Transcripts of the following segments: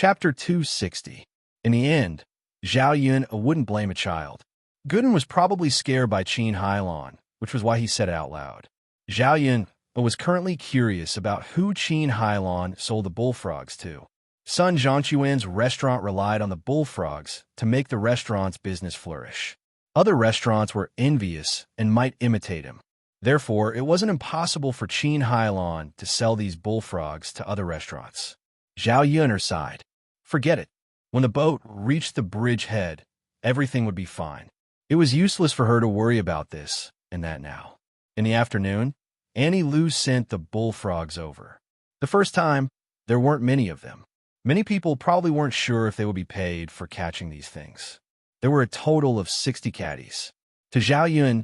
Chapter 260. In the end, Zhao Yun wouldn't blame a child. Gooden was probably scared by Qin Hailon, which was why he said it out loud. Zhao Yun was currently curious about who Qin Hailon sold the bullfrogs to. Sun Zhongquan's restaurant relied on the bullfrogs to make the restaurant's business flourish. Other restaurants were envious and might imitate him. Therefore, it wasn't impossible for Qin Hailon to sell these bullfrogs to other restaurants. Zhao Yun sighed. Forget it. When the boat reached the bridge head, everything would be fine. It was useless for her to worry about this and that now. In the afternoon, Annie Lu sent the bullfrogs over. The first time, there weren't many of them. Many people probably weren't sure if they would be paid for catching these things. There were a total of 60 caddies. To Zhao Yun,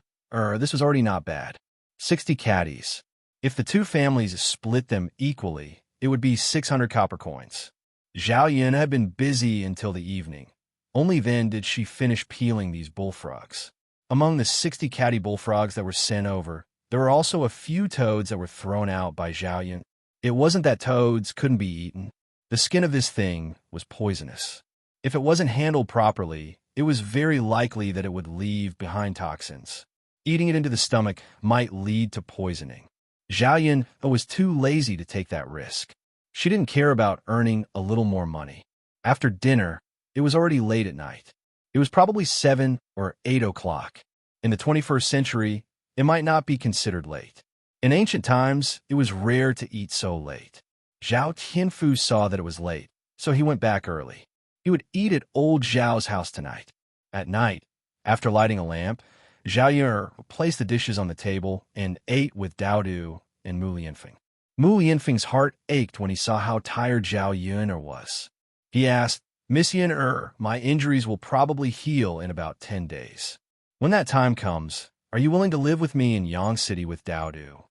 this was already not bad. 60 caddies. If the two families split them equally, it would be 600 copper coins. Zhao Yun had been busy until the evening. Only then did she finish peeling these bullfrogs. Among the 60 caddy bullfrogs that were sent over, there were also a few toads that were thrown out by Zhao Yun. It wasn't that toads couldn't be eaten. The skin of this thing was poisonous. If it wasn't handled properly, it was very likely that it would leave behind toxins. Eating it into the stomach might lead to poisoning. Zhao Yun was too lazy to take that risk. She didn't care about earning a little more money. After dinner, it was already late at night. It was probably 7 or 8 o'clock. In the 21st century, it might not be considered late. In ancient times, it was rare to eat so late. Zhao Tianfu saw that it was late, so he went back early. He would eat at old Zhao's house tonight. At night, after lighting a lamp, Zhao Yun placed the dishes on the table and ate with Dao Du and Mu Lianfeng. Mu Lianfeng's heart ached when he saw how tired Zhao Yun was. He asked, "Miss Yun, my injuries will probably heal in about 10 days. When that time comes, are you willing to live with me in Yang City with Dao Du?"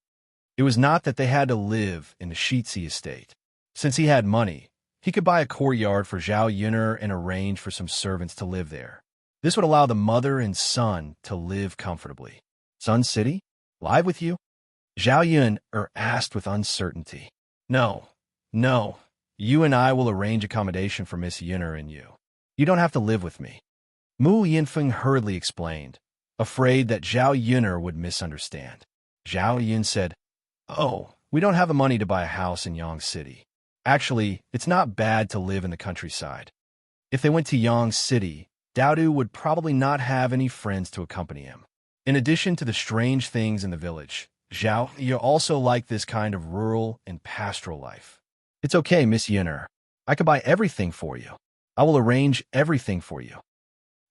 It was not that they had to live in the Shitzi estate. Since he had money, he could buy a courtyard for Zhao Yun and arrange for some servants to live there. This would allow the mother and son to live comfortably. Sun City? Live with you? Zhao Yun asked with uncertainty. No. You and I will arrange accommodation for Miss Yun and you. You don't have to live with me. Mu Lianfeng hurriedly explained, afraid that Zhao Yun would misunderstand. Zhao Yun said, "Oh, we don't have the money to buy a house in Yang City. Actually, it's not bad to live in the countryside." If they went to Yang City, Dao Du would probably not have any friends to accompany him. In addition to the strange things in the village, Zhao Yun also liked this kind of rural and pastoral life. "It's okay, Miss Yun. I could buy everything for you. I will arrange everything for you."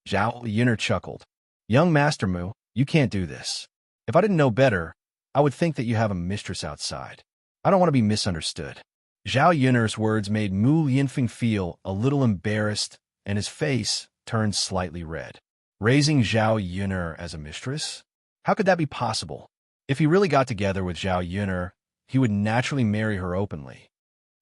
Zhao Yun chuckled. "Young Master Mu, you can't do this. If I didn't know better, I would think that you have a mistress outside. I don't want to be misunderstood." Zhao Yun's words made Mu Lianfeng feel a little embarrassed, and his face turned slightly red. Raising Zhao Yun as a mistress? How could that be possible? If he really got together with Zhao Yun, he would naturally marry her openly.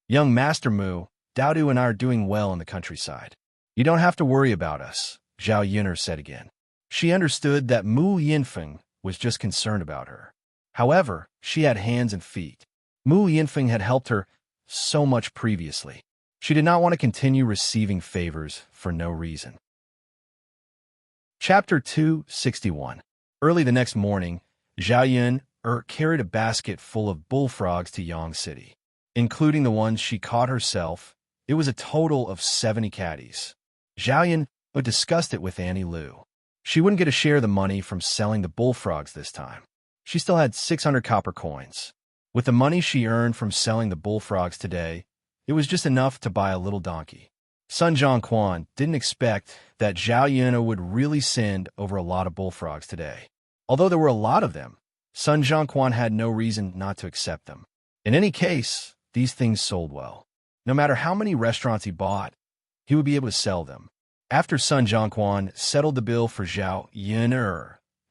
"Young Master Mu, Dao Du and I are doing well in the countryside. You don't have to worry about us," Zhao Yun said again. She understood that Mu Lianfeng was just concerned about her. However, she had hands and feet. Mu Lianfeng had helped her so much previously. She did not want to continue receiving favors for no reason. Chapter 261. Early the next morning, Zhao Yun carried a basket full of bullfrogs to Yang City. Including the ones she caught herself, it was a total of 70 caddies. Zhao Yun discussed it with Annie Lu. She wouldn't get a share of the money from selling the bullfrogs this time. She still had 600 copper coins. With the money she earned from selling the bullfrogs today, it was just enough to buy a little donkey. Sun Zhongquan didn't expect that Zhao Yun would really send over a lot of bullfrogs today. Although there were a lot of them, Sun Zhongquan had no reason not to accept them. In any case, these things sold well. No matter how many restaurants he bought, he would be able to sell them. After Sun Zhongquan settled the bill for Zhao Yun,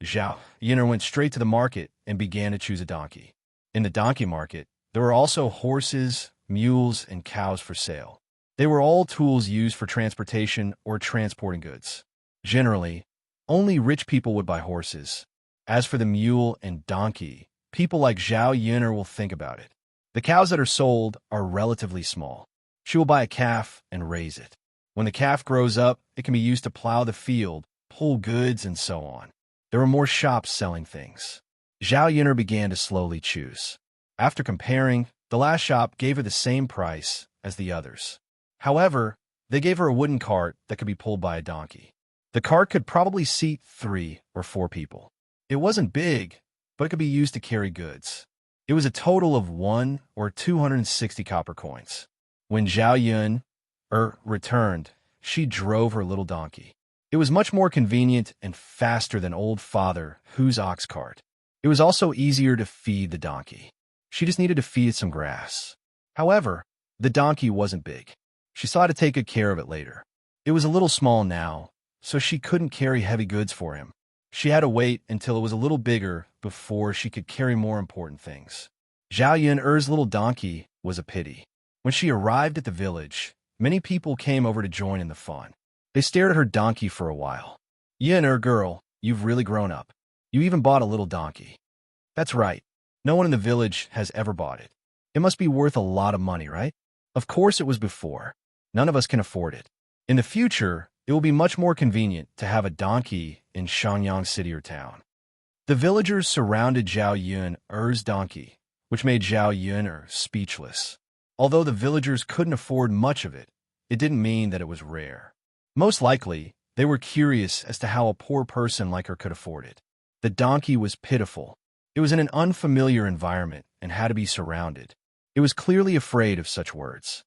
Zhao Yun went straight to the market and began to choose a donkey. In the donkey market, there were also horses, mules, and cows for sale. They were all tools used for transportation or transporting goods. Generally, only rich people would buy horses. As for the mule and donkey, people like Zhao Yun will think about it. The cows that are sold are relatively small. She will buy a calf and raise it. When the calf grows up, it can be used to plow the field, pull goods, and so on. There were more shops selling things. Zhao Yun'er began to slowly choose. After comparing, the last shop gave her the same price as the others. However, they gave her a wooden cart that could be pulled by a donkey. The cart could probably seat 3 or 4 people. It wasn't big, but it could be used to carry goods. It was a total of 1 or 260 copper coins. When Zhao Yun'er returned, she drove her little donkey. It was much more convenient and faster than old Father Hu's ox cart. It was also easier to feed the donkey. She just needed to feed it some grass. However, the donkey wasn't big. She saw how to take good care of it later. It was a little small now, so she couldn't carry heavy goods for him. She had to wait until it was a little bigger before she could carry more important things. Zhao Yun'er's little donkey was a pity. When she arrived at the village, many people came over to join in the fun. They stared at her donkey for a while. Yun'er girl, you've really grown up. You even bought a little donkey. That's right. No one in the village has ever bought it. It must be worth a lot of money, right? Of course it was before. None of us can afford it. In the future, it will be much more convenient to have a donkey in Shenyang city or town. The villagers surrounded Zhao Yun'er's donkey, which made Zhao Yun'er speechless. Although the villagers couldn't afford much of it, it didn't mean that it was rare. Most likely, they were curious as to how a poor person like her could afford it. The donkey was pitiful. It was in an unfamiliar environment and had to be surrounded. It was clearly afraid of such words.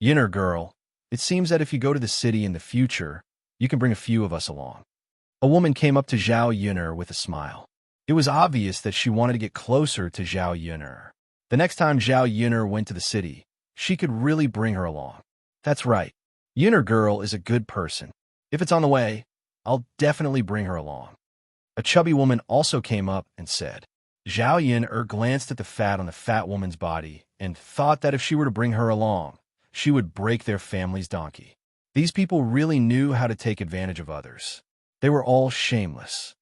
Yun'er girl, it seems that if you go to the city in the future, you can bring a few of us along. A woman came up to Zhao Yun'er with a smile. It was obvious that she wanted to get closer to Zhao Yun'er. The next time Zhao Yun'er went to the city, she could really bring her along. That's right. Yun'er girl is a good person. If it's on the way, I'll definitely bring her along. A chubby woman also came up and said. Zhao Yun'er glanced at the fat on the fat woman's body and thought that if she were to bring her along, she would break their family's donkey. These people really knew how to take advantage of others. They were all shameless.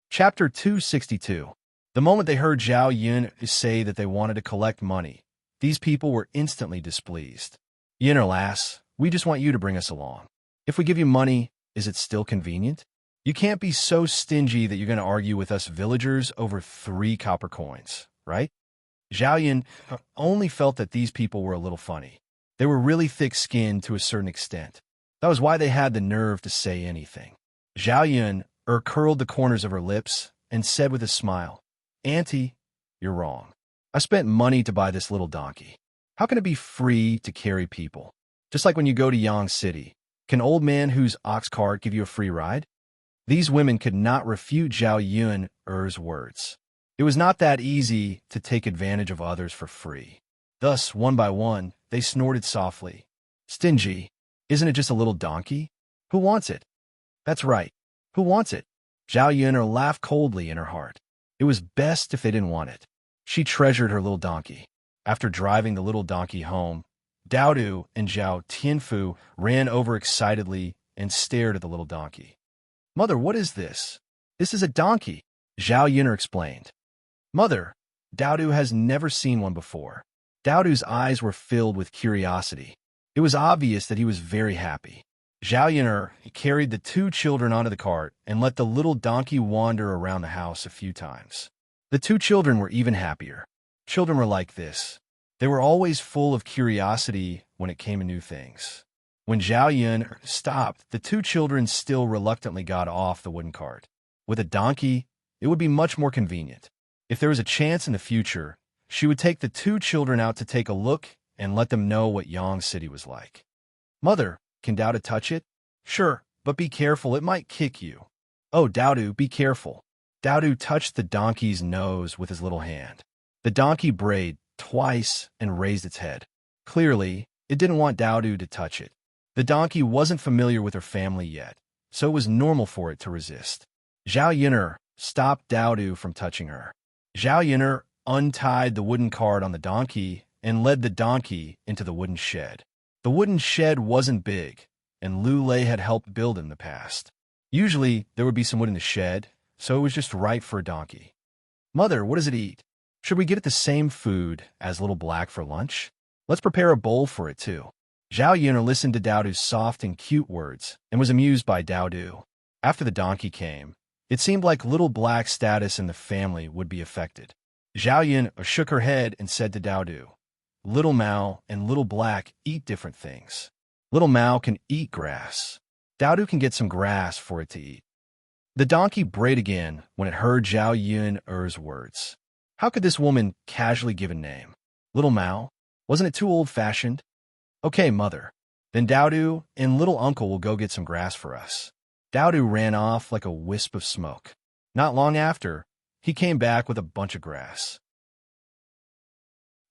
Chapter 262. The moment they heard Zhao Yun'er say that they wanted to collect money, these people were instantly displeased. Yun'er lass, we just want you to bring us along. If we give you money, is it still convenient? You can't be so stingy that you're going to argue with us villagers over 3 copper coins, right? Zhao Yun'er only felt that these people were a little funny. They were really thick-skinned to a certain extent. That was why they had the nerve to say anything. Zhao Yun'er curled the corners of her lips and said with a smile, Auntie, you're wrong. I spent money to buy this little donkey. How can it be free to carry people? Just like when you go to Yang City, can old man whose ox cart give you a free ride? These women could not refute Zhao Yun'er's words. It was not that easy to take advantage of others for free. Thus, one by one, they snorted softly. Stingy, isn't it just a little donkey? Who wants it? That's right. Who wants it? Zhao Yun'er laughed coldly in her heart. It was best if they didn't want it. She treasured her little donkey. After driving the little donkey home, Daodu and Zhao Tianfu ran over excitedly and stared at the little donkey. Mother, what is this? This is a donkey, Zhao Yun'er explained. Mother, Daodu has never seen one before. Daodu's eyes were filled with curiosity. It was obvious that he was very happy. Zhao Yun'er carried the 2 children onto the cart and let the little donkey wander around the house a few times. The 2 children were even happier. Children were like this. They were always full of curiosity when it came to new things. When Zhao Yun'er stopped, the 2 children still reluctantly got off the wooden cart. With a donkey, it would be much more convenient. If there was a chance in the future, she would take the 2 children out to take a look and let them know what Yang City was like. Mother, can Daodu touch it? Sure, but be careful, it might kick you. Oh, Daodu, be careful. Daodu touched the donkey's nose with his little hand. The donkey brayed twice and raised its head. Clearly, it didn't want Daodu to touch it. The donkey wasn't familiar with her family yet, so it was normal for it to resist. Zhao Yun'er stopped Daodu from touching her. Zhao Yun'er untied the wooden cart on the donkey and led the donkey into the wooden shed. The wooden shed wasn't big, and Lu Lei had helped build it in the past. Usually, there would be some wood in the shed, so it was just right for a donkey. Mother, what does it eat? Should we get it the same food as Little Black for lunch? Let's prepare a bowl for it, too. Zhao Yun listened to Daodu's soft and cute words and was amused by Daodu. After the donkey came, it seemed like Little Black's status in the family would be affected. Zhao Yun shook her head and said to Daodu, Little Mao and Little Black eat different things. Little Mao can eat grass. Daodu can get some grass for it to eat. The donkey brayed again when it heard Zhao Yun's words. How could this woman casually give a name? Little Mao? Wasn't it too old-fashioned? Okay, mother. Then Daodu and little uncle will go get some grass for us. Daodu ran off like a wisp of smoke. Not long after, he came back with a bunch of grass.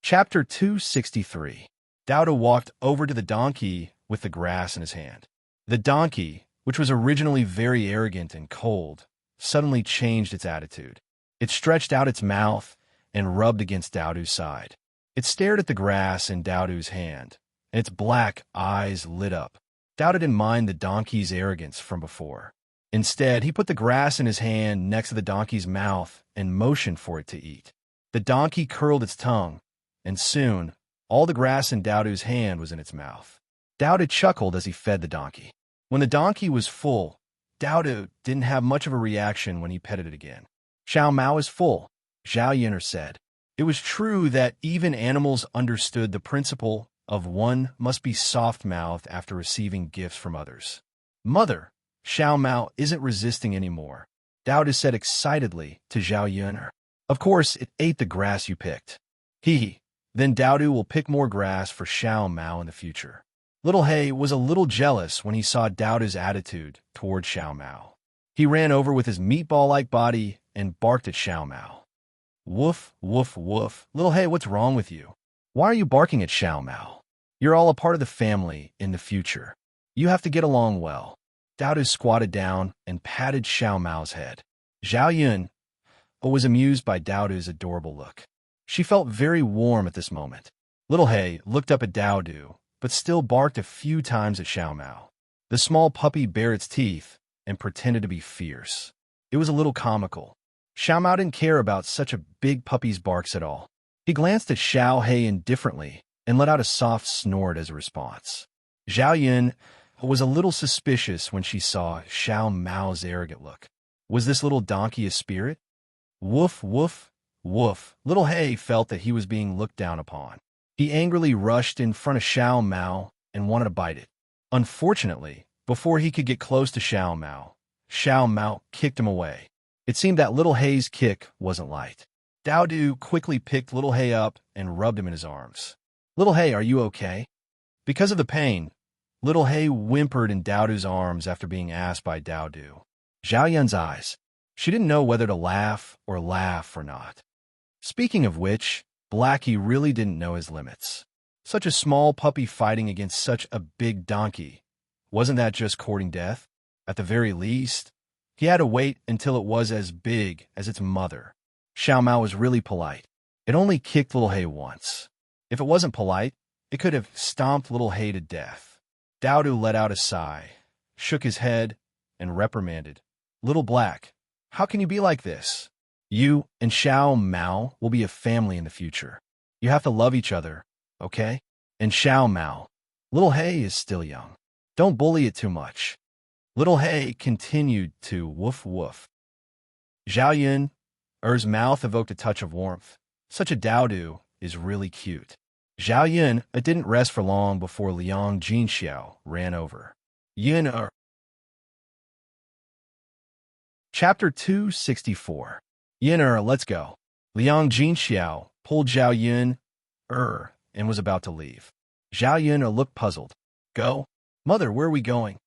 Chapter 263. Daodu walked over to the donkey with the grass in his hand. The donkey, which was originally very arrogant and cold, suddenly changed its attitude. It stretched out its mouth and rubbed against Daodu's side. It stared at the grass in Daodu's hand, and its black eyes lit up. Daodu didn't mind the donkey's arrogance from before. Instead, he put the grass in his hand next to the donkey's mouth and motioned for it to eat. The donkey curled its tongue, and soon, all the grass in Daodu's hand was in its mouth. Daodu chuckled as he fed the donkey. When the donkey was full, Daodu didn't have much of a reaction when he petted it again. Xiao Mao is full, Zhao Yun said. It was true that even animals understood the principle of one must be soft-mouthed after receiving gifts from others. Mother, Xiao Mao isn't resisting anymore, Daodu said excitedly to Zhao Yun. Of course, it ate the grass you picked. Hee. Then Daodu will pick more grass for Xiao Mao in the future. Little He was a little jealous when he saw Daodu's attitude toward Xiao Mao. He ran over with his meatball-like body and barked at Xiao Mao. Woof, woof, woof. Little He, what's wrong with you? Why are you barking at Xiao Mao? You're all a part of the family in the future. You have to get along well. Daodu squatted down and patted Xiao Mao's head. Zhao Yun was amused by Daodu's adorable look. She felt very warm at this moment. Little He looked up at Daodu, but still barked a few times at Xiao Mao. The small puppy bared its teeth and pretended to be fierce. It was a little comical. Xiao Mao didn't care about such a big puppy's barks at all. He glanced at Xiao He indifferently and let out a soft snort as a response. Zhao Yun was a little suspicious when she saw Xiao Mao's arrogant look. Was this little donkey a spirit? Woof, woof, woof. Little He felt that he was being looked down upon. He angrily rushed in front of Xiao Mao and wanted to bite it. Unfortunately, before he could get close to Xiao Mao kicked him away. It seemed that Little He's kick wasn't light. Daodu quickly picked Little He up and rubbed him in his arms. Little He, are you okay? Because of the pain, Little He whimpered in Daodu's arms after being asked by Daodu. Zhao Yun's eyes. She didn't know whether to laugh or not. Speaking of which, Blackie really didn't know his limits. Such a small puppy fighting against such a big donkey. Wasn't that just courting death? At the very least, he had to wait until it was as big as its mother. Xiao Mao was really polite. It only kicked Little He once. If it wasn't polite, it could have stomped Little He to death. Daodu let out a sigh, shook his head, and reprimanded. Little Black, how can you be like this? You and Xiao Mao will be a family in the future. You have to love each other, okay? And Xiao Mao, Little He is still young. Don't bully it too much. Little He continued to woof woof. Zhao Yun's mouth evoked a touch of warmth. Such a Daodu is really cute. Zhao Yun didn't rest for long before Liang Jinxiao ran over. Chapter 264. Let's go. Liang Jinxiao pulled Zhao Yun and was about to leave. Zhao Yun looked puzzled. Go? Mother, where are we going?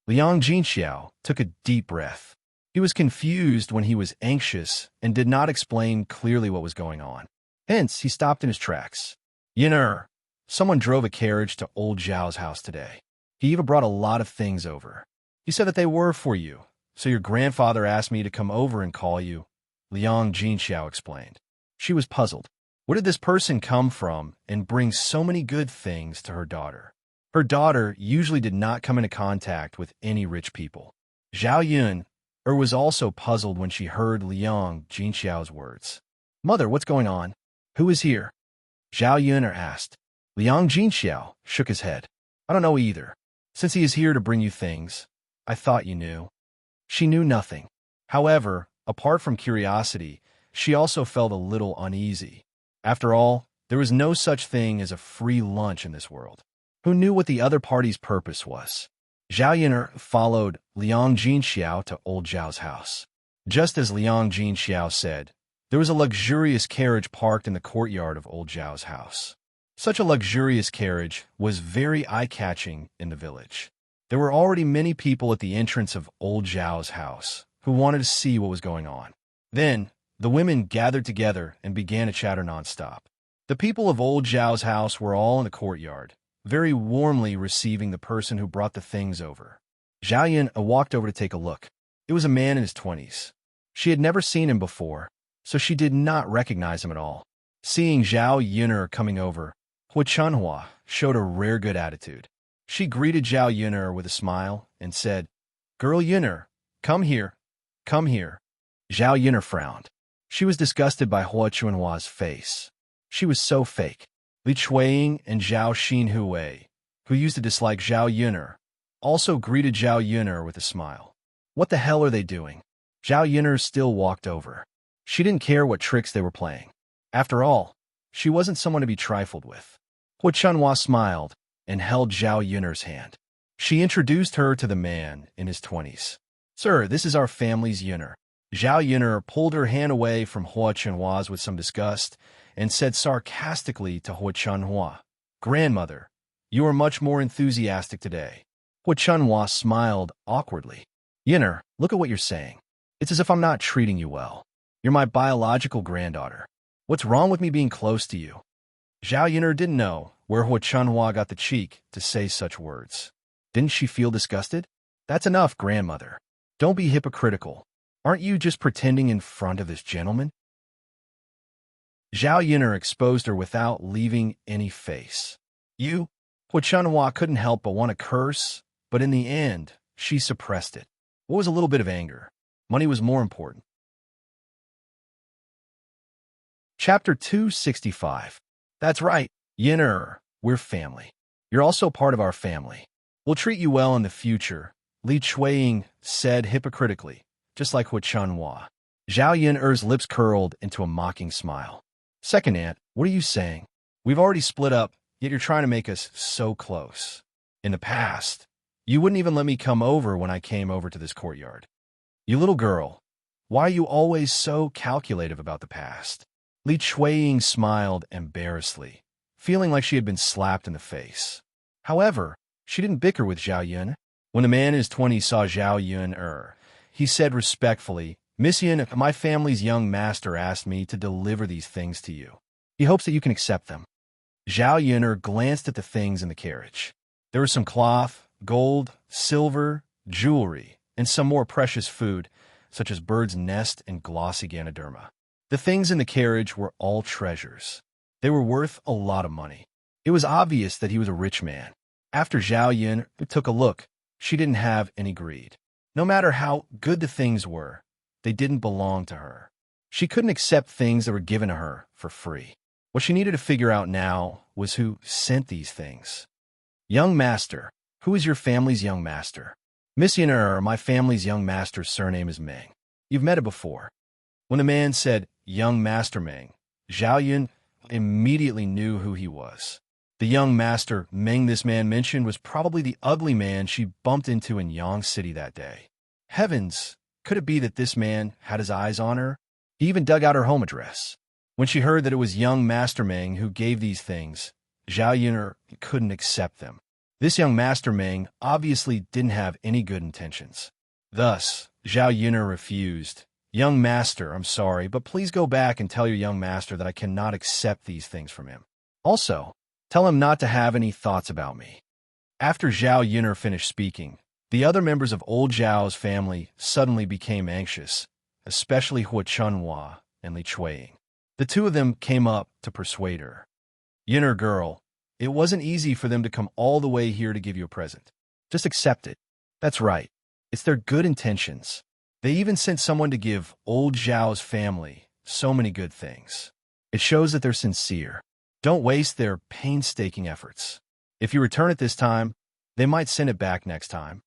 Liang Jinxiao took a deep breath. He was confused when he was anxious and did not explain clearly what was going on. Hence, he stopped in his tracks. Someone drove a carriage to old Zhao's house today. He even brought a lot of things over. He said that they were for you, so your grandfather asked me to come over and call you, Liang Jinxiao explained. She was puzzled. Where did this person come from and bring so many good things to her daughter? Her daughter usually did not come into contact with any rich people. Zhao Yun was also puzzled when she heard Liang Jinxiao's words. Mother, what's going on? Who is here? Zhao Yun asked. Liang Jinxiao shook his head. I don't know either. Since he is here to bring you things, I thought you knew. She knew nothing. However, apart from curiosity, she also felt a little uneasy. After all, there was no such thing as a free lunch in this world. Who knew what the other party's purpose was? Zhao Yun'er followed Liang Jinxiao to old Zhao's house. Just as Liang Jinxiao said, there was a luxurious carriage parked in the courtyard of old Zhao's house. Such a luxurious carriage was very eye-catching in the village. There were already many people at the entrance of old Zhao's house who wanted to see what was going on. Then, the women gathered together and began to chatter nonstop. The people of old Zhao's house were all in the courtyard, very warmly receiving the person who brought the things over. Zhao Yun walked over to take a look. It was a man in his 20s. She had never seen him before, so she did not recognize him at all. Seeing Zhao Yun'er coming over, Hua Chunhua showed a rare good attitude. She greeted Zhao Yun'er with a smile and said, "Girl Yun'er, come here, come here." Zhao Yun'er frowned. She was disgusted by Hua Chunhua's face. She was so fake. Li Chuiying and Zhao Xinhui, who used to dislike Zhao Yun'er, also greeted Zhao Yun'er with a smile. What the hell are they doing? Zhao Yun'er still walked over. She didn't care what tricks they were playing. After all, she wasn't someone to be trifled with. Hua Chunhua smiled and held Zhao Yun'er's hand. She introduced her to the man in his 20s. "Sir, this is our family's Yun'er." Zhao Yun'er pulled her hand away from Hua Chunhua's with some disgust and said sarcastically to Hua Chunhua, "Grandmother, you are much more enthusiastic today." Hua Chunhua smiled awkwardly. "Yun'er, look at what you're saying. It's as if I'm not treating you well. You're my biological granddaughter. What's wrong with me being close to you?" Zhao Yun'er didn't know where Hua Chunhua got the cheek to say such words. Didn't she feel disgusted? "That's enough, grandmother. Don't be hypocritical. Aren't you just pretending in front of this gentleman?" Zhao Yun'er exposed her without leaving any face. "You?" Hua Chunhua couldn't help but want to curse, but in the end, she suppressed it. What was a little bit of anger? Money was more important. Chapter 265. That's right, Yun'er, we're family. You're also part of our family. We'll treat you well in the future, Li Chuiying said hypocritically, just like Hua Chunhua. Zhao Yun'er's lips curled into a mocking smile. "Second aunt, what are you saying? We've already split up, yet you're trying to make us so close. In the past, you wouldn't even let me come over when I came over to this courtyard. You little girl, why are you always so calculative about the past?" Li Chuiying smiled embarrassedly, feeling like she had been slapped in the face. However, she didn't bicker with Zhao Yun. When the man in his 20s saw Zhao Yun'er, he said respectfully, "Miss Yun, my family's young master asked me to deliver these things to you. He hopes that you can accept them." Zhao Yun'er glanced at the things in the carriage. There was some cloth, gold, silver, jewelry, and some more precious food, such as bird's nest and glossy Ganoderma. The things in the carriage were all treasures. They were worth a lot of money. It was obvious that he was a rich man. After Zhao Yun took a look, she didn't have any greed. No matter how good the things were, they didn't belong to her. She couldn't accept things that were given to her for free. What she needed to figure out now was who sent these things. "Young master, who is your family's young master?" "Miss Yun'er, my family's young master's surname is Meng. You've met it before." When the man said, "Young Master Meng," Zhao Yun immediately knew who he was. The young master Meng this man mentioned was probably the ugly man she bumped into in Yang City that day. Heavens, could it be that this man had his eyes on her? He even dug out her home address. When she heard that it was young Master Meng who gave these things, Zhao Yun'er couldn't accept them. This young Master Meng obviously didn't have any good intentions. Thus, Zhao Yun'er refused. "Young master, I'm sorry, but please go back and tell your young master that I cannot accept these things from him. Also, tell him not to have any thoughts about me." After Zhao Yun'er finished speaking, the other members of old Zhao's family suddenly became anxious, especially Hua Chunhua and Li Chuiying. The two of them came up to persuade her. "Yun'er girl, it wasn't easy for them to come all the way here to give you a present. Just accept it. That's right. It's their good intentions. They even sent someone to give old Zhao's family so many good things. It shows that they're sincere. Don't waste their painstaking efforts. If you return it this time, they might send it back next time.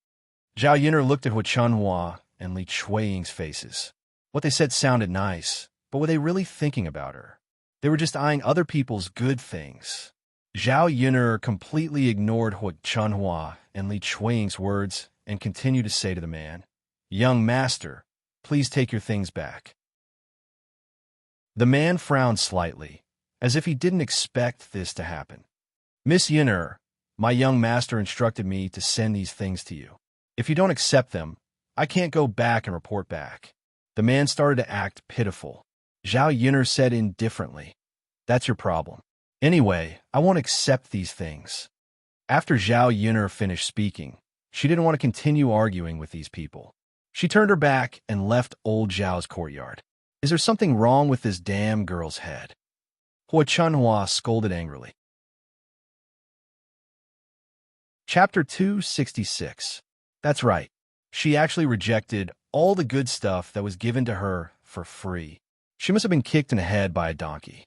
Zhao Yun'er looked at Hu Chunhua and Li Chueying's faces. What they said sounded nice, but were they really thinking about her? They were just eyeing other people's good things. Zhao Yun'er completely ignored Hu Chunhua and Li Chueying's words and continued to say to the man, "Young master, please take your things back." The man frowned slightly, as if he didn't expect this to happen. "Miss Yun'er, my young master instructed me to send these things to you. If you don't accept them, I can't go back and report back." The man started to act pitiful. Zhao Yun'er said indifferently, "That's your problem. Anyway, I won't accept these things." After Zhao Yun'er finished speaking, she didn't want to continue arguing with these people. She turned her back and left old Zhao's courtyard. "Is there something wrong with this damn girl's head?" Hu Chunhua scolded angrily. Chapter 266. That's right. She actually rejected all the good stuff that was given to her for free. She must have been kicked in the head by a donkey.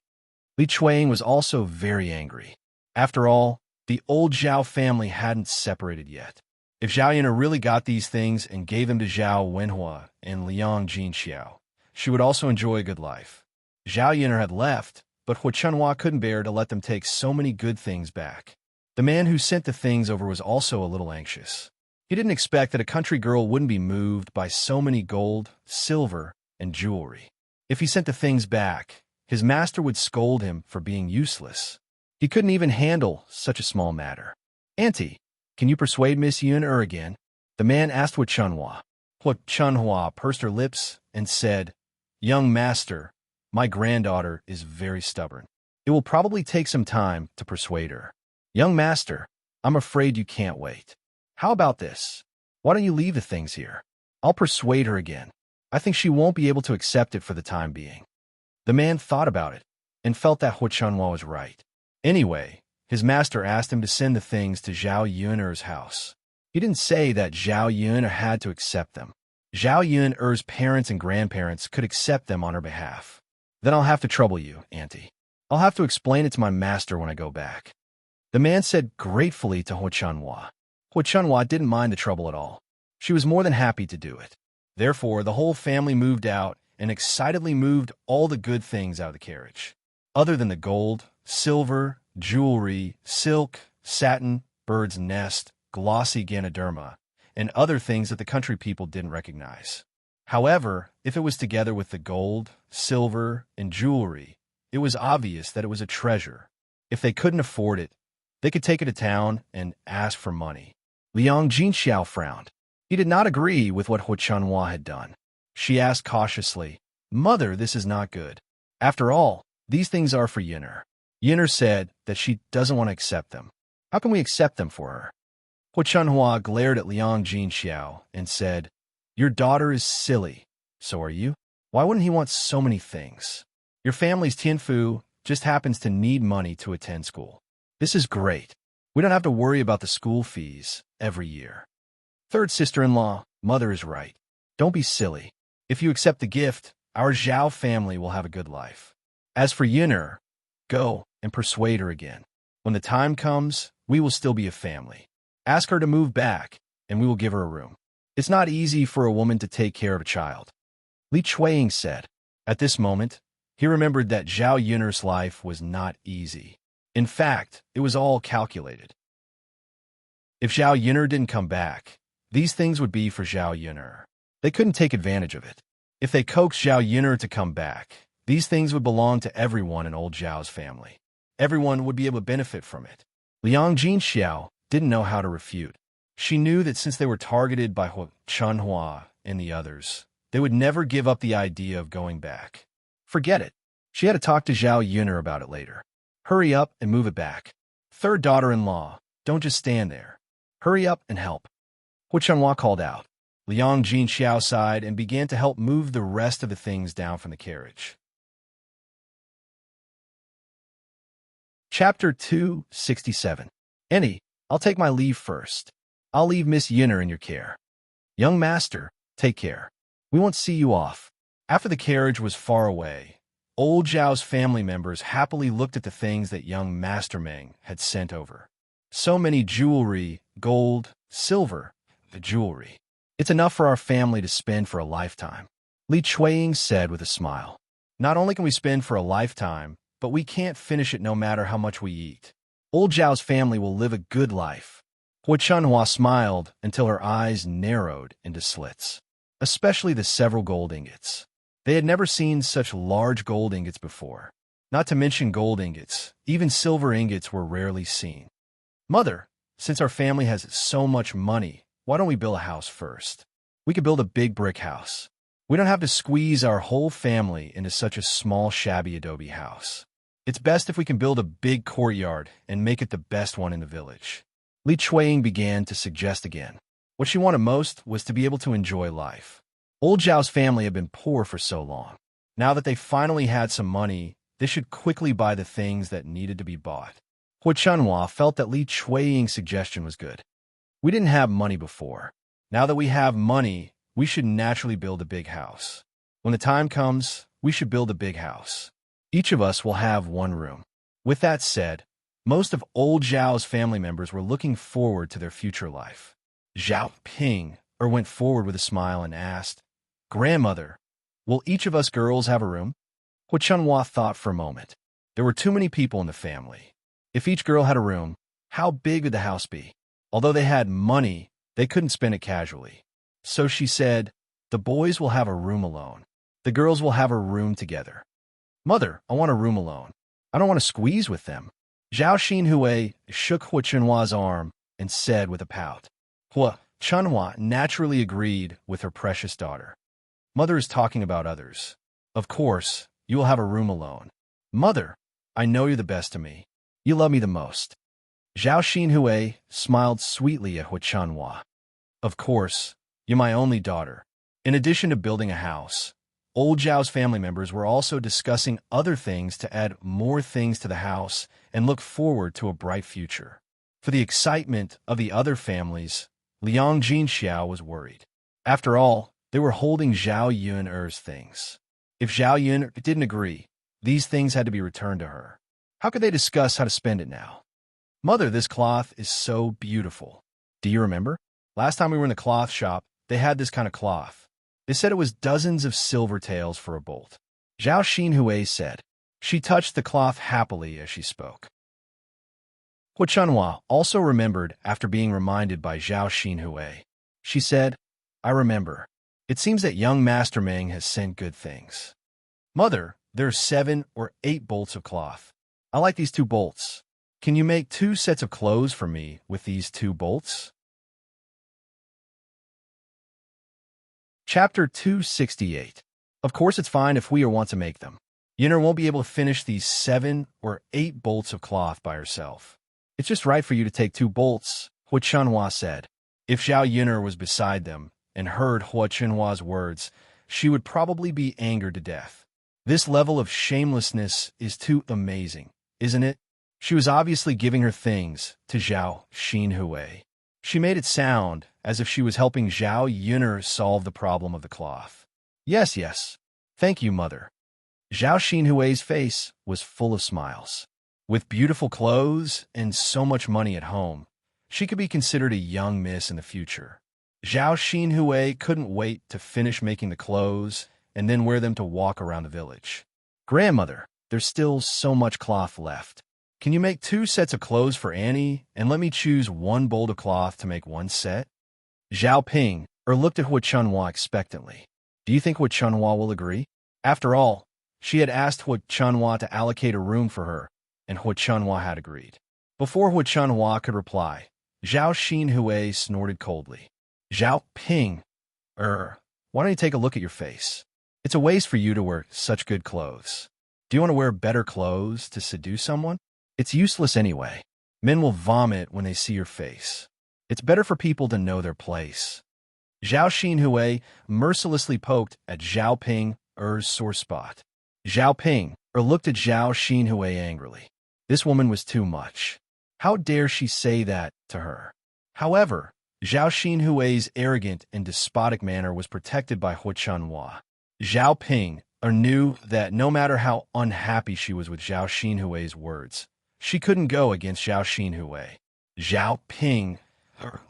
Li Chueying was also very angry. After all, the old Zhao family hadn't separated yet. If Zhao Yun'er really got these things and gave them to Zhao Wenhua and Liang Jinxiao, she would also enjoy a good life. Zhao Yun'er had left, but Hu Chunhua couldn't bear to let them take so many good things back. The man who sent the things over was also a little anxious. He didn't expect that a country girl wouldn't be moved by so many gold, silver, and jewelry. If he sent the things back, his master would scold him for being useless. He couldn't even handle such a small matter. "Auntie, can you persuade Miss Yun'er again?" the man asked Hu Chunhua. Hu Chunhua pursed her lips and said, "Young master, my granddaughter is very stubborn. It will probably take some time to persuade her." "Young master, I'm afraid you can't wait. How about this? Why don't you leave the things here? I'll persuade her again. I think she won't be able to accept it for the time being." The man thought about it and felt that Hu Chunhua was right. Anyway, his master asked him to send the things to Zhao Yun'er's house. He didn't say that Zhao Yun'er had to accept them. Zhao Yun'er's parents and grandparents could accept them on her behalf. "Then I'll have to trouble you, auntie. I'll have to explain it to my master when I go back." The man said gratefully to Hu Chunhua. Hu Chunhua didn't mind the trouble at all. She was more than happy to do it. Therefore, the whole family moved out and excitedly moved all the good things out of the carriage. Other than the gold, silver, jewelry, silk, satin, bird's nest, glossy Ganoderma, and other things that the country people didn't recognize. However, if it was together with the gold, silver, and jewelry, it was obvious that it was a treasure. If they couldn't afford it, they could take it to town and ask for money. Liang Jinxiao frowned. He did not agree with what Hu Chunhua had done. She asked cautiously, "Mother, this is not good. After all, these things are for Yun'er." Yun'er said that she doesn't want to accept them. "How can we accept them for her?" Hu Chunhua glared at Liang Jinxiao and said, "Your daughter is silly. So are you. Why wouldn't he want so many things? Your family's Tianfu just happens to need money to attend school. This is great. We don't have to worry about the school fees every year." Third sister-in-law, mother is right. Don't be silly. If you accept the gift, our Zhao family will have a good life. As for Yun'er, go and persuade her again. When the time comes, we will still be a family. Ask her to move back, and we will give her a room. It's not easy for a woman to take care of a child. Li Chueying said. At this moment, he remembered that Zhao Yun'er's life was not easy. In fact, it was all calculated. If Zhao Yun'er didn't come back, these things would be for Zhao Yun'er. They couldn't take advantage of it. If they coaxed Zhao Yun'er to come back, these things would belong to everyone in old Zhao's family. Everyone would be able to benefit from it. Liang Jinxiao didn't know how to refute. She knew that since they were targeted by Hu Chunhua and the others, they would never give up the idea of going back. Forget it. She had to talk to Zhao Yun'er about it later. Hurry up and move it back. Third daughter-in-law, don't just stand there. Hurry up and help. Hu Chunhua called out. Liang Jinxiao sighed and began to help move the rest of the things down from the carriage. Chapter 267. Annie, I'll take my leave first. I'll leave Miss Yun'er in your care. Young master, take care. We won't see you off. After the carriage was far away, Old Zhao's family members happily looked at the things that young Master Meng had sent over. So many jewelry, gold, silver, the jewelry. It's enough for our family to spend for a lifetime, Li Chuiying said with a smile. Not only can we spend for a lifetime, but we can't finish it no matter how much we eat. Old Zhao's family will live a good life. Hu Chunhua smiled until her eyes narrowed into slits, especially the several gold ingots. They had never seen such large gold ingots before. Not to mention gold ingots, even silver ingots were rarely seen. Mother, since our family has so much money, why don't we build a house first? We could build a big brick house. We don't have to squeeze our whole family into such a small, shabby adobe house. It's best if we can build a big courtyard and make it the best one in the village. Li Chuiying began to suggest again. What she wanted most was to be able to enjoy life. Old Zhao's family had been poor for so long. Now that they finally had some money, they should quickly buy the things that needed to be bought. Hu Chunhua felt that Li Chuiying's suggestion was good. We didn't have money before. Now that we have money, we should naturally build a big house. When the time comes, we should build a big house. Each of us will have one room. With that said, most of old Zhao's family members were looking forward to their future life. Zhao Ping went forward with a smile and asked, "Grandmother, will each of us girls have a room?" Hu Chunhua thought for a moment. There were too many people in the family. If each girl had a room, how big would the house be? Although they had money, they couldn't spend it casually. So she said, "The boys will have a room alone. The girls will have a room together." "Mother, I want a room alone. I don't want to squeeze with them." Zhao Xinhui shook Hu Chunhua's arm and said with a pout. Hu Chunhua naturally agreed with her precious daughter. "Mother is talking about others. Of course, you will have a room alone. Mother, I know you're the best to me. You love me the most." Zhao Xinhui smiled sweetly at Hu Chunhua. "Of course, you're my only daughter." In addition to building a house, old Zhao's family members were also discussing other things to add more things to the house and look forward to a bright future. For the excitement of the other families, Liang Jinxiao was worried. After all, they were holding Zhao Yun'er's things. If Zhao Yun didn't agree, these things had to be returned to her. How could they discuss how to spend it now? "Mother, this cloth is so beautiful. Do you remember? Last time we were in the cloth shop, they had this kind of cloth. They said it was dozens of silver taels for a bolt." Zhao Xinhui said. She touched the cloth happily as she spoke. Hu Chunhua also remembered after being reminded by Zhao Xinhui. She said, "I remember. It seems that young Master Meng has sent good things. Mother, there are 7 or 8 bolts of cloth. I like these 2 bolts. Can you make 2 sets of clothes for me with these 2 bolts?" Chapter 268. Of course it's fine if we want to make them. Yun'er won't be able to finish these 7 or 8 bolts of cloth by herself. It's just right for you to take 2 bolts, Hu Chunhua said. If Zhao Yun'er was beside them and heard Hu Chunhua's words, she would probably be angered to death. This level of shamelessness is too amazing, isn't it? She was obviously giving her things to Zhao Xinhui. She made it sound as if she was helping Zhao Yun'er solve the problem of the cloth. Yes. Thank you, Mother." Zhao Xinhui's face was full of smiles. With beautiful clothes and so much money at home, she could be considered a young miss in the future. Zhao Xinhui couldn't wait to finish making the clothes and then wear them to walk around the village. "Grandmother, there's still so much cloth left. Can you make 2 sets of clothes for Annie and let me choose 1 bolt of cloth to make 1 set?" Zhao Ping looked at Hu Chunhua expectantly. Do you think Hu Chunhua will agree? After all, she had asked Hu Chunhua to allocate a room for her, and Hu Chunhua had agreed. Before Hu Chunhua could reply, Zhao Xinhui snorted coldly. "Zhao Ping, why don't you take a look at your face? It's a waste for you to wear such good clothes. Do you want to wear better clothes to seduce someone? It's useless anyway. Men will vomit when they see your face. It's better for people to know their place." Zhao Xinhui mercilessly poked at Zhao Ping's sore spot. Zhao Ping looked at Zhao Xinhui angrily. This woman was too much. How dare she say that to her? However, Zhao Xinhui's arrogant and despotic manner was protected by Hu Chunhua. Zhao Ping or knew that no matter how unhappy she was with Zhao Xinhui's words, she couldn't go against Zhao Xinhui. Zhao Ping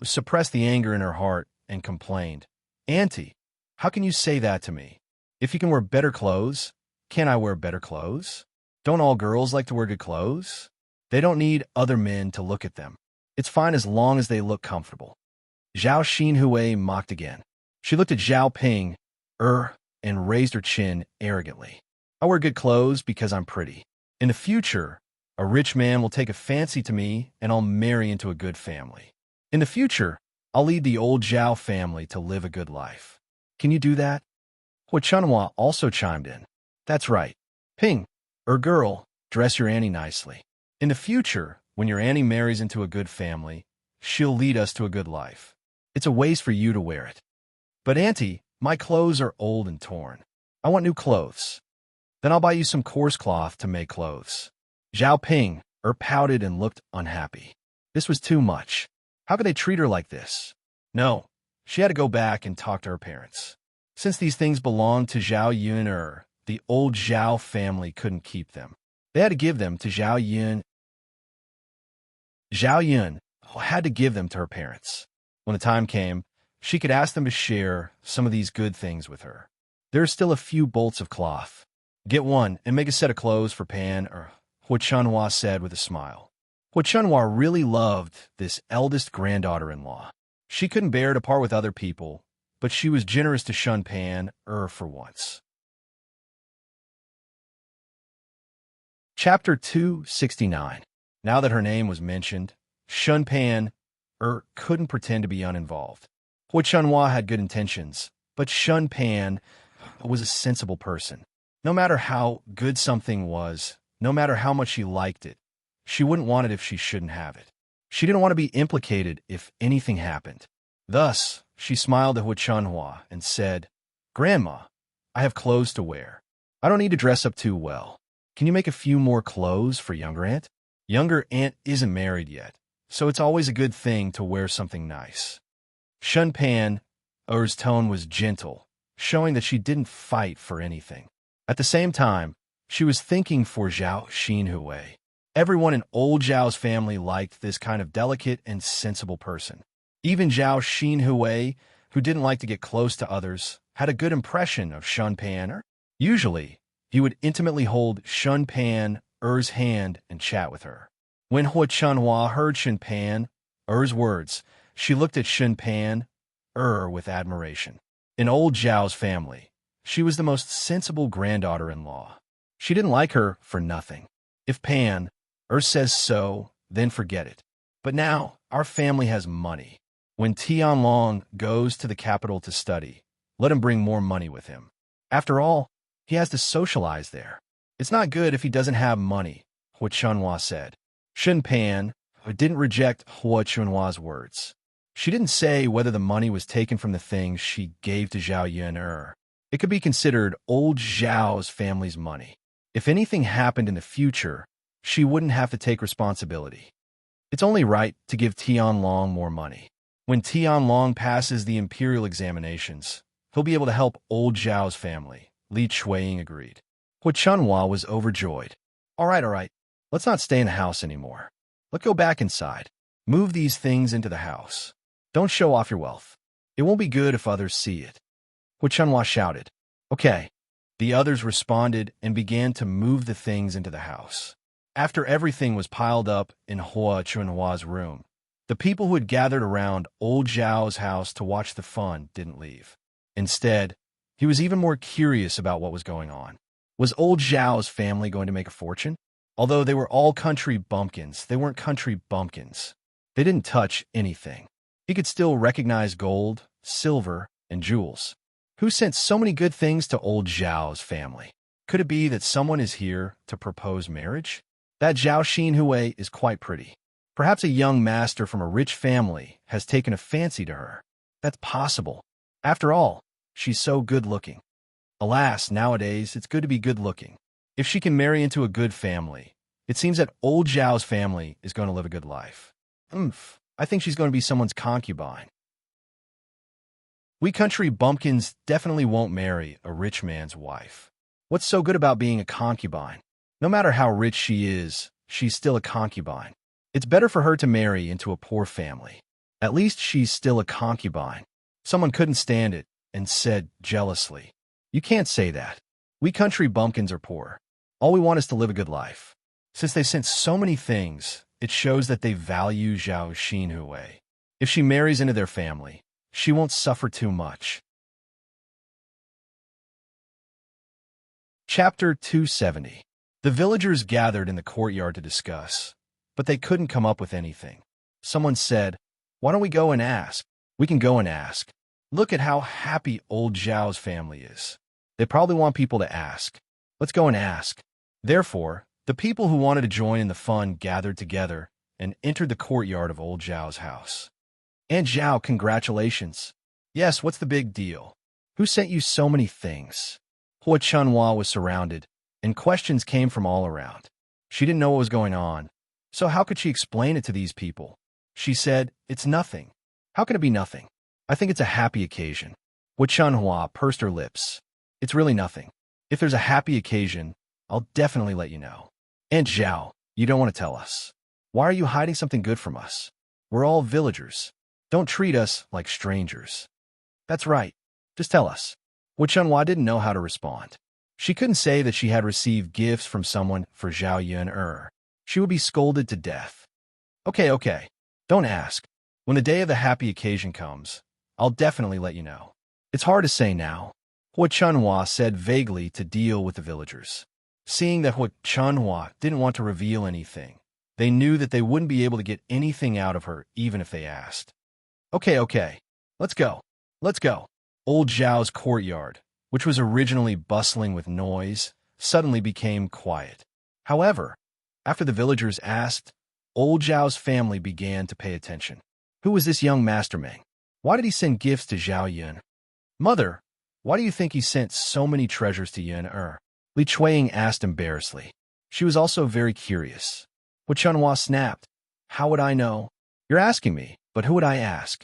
suppressed the anger in her heart and complained, "Auntie, how can you say that to me? If you can wear better clothes, can't I wear better clothes? Don't all girls like to wear good clothes? They don't need other men to look at them. It's fine as long as they look comfortable." Zhao Xinhui mocked again. She looked at Zhao Ping, and raised her chin arrogantly. "I wear good clothes because I'm pretty. In the future, a rich man will take a fancy to me and I'll marry into a good family. In the future, I'll lead the old Zhao family to live a good life. Can you do that?" Hu Chunhua also chimed in. "That's right. Ping, girl, dress your Annie nicely. In the future, when your Annie marries into a good family, she'll lead us to a good life. It's a waste for you to wear it." "But Auntie, my clothes are old and torn. I want new clothes." "Then I'll buy you some coarse cloth to make clothes." Zhao Ping pouted and looked unhappy. This was too much. How could they treat her like this? No, she had to go back and talk to her parents. Since these things belonged to Zhao Yun, the old Zhao family couldn't keep them. They had to give them to Zhao Yun. Zhao Yun had to give them to her parents. When the time came, she could ask them to share some of these good things with her. "There are still a few bolts of cloth. Get one and make a set of clothes for Pan," Hu Chunhua said with a smile. Hu Chunhua really loved this eldest granddaughter-in-law. She couldn't bear to part with other people, but she was generous to Shun Pan, for once. Chapter 269. Now that her name was mentioned, Shun Pan, couldn't pretend to be uninvolved. Hu Chunhua had good intentions, but Shun Pan was a sensible person. No matter how good something was, no matter how much she liked it, she wouldn't want it if she shouldn't have it. She didn't want to be implicated if anything happened. Thus, she smiled at Hu Chunhua and said, "Grandma, I have clothes to wear. I don't need to dress up too well. Can you make a few more clothes for younger aunt? Younger aunt isn't married yet, so it's always a good thing to wear something nice." Shun Pan's tone was gentle, showing that she didn't fight for anything. At the same time, she was thinking for Zhao Xinhui. Everyone in old Zhao's family liked this kind of delicate and sensible person. Even Zhao Xinhui, who didn't like to get close to others, had a good impression of Shun Pan. Usually, he would intimately hold Shun Pan's hand and chat with her. When Hu Chunhua heard Shun Pan's words, she looked at Shun Pan with admiration. In old Zhao's family, she was the most sensible granddaughter-in-law. She didn't like her for nothing. If Pan says so, then forget it. But now, our family has money. When Tianlong goes to the capital to study, let him bring more money with him. After all, he has to socialize there. It's not good if he doesn't have money, Hu Chunhua said. Shun Pan didn't reject Hu Chunhua's words. She didn't say whether the money was taken from the things she gave to Zhao Yun. It could be considered old Zhao's family's money. If anything happened in the future, she wouldn't have to take responsibility. It's only right to give Tianlong more money. When Tianlong passes the imperial examinations, he'll be able to help old Zhao's family, Li Chuiying agreed. Hu Chunhua was overjoyed. All right. Let's not stay in the house anymore. Let's go back inside. Move these things into the house. Don't show off your wealth. It won't be good if others see it. Hu Chunhua shouted. Okay. The others responded and began to move the things into the house. After everything was piled up in Hu Chunhua's room, the people who had gathered around old Zhao's house to watch the fun didn't leave. Instead, he was even more curious about what was going on. Was old Zhao's family going to make a fortune? Although they were all country bumpkins, they weren't country bumpkins. They didn't touch anything. He could still recognize gold, silver, and jewels. Who sent so many good things to old Zhao's family? Could it be that someone is here to propose marriage? That Zhao Xinhui is quite pretty. Perhaps a young master from a rich family has taken a fancy to her. That's possible. After all, she's so good-looking. Alas, nowadays, it's good to be good-looking. If she can marry into a good family, it seems that old Zhao's family is going to live a good life. I think she's going to be someone's concubine. We country bumpkins definitely won't marry a rich man's wife. What's so good about being a concubine? No matter how rich she is, she's still a concubine. It's better for her to marry into a poor family. At least she's still a concubine. Someone couldn't stand it and said jealously, "You can't say that. We country bumpkins are poor. All we want is to live a good life." Since they sent so many things, it shows that they value Zhao Xinhui. If she marries into their family, she won't suffer too much. Chapter 270. The villagers gathered in the courtyard to discuss, but they couldn't come up with anything. Someone said, "Why don't we go and ask?" "We can go and ask. Look at how happy old Zhao's family is. They probably want people to ask. Let's go and ask." Therefore, the people who wanted to join in the fun gathered together and entered the courtyard of old Zhao's house. "Aunt Zhao, congratulations." "Yes, what's the big deal? Who sent you so many things?" Hua Chunhua was surrounded, and questions came from all around. She didn't know what was going on, so how could she explain it to these people? She said, "It's nothing." "How can it be nothing? I think it's a happy occasion." Hua Chunhua pursed her lips. "It's really nothing. If there's a happy occasion, I'll definitely let you know." "Aunt Zhao, you don't want to tell us. Why are you hiding something good from us? We're all villagers. Don't treat us like strangers." "That's right. Just tell us." Hua Chunhua didn't know how to respond. She couldn't say that she had received gifts from someone for Zhao Yun. She would be scolded to death. Okay. Don't ask. When the day of the happy occasion comes, I'll definitely let you know." "It's hard to say now," Hua Chunhua said vaguely to deal with the villagers. Seeing that Hua Chunhua didn't want to reveal anything, they knew that they wouldn't be able to get anything out of her even if they asked. Okay. Let's go. Old Zhao's courtyard, which was originally bustling with noise, suddenly became quiet. However, after the villagers asked, old Zhao's family began to pay attention. Who was this young mastermang? Why did he send gifts to Zhao Yun? "Mother, why do you think he sent so many treasures to Yun?" Li Chuiying asked embarrassedly. She was also very curious. Hua Chunhua snapped. "How would I know?" "You're asking me, but who would I ask?"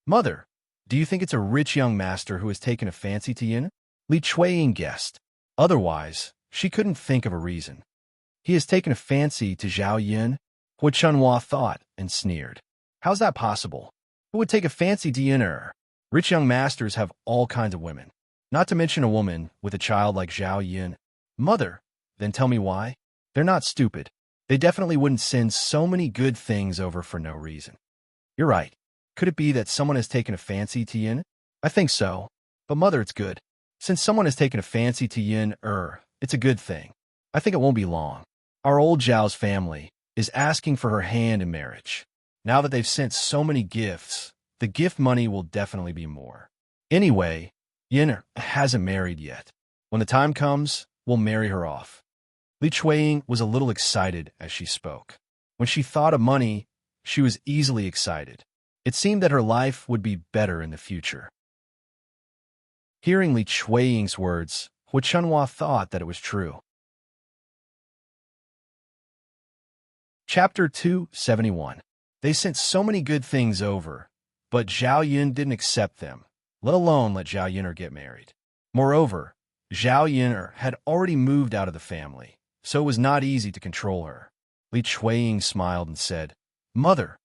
"Mother, do you think it's a rich young master who has taken a fancy to Yin?" Li Chuiying guessed. Otherwise, she couldn't think of a reason. "He has taken a fancy to Zhao Yun?" Hua Chunhua thought and sneered. "How's that possible? Who would take a fancy to Yin? Rich young masters have all kinds of women, not to mention a woman with a child like Zhao Yun." "Mother, then tell me why?" "They're not stupid. They definitely wouldn't send so many good things over for no reason." "You're right. Could it be that someone has taken a fancy to Yin?" "I think so. But mother, it's good. Since someone has taken a fancy to Yin, it's a good thing. I think it won't be long. Our old Zhao's family is asking for her hand in marriage. Now that they've sent so many gifts, the gift money will definitely be more. Anyway, Yin hasn't married yet. When the time comes, we'll marry her off." Li Chuiying was a little excited as she spoke. When she thought of money, she was easily excited. It seemed that her life would be better in the future. Hearing Li Chuiying's words, Hua Chunhua thought that it was true. Chapter 271. They sent so many good things over, but Zhao Yun didn't accept them, let alone let Zhao Yun get married. Moreover, Zhao Yun had already moved out of the family, so it was not easy to control her. Li Chuiying smiled and said, "Mother,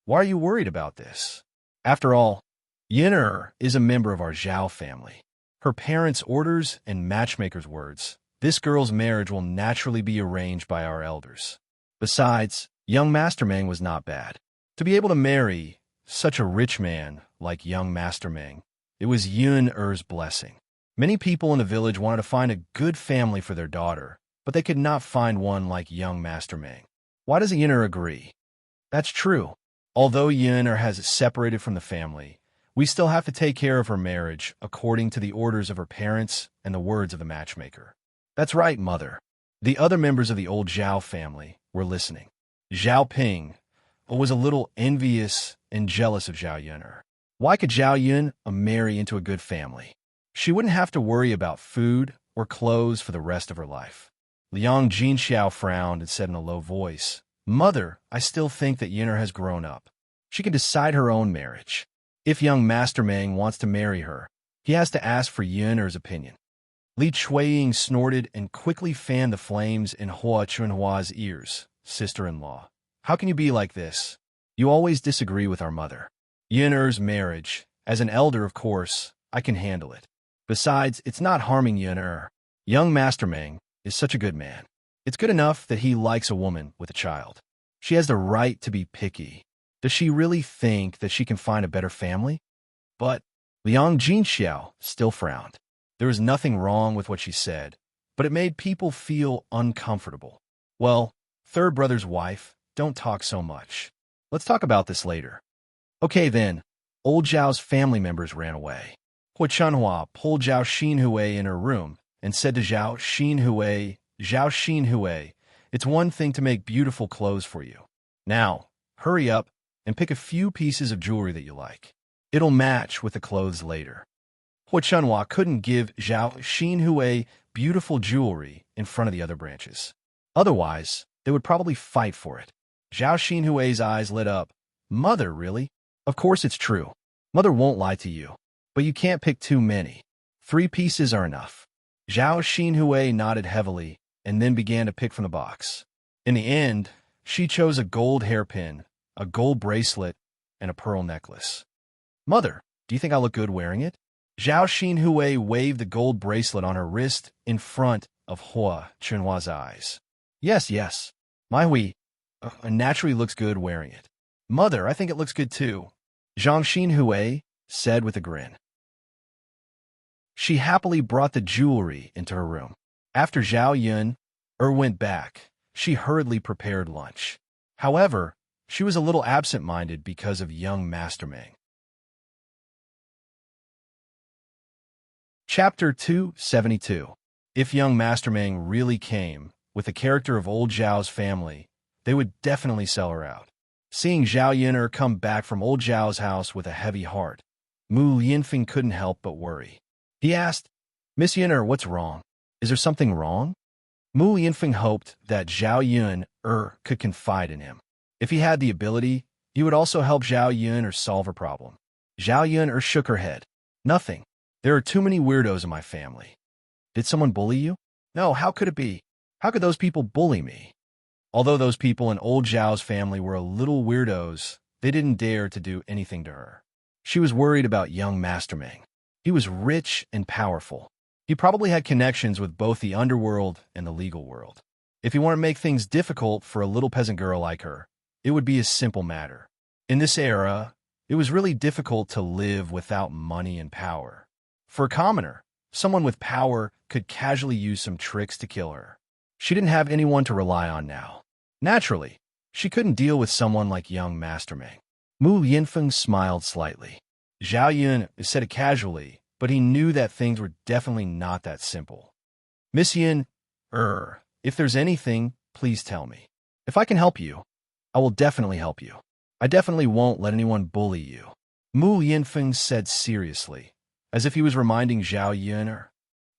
why are you worried about this? After all, Yin is a member of our Zhao family. Her parents' orders and matchmaker's words, this girl's marriage will naturally be arranged by our elders. Besides, young Master Meng was not bad. To be able to marry such a rich man like young Master Meng, it was Yun-er's blessing. Many people in the village wanted to find a good family for their daughter, but they could not find one like young Master Meng. Why doesn't Yin agree? That's true. Although Yin has separated from the family, we still have to take care of her marriage according to the orders of her parents and the words of the matchmaker. That's right, mother. The other members of the old Zhao family were listening. Zhao Ping was a little envious and jealous of Zhao Yun. Why could Zhao Yun marry into a good family? She wouldn't have to worry about food or clothes for the rest of her life. Liang Jinxiao frowned and said in a low voice, "Mother, I still think that Yinner has grown up. She can decide her own marriage. If young Master Meng wants to marry her, he has to ask for Yinner's opinion." Li Chuiying snorted and quickly fanned the flames in Hua Chunhua's ears. Sister-in-law, how can you be like this? You always disagree with our mother. Yun'er's marriage. As an elder, of course, I can handle it. Besides, it's not harming Yun'er. Young Master Meng is such a good man. It's good enough that he likes a woman with a child. She has the right to be picky. Does she really think that she can find a better family? But Liang Jinxiao still frowned. There was nothing wrong with what she said, but it made people feel uncomfortable. Well, third brother's wife, don't talk so much. Let's talk about this later. Okay then, old Zhao's family members ran away. Hua Chunhua pulled Zhao Xinhui in her room and said to Zhao Xinhui, it's one thing to make beautiful clothes for you. Now, hurry up and pick a few pieces of jewelry that you like. It'll match with the clothes later. Hua Chunhua couldn't give Zhao Xinhui beautiful jewelry in front of the other branches. Otherwise, they would probably fight for it. Zhao Xinhui's eyes lit up. Mother, really? Of course it's true. Mother won't lie to you. But you can't pick too many. 3 pieces are enough. Zhao Xinhui nodded heavily and then began to pick from the box. In the end, she chose a gold hairpin, a gold bracelet, and a pearl necklace. Mother, do you think I look good wearing it? Zhao Xinhui waved the gold bracelet on her wrist in front of Hua Chunhua's eyes. Yes. My Hui naturally looks good wearing it. Mother, I think it looks good too, Zhang Xinhui said with a grin. She happily brought the jewelry into her room. After Zhao Yun'er went back, she hurriedly prepared lunch. However, she was a little absent-minded because of young Master Meng. Chapter 272. If young Master Meng really came with the character of old Zhao's family, they would definitely sell her out. Seeing Zhao Yun'er come back from old Zhao's house with a heavy heart, Mu Yinfeng couldn't help but worry. He asked, Miss Yun'er, what's wrong? Is there something wrong? Mu Yinfeng hoped that Zhao Yun'er could confide in him. If he had the ability, he would also help Zhao Yun'er solve her problem. Zhao Yun'er shook her head. Nothing. There are too many weirdos in my family. Did someone bully you? No, how could it be? How could those people bully me? Although those people in old Zhao's family were a little weirdos, they didn't dare to do anything to her. She was worried about young Master Meng. He was rich and powerful. He probably had connections with both the underworld and the legal world. If he wanted to make things difficult for a little peasant girl like her, it would be a simple matter. In this era, it was really difficult to live without money and power. For a commoner, someone with power could casually use some tricks to kill her. She didn't have anyone to rely on now. Naturally, she couldn't deal with someone like young Master Meng. Mu Yinfeng smiled slightly. Zhao Yun said it casually, but he knew that things were definitely not that simple. Miss Yun-er, if there's anything, please tell me. If I can help you, I will definitely help you. I definitely won't let anyone bully you. Mu Yinfeng said seriously, as if he was reminding Zhao Yun'er.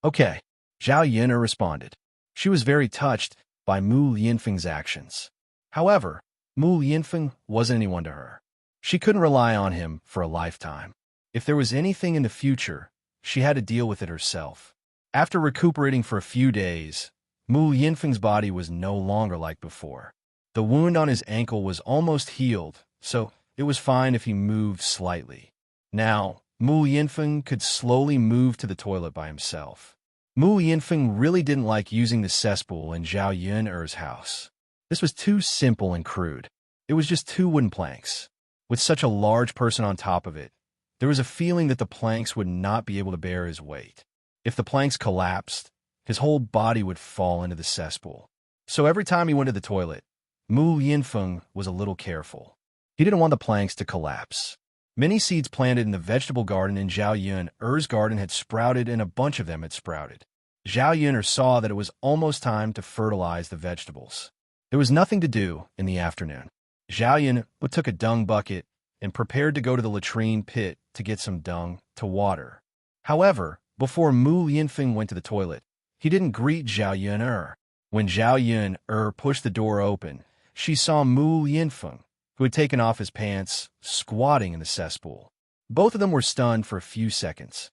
Okay, Zhao Yun'er responded. She was very touched by Mu Yinfeng's actions. However, Mu Yinfeng wasn't anyone to her. She couldn't rely on him for a lifetime. If there was anything in the future, she had to deal with it herself. After recuperating for a few days, Mu Yinfeng's body was no longer like before. The wound on his ankle was almost healed, so it was fine if he moved slightly. Now, Mu Yinfeng could slowly move to the toilet by himself. Mu Yinfeng really didn't like using the cesspool in Zhao Yun'er's house. This was too simple and crude. It was just 2 wooden planks. With such a large person on top of it, there was a feeling that the planks would not be able to bear his weight. If the planks collapsed, his whole body would fall into the cesspool. So every time he went to the toilet, Mu Yinfeng was a little careful. He didn't want the planks to collapse. Many seeds planted in the vegetable garden in Zhao Yun'er's garden had sprouted, and a bunch of them had sprouted. Zhao Yun'er saw that it was almost time to fertilize the vegetables. There was nothing to do in the afternoon. Zhao Yun'er took a dung bucket and prepared to go to the latrine pit to get some dung to water. However, before Mu Yinfeng went to the toilet, he didn't greet Zhao Yun'er. When Zhao Yun'er pushed the door open, she saw Mu Yinfeng, who had taken off his pants, squatting in the cesspool. Both of them were stunned for a few seconds.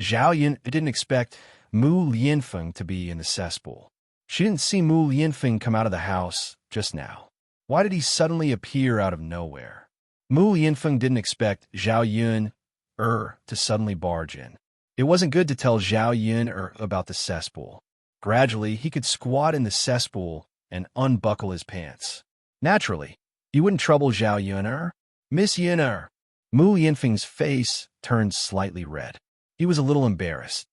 Zhao Yun didn't expect Mu Lianfeng to be in the cesspool. She didn't see Mu Lianfeng come out of the house just now. Why did he suddenly appear out of nowhere? Mu Lianfeng didn't expect Zhao Yun to suddenly barge in. It wasn't good to tell Zhao Yun about the cesspool. Gradually, he could squat in the cesspool and unbuckle his pants. Naturally, he wouldn't trouble Zhao Yun. Miss Yun. Mu Lianfeng's face turned slightly red. He was a little embarrassed.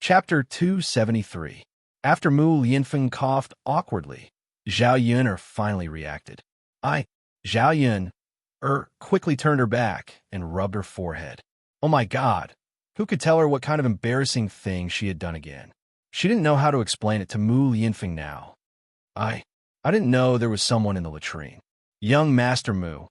Chapter 273. After Mu Lianfeng coughed awkwardly, Zhao Yun finally reacted. Zhao Yun quickly turned her back and rubbed her forehead. Oh my God! Who could tell her what kind of embarrassing thing she had done again? She didn't know how to explain it to Mu Lianfeng now. I didn't know there was someone in the latrine. Young Master Mu,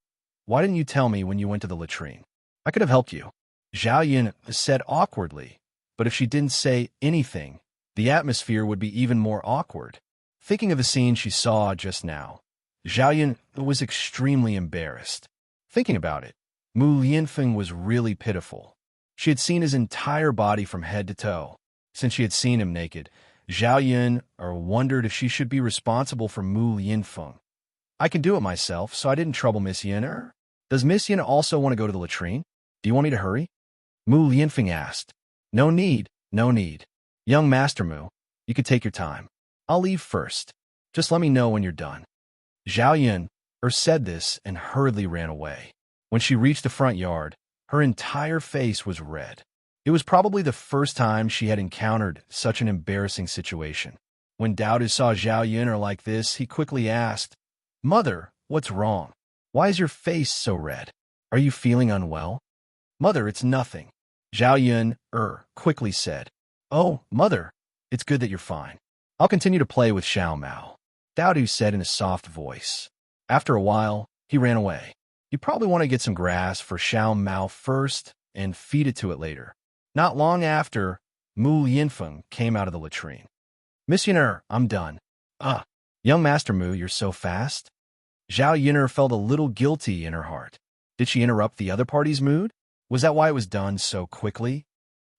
why didn't you tell me when you went to the latrine? I could have helped you. Zhao Yun said awkwardly, but if she didn't say anything, the atmosphere would be even more awkward. Thinking of the scene she saw just now, Zhao Yun was extremely embarrassed. Thinking about it, Mu Lianfeng was really pitiful. She had seen his entire body from head to toe. Since she had seen him naked, Zhao Yun wondered if she should be responsible for Mu Lianfeng. I can do it myself, so I didn't trouble Miss Yun. Does Miss Yun also want to go to the latrine? Do you want me to hurry? Mu Lianfeng asked. No need. Young Master Mu, you could take your time. I'll leave first. Just let me know when you're done. Zhao Yun said this and hurriedly ran away. When she reached the front yard, her entire face was red. It was probably the first time she had encountered such an embarrassing situation. When Daodu saw Zhao Yun like this, he quickly asked, Mother, what's wrong? Why is your face so red? Are you feeling unwell? Mother, it's nothing. Zhao Yun quickly said. Oh, Mother, it's good that you're fine. I'll continue to play with Xiao Mao, Daodu said in a soft voice. After a while, he ran away. You probably want to get some grass for Xiao Mao first and feed it to it later. Not long after, Mu Lianfeng came out of the latrine. Miss Yun, I'm done. Young Master Mu, you're so fast. Zhao Yun felt a little guilty in her heart. Did she interrupt the other party's mood? Was that why it was done so quickly?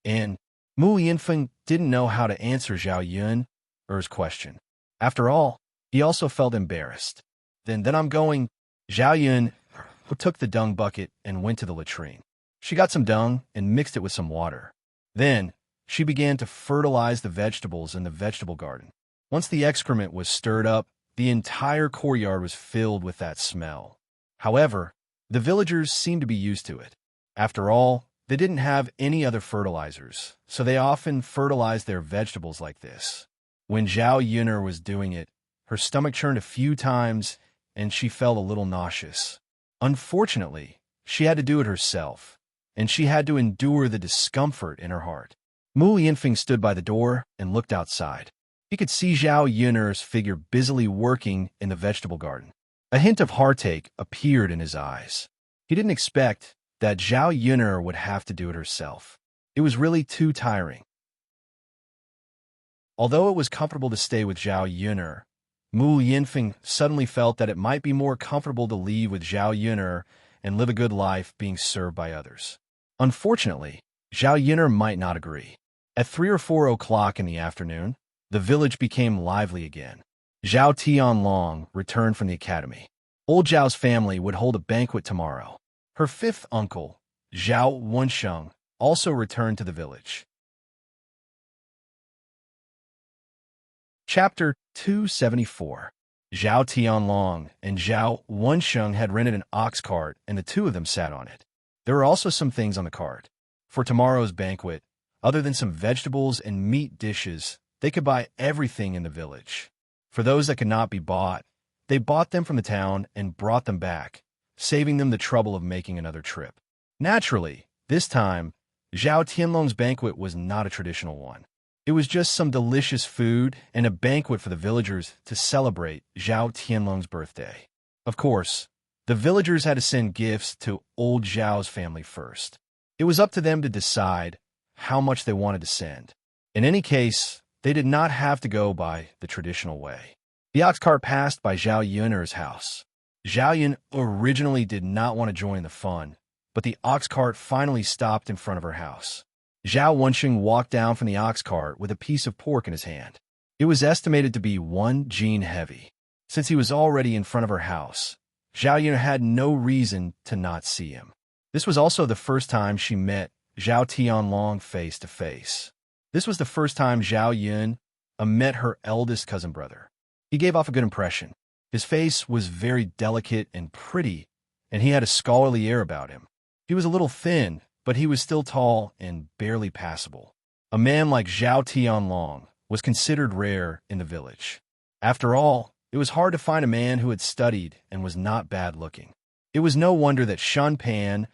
And Mu Lianfeng didn't know how to answer Zhao Yun's question. After all, he also felt embarrassed. Then I'm going. Zhao Yun took the dung bucket and went to the latrine. She got some dung and mixed it with some water. Then she began to fertilize the vegetables in the vegetable garden. Once the excrement was stirred up, the entire courtyard was filled with that smell. However, the villagers seemed to be used to it. After all, they didn't have any other fertilizers, so they often fertilized their vegetables like this. When Zhao Yun was doing it, her stomach churned a few times and she felt a little nauseous. Unfortunately, she had to do it herself, and she had to endure the discomfort in her heart. Mu Lianfeng stood by the door and looked outside. He could see Zhao Yun's figure busily working in the vegetable garden. A hint of heartache appeared in his eyes. He didn't expect that Zhao Yun would have to do it herself. It was really too tiring. Although it was comfortable to stay with Zhao Yun, Mu Lianfeng suddenly felt that it might be more comfortable to leave with Zhao Yun and live a good life being served by others. Unfortunately, Zhao Yun might not agree. At 3 or 4 o'clock in the afternoon, the village became lively again. Zhao Tianlong returned from the academy. Old Zhao's family would hold a banquet tomorrow. Her fifth uncle, Zhao Wensheng, also returned to the village. Chapter 274. Zhao Tianlong and Zhao Wensheng had rented an ox cart, and the two of them sat on it. There were also some things on the cart. For tomorrow's banquet, other than some vegetables and meat dishes, they could buy everything in the village. For those that could not be bought, they bought them from the town and brought them back, saving them the trouble of making another trip. Naturally, this time, Zhao Tianlong's banquet was not a traditional one. It was just some delicious food and a banquet for the villagers to celebrate Zhao Tianlong's birthday. Of course, the villagers had to send gifts to old Zhao's family first. It was up to them to decide how much they wanted to send. In any case, they did not have to go by the traditional way. The ox cart passed by Zhao Yun's house. Zhao Yun originally did not want to join the fun, but the ox cart finally stopped in front of her house. Zhao Wensheng walked down from the ox cart with a piece of pork in his hand. It was estimated to be 1 jin heavy. Since he was already in front of her house, Zhao Yun had no reason to not see him. This was also the first time she met Zhao Tianlong face to face. This was the first time Zhao Yun met her eldest cousin brother. He gave off a good impression. His face was very delicate and pretty, and he had a scholarly air about him. He was a little thin, but he was still tall and barely passable. A man like Zhao Tianlong was considered rare in the village. After all, it was hard to find a man who had studied and was not bad-looking. It was no wonder that Shun Pan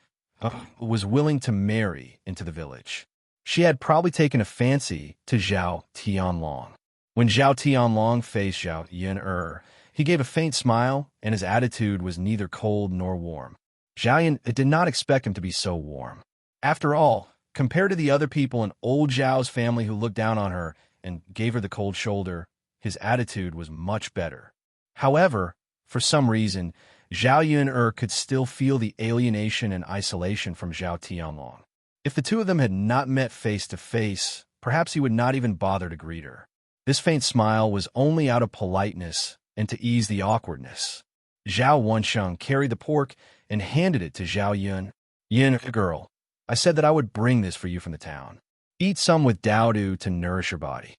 was willing to marry into the village. She had probably taken a fancy to Zhao Tianlong. When Zhao Tianlong faced Zhao Yun, he gave a faint smile, and his attitude was neither cold nor warm. Zhao Yun did not expect him to be so warm. After all, compared to the other people in old Zhao's family who looked down on her and gave her the cold shoulder, his attitude was much better. However, for some reason, Zhao Yun could still feel the alienation and isolation from Zhao Tianlong. If the two of them had not met face to face, perhaps he would not even bother to greet her. This faint smile was only out of politeness and to ease the awkwardness. Zhao Wensheng carried the pork and handed it to Zhao Yun. Yun, girl, I said that I would bring this for you from the town. Eat some with Daodu to nourish your body.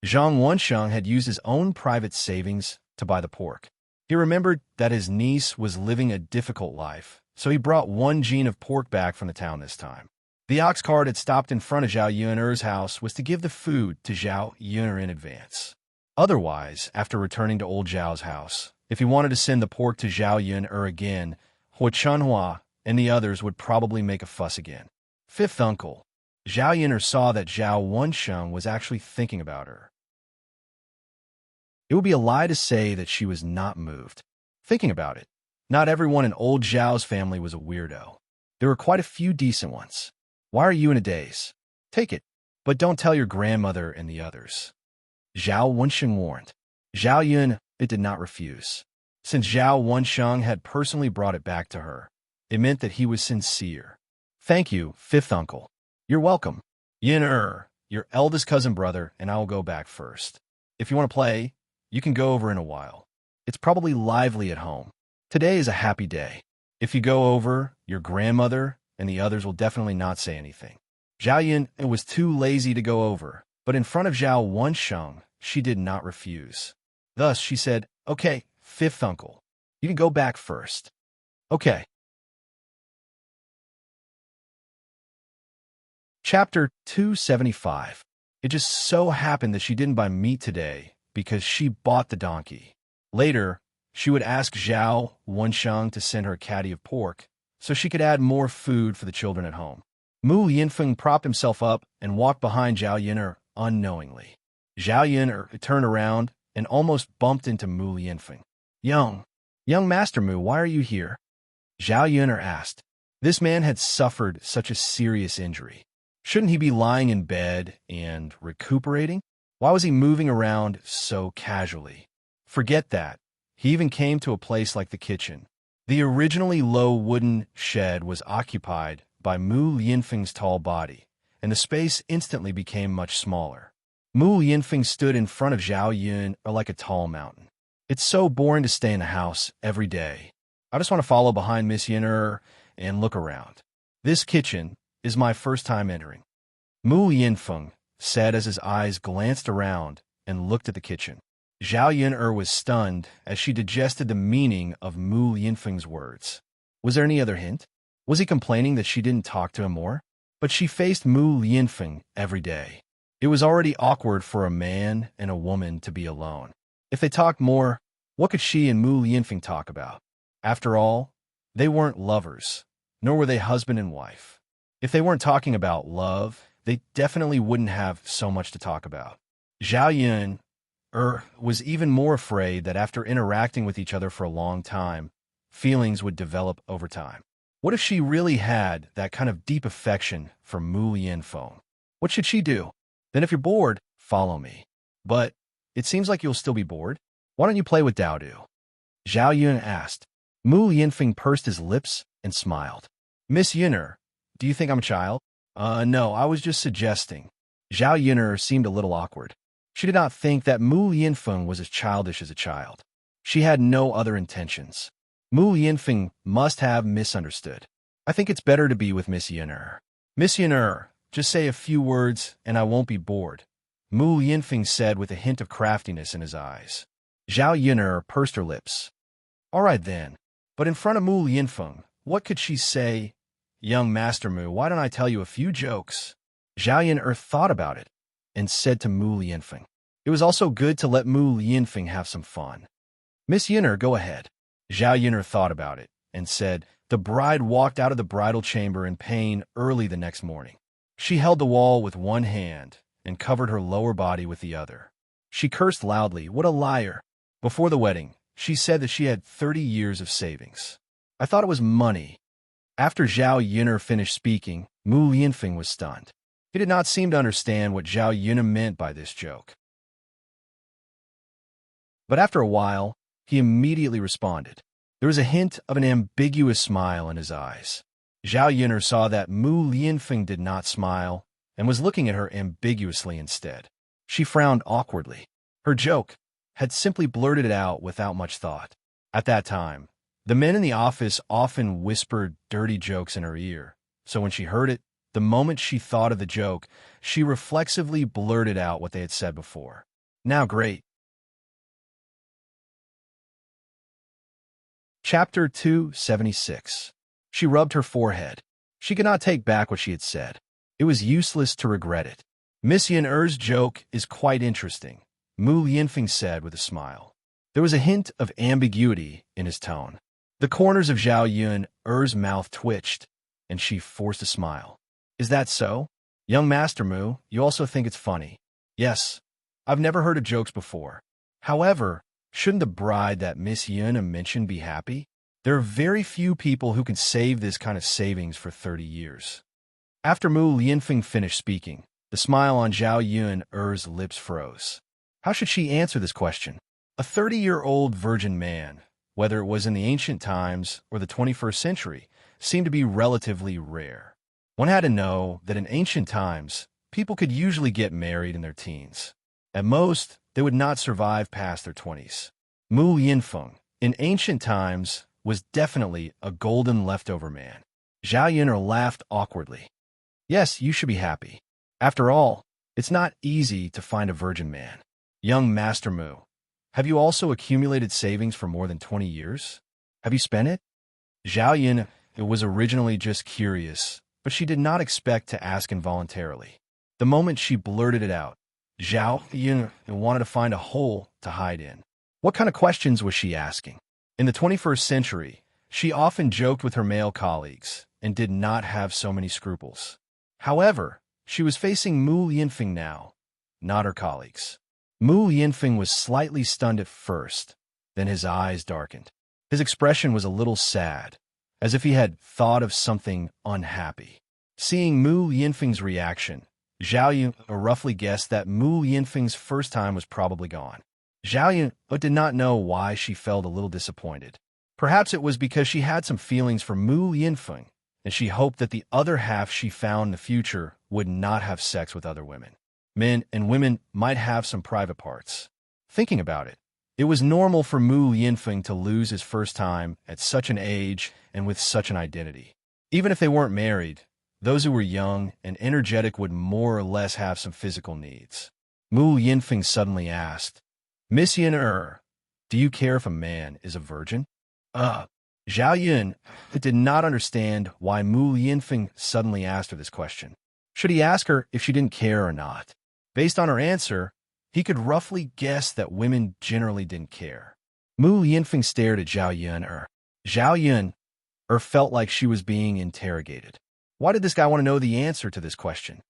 Zhang Wensheng had used his own private savings to buy the pork. He remembered that his niece was living a difficult life, so he brought 1 jin of pork back from the town this time. The ox cart had stopped in front of Zhao Yun's house was to give the food to Zhao Yun in advance. Otherwise, after returning to old Zhao's house, if he wanted to send the pork to Zhao Yun again, Huo Chunhua and the others would probably make a fuss again. Fifth uncle. Zhao Yun saw that Zhao Wensheng was actually thinking about her. It would be a lie to say that she was not moved. Thinking about it, not everyone in old Zhao's family was a weirdo. There were quite a few decent ones. Why are you in a daze? Take it, but don't tell your grandmother and the others. Zhao Wensheng warned. Zhao Yun did not refuse. Since Zhao Wensheng had personally brought it back to her, it meant that he was sincere. Thank you, fifth uncle. You're welcome. Yin your eldest cousin brother, and I will go back first. If you want to play, you can go over in a while. It's probably lively at home. Today is a happy day. If you go over, your grandmother and the others will definitely not say anything. Zhao Yun was too lazy to go over, but in front of Zhao Wensheng, she did not refuse. Thus, she said, okay, fifth uncle, you can go back first. Okay. Chapter 275. It just so happened that she didn't buy meat today because she bought the donkey. Later, she would ask Zhao Wensheng to send her a caddy of pork so she could add more food for the children at home. Mu Yinfeng propped himself up and walked behind Zhao Yun unknowingly. Zhao Yun turned around and almost bumped into Mu Yinfeng. Young Master Mu, why are you here? Zhao Yun asked. This man had suffered such a serious injury. Shouldn't he be lying in bed and recuperating? Why was he moving around so casually? Forget that. He even came to a place like the kitchen. The originally low wooden shed was occupied by Mu Yinfeng's tall body, and the space instantly became much smaller. Mu Yinfeng stood in front of Zhao Yun like a tall mountain. It's so boring to stay in the house every day. I just want to follow behind Miss Yin and look around. This kitchen is my first time entering. Mu Yinfeng said as his eyes glanced around and looked at the kitchen. Zhao Yun was stunned as she digested the meaning of Mu Yinfeng's words. Was there any other hint? Was he complaining that she didn't talk to him more? But she faced Mu Yinfeng every day. It was already awkward for a man and a woman to be alone. If they talked more, what could she and Mu Yinfeng talk about? After all, they weren't lovers, nor were they husband and wife. If they weren't talking about love, they definitely wouldn't have so much to talk about. Zhao Yun was even more afraid that after interacting with each other for a long time, feelings would develop over time. What if she really had that kind of deep affection for Mu Yinfeng? What should she do? Then if you're bored, follow me. But it seems like you'll still be bored. Why don't you play with Daodu? Zhao Yun asked. Mu Yinfeng pursed his lips and smiled. Miss Yun'er, do you think I'm a child? No, I was just suggesting. Zhao Yun'er seemed a little awkward. She did not think that Mu Yinfeng was as childish as a child. She had no other intentions. Mu Yinfeng must have misunderstood. I think it's better to be with Miss Yun'er. Miss Yun'er, just say a few words and I won't be bored, Mu Yinfeng said with a hint of craftiness in his eyes. Zhao Yun'er pursed her lips. All right then. But in front of Mu Yinfeng, what could she say? Young Master Mu, why don't I tell you a few jokes? Zhao Yun'er thought about it and said to Mu Yinfeng. It was also good to let Mu Yinfeng have some fun. Miss Yun'er, go ahead. Zhao Yun'er thought about it and said, the bride walked out of the bridal chamber in pain early the next morning. She held the wall with one hand and covered her lower body with the other. She cursed loudly, what a liar. Before the wedding, she said that she had 30 years of savings. I thought it was money. After Zhao Yun'er finished speaking, Mu Yinfeng was stunned. He did not seem to understand what Zhao Yun'er meant by this joke. But after a while, he immediately responded. There was a hint of an ambiguous smile in his eyes. Zhao Yun'er saw that Mu Yinfeng did not smile and was looking at her ambiguously instead. She frowned awkwardly. Her joke had simply blurted it out without much thought. At that time, the men in the office often whispered dirty jokes in her ear, so when she heard it, the moment she thought of the joke, she reflexively blurted out what they had said before. Now great. Chapter 276. She rubbed her forehead. She could not take back what she had said. It was useless to regret it. Miss Yun'er's joke is quite interesting, Mu Yinfeng said with a smile. There was a hint of ambiguity in his tone. The corners of Zhao Yun'er's mouth twitched, and she forced a smile. Is that so? Young Master Mu, you also think it's funny? Yes. I've never heard of jokes before. However, shouldn't the bride that Miss Yun'er mentioned be happy? There are very few people who can save this kind of savings for 30 years. After Mu Yinfeng finished speaking, the smile on Zhao Yun'er's lips froze. How should she answer this question? A 30-year-old virgin man, whether it was in the ancient times or the 21st century, seemed to be relatively rare. One had to know that in ancient times, people could usually get married in their teens. At most, they would not survive past their 20s. Mu Yinfeng, in ancient times, was definitely a golden leftover man. Zhao Yun'er laughed awkwardly. Yes, you should be happy. After all, it's not easy to find a virgin man. Young Master Mu, have you also accumulated savings for more than 20 years? Have you spent it? Zhao Yun'er was originally just curious, but she did not expect to ask involuntarily. The moment she blurted it out, Zhao Yun'er wanted to find a hole to hide in. What kind of questions was she asking? In the 21st century, she often joked with her male colleagues and did not have so many scruples. However, she was facing Mu Yinfeng now, not her colleagues. Mu Yinfeng was slightly stunned at first, then his eyes darkened. His expression was a little sad, as if he had thought of something unhappy. Seeing Mu Yinfeng's reaction, Zhao Yun'er roughly guessed that Mu Yinfeng's first time was probably gone. Zhao Yun'er did not know why she felt a little disappointed. Perhaps it was because she had some feelings for Mu Yinfeng, and she hoped that the other half she found in the future would not have sex with other women. Men and women might have some private parts. Thinking about it, it was normal for Mu Yinfeng to lose his first time at such an age and with such an identity. Even if they weren't married, those who were young and energetic would more or less have some physical needs. Mu Yinfeng suddenly asked, Miss Yun'er, do you care if a man is a virgin? Zhao Yun'er did not understand why Mu Yinfeng suddenly asked her this question. Should he ask her if she didn't care or not? Based on her answer, he could roughly guess that women generally didn't care. Mu Yinfeng stared at Zhao Yun'er. Zhao Yun'er felt like she was being interrogated. Why did this guy want to know the answer to this question?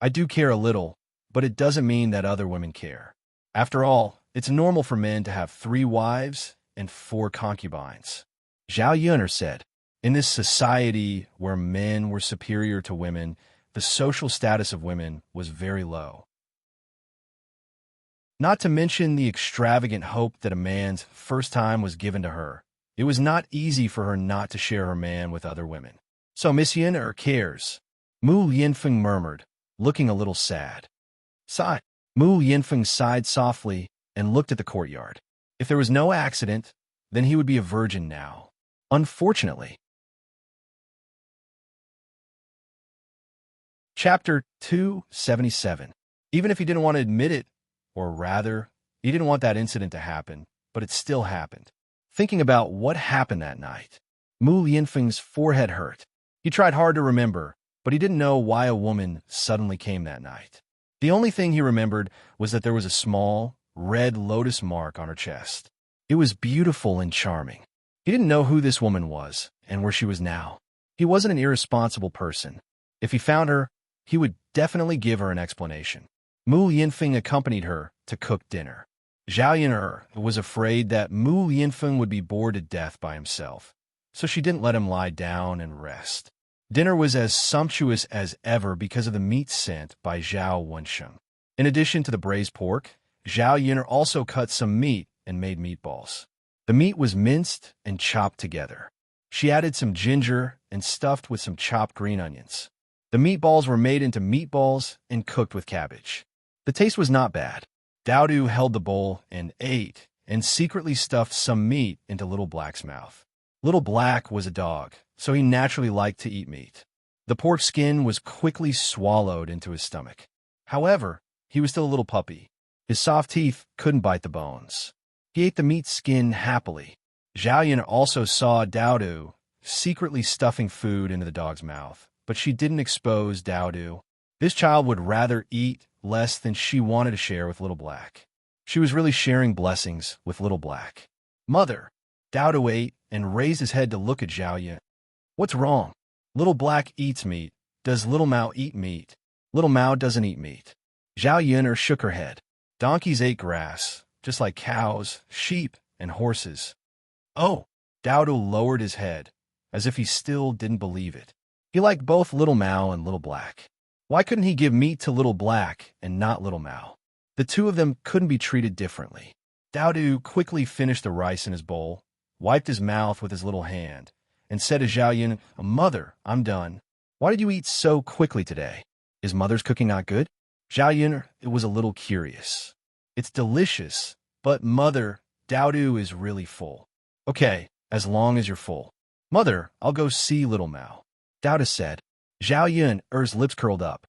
I do care a little, but it doesn't mean that other women care. After all, it's normal for men to have 3 wives and 4 concubines. Zhao Yun'er said, in this society where men were superior to women, the social status of women was very low. Not to mention the extravagant hope that a man's first time was given to her. It was not easy for her not to share her man with other women. So Miss Yin cares, Mu Yinfeng murmured, looking a little sad. Sigh. Mu Yinfeng sighed softly and looked at the courtyard. If there was no accident, then he would be a virgin now. Unfortunately. Chapter 277. Even if he didn't want to admit it, or rather, he didn't want that incident to happen, but it still happened. Thinking about what happened that night, Mu Yinfeng's forehead hurt. He tried hard to remember, but he didn't know why a woman suddenly came that night. The only thing he remembered was that there was a small, red lotus mark on her chest. It was beautiful and charming. He didn't know who this woman was and where she was now. He wasn't an irresponsible person. If he found her, he would definitely give her an explanation. Mu Yinfeng accompanied her to cook dinner. Zhao Yun'er was afraid that Mu Yinfeng would be bored to death by himself, so she didn't let him lie down and rest. Dinner was as sumptuous as ever because of the meat sent by Zhao Wensheng. In addition to the braised pork, Zhao Yun'er also cut some meat and made meatballs. The meat was minced and chopped together. She added some ginger and stuffed with some chopped green onions. The meatballs were made into meatballs and cooked with cabbage. The taste was not bad. Dowdu held the bowl and ate, and secretly stuffed some meat into Little Black's mouth. Little Black was a dog, so he naturally liked to eat meat. The pork skin was quickly swallowed into his stomach. However, he was still a little puppy. His soft teeth couldn't bite the bones. He ate the meat skin happily. Zhao Yun also saw Dowdu secretly stuffing food into the dog's mouth, but she didn't expose Dowdu. This child would rather eat less than she wanted to share with Little Black. She was really sharing blessings with Little Black. Mother, Dowdu ate and raised his head to look at Zhao Yun. What's wrong? Little Black eats meat. Does Little Mao eat meat? Little Mao doesn't eat meat. Zhao Yun'er shook her head. Donkeys ate grass, just like cows, sheep, and horses. Oh, Dowdu lowered his head, as if he still didn't believe it. He liked both Little Mao and Little Black. Why couldn't he give meat to Little Black and not Little Mao? The two of them couldn't be treated differently. Dowdu quickly finished the rice in his bowl, wiped his mouth with his little hand, and said to Zhao Yun, "Mother, I'm done. Why did you eat so quickly today? Is Mother's cooking not good?" Zhao Yun was a little curious. It's delicious, but Mother, Dowdu is really full. Okay, as long as you're full. Mother, I'll go see Little Mao. Dowdu said. Zhao Yun'er's lips curled up.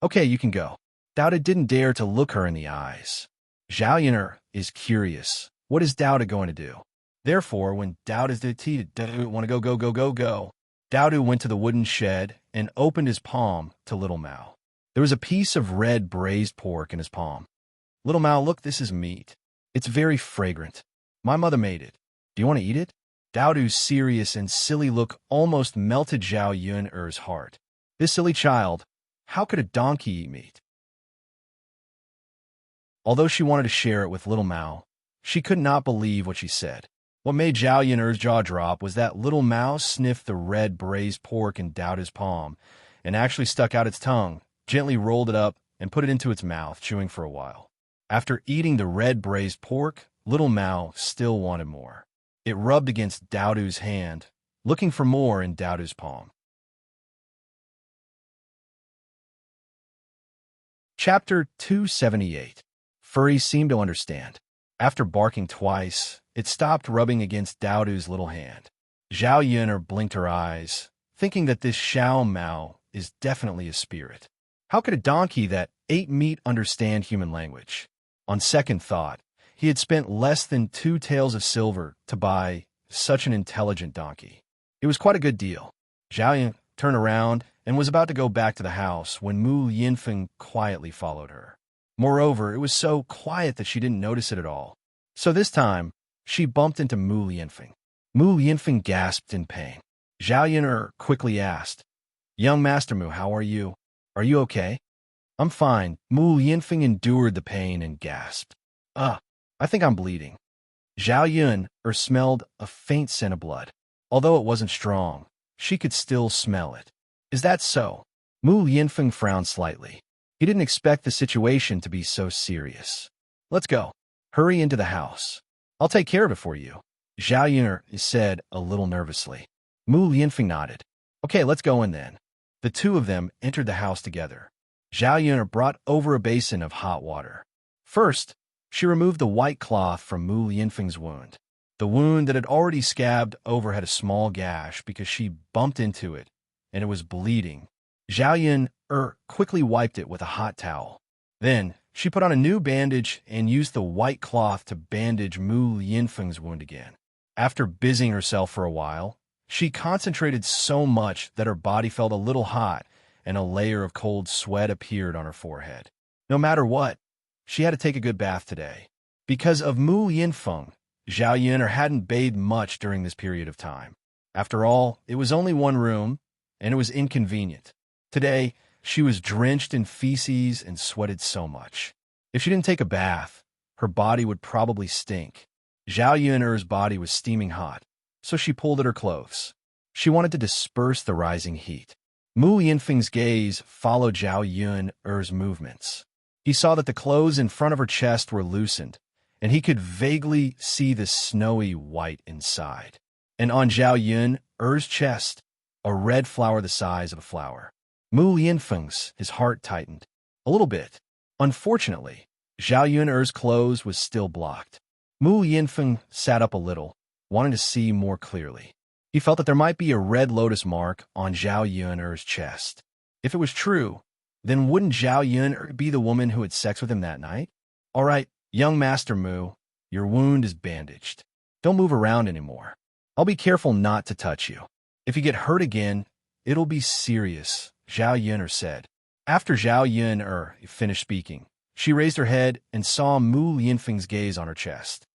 Okay, you can go. Dowdu didn't dare to look her in the eyes. Zhao Yun'er is curious. What is Dowdu going to do? Therefore, when Dowdu's Dowdu want to go, Dowdu went to the wooden shed and opened his palm to Little Mao. There was a piece of red braised pork in his palm. Little Mao, look, this is meat. It's very fragrant. My mother made it. Do you want to eat it? Dowdu's serious and silly look almost melted Zhao Yun'er's heart. This silly child, how could a donkey eat meat? Although she wanted to share it with Little Mao, she could not believe what she said. What made Zhao Yun'er's jaw drop was that Little Mao sniffed the red braised pork in Dowdu's palm and actually stuck out its tongue, gently rolled it up, and put it into its mouth, chewing for a while. After eating the red braised pork, Little Mao still wanted more. It rubbed against Dowdu's hand, looking for more in Dowdu's palm. Chapter 278. Furry seemed to understand. After barking twice, it stopped rubbing against Dowdu's little hand. Zhao Yun'er blinked her eyes, thinking that this Xiao Mao is definitely a spirit. How could a donkey that ate meat understand human language? On second thought, he had spent less than 2 taels of silver to buy such an intelligent donkey. It was quite a good deal. Zhao Yun turned around and was about to go back to the house when Mu Yinfeng quietly followed her. Moreover, it was so quiet that she didn't notice it at all. So this time, she bumped into Mu Yinfeng. Mu Yinfeng gasped in pain. Zhao Yun'er quickly asked, "Young Master Mu, how are you? Are you okay?" "I'm fine." Mu Yinfeng endured the pain and gasped. I think I'm bleeding." Zhao Yun'er smelled a faint scent of blood. Although it wasn't strong, she could still smell it. "Is that so?" Mu Yinfeng frowned slightly. He didn't expect the situation to be so serious. "Let's go. Hurry into the house. I'll take care of it for you," Zhao Yun'er said a little nervously. Mu Yinfeng nodded. Okay, let's go in then. The two of them entered the house together. Zhao Yun brought over a basin of hot water. First, she removed the white cloth from Mu Yinfeng's wound. The wound that had already scabbed over had a small gash because she bumped into it, and it was bleeding. Zhao Yun quickly wiped it with a hot towel. Then, she put on a new bandage and used the white cloth to bandage Mu Yinfeng's wound again. After busying herself for a while, she concentrated so much that her body felt a little hot and a layer of cold sweat appeared on her forehead. No matter what, she had to take a good bath today. Because of Mu Yinfeng, Zhao Yun hadn't bathed much during this period of time. After all, it was only one room, and it was inconvenient. Today, she was drenched in feces and sweated so much. If she didn't take a bath, her body would probably stink. Zhao Yun's body was steaming hot, so she pulled at her clothes. She wanted to disperse the rising heat. Mu Yinfeng's gaze followed Zhao Yun's movements. He saw that the clothes in front of her chest were loosened, and he could vaguely see the snowy white inside. And on Zhao Yun's chest, a red flower the size of a flower. Mu Yinfeng's, his heart tightened. A little bit. Unfortunately, Zhao Yun's clothes was still blocked. Mu Yinfeng sat up a little, wanting to see more clearly. He felt that there might be a red lotus mark on Zhao Yun's chest. If it was true, then wouldn't Zhao Yun be the woman who had sex with him that night? All right, young Master Mu, your wound is bandaged. Don't move around anymore. I'll be careful not to touch you. If you get hurt again, it'll be serious, Zhao Yun said. After Zhao Yun finished speaking, she raised her head and saw Mu Yinfeng's gaze on her chest.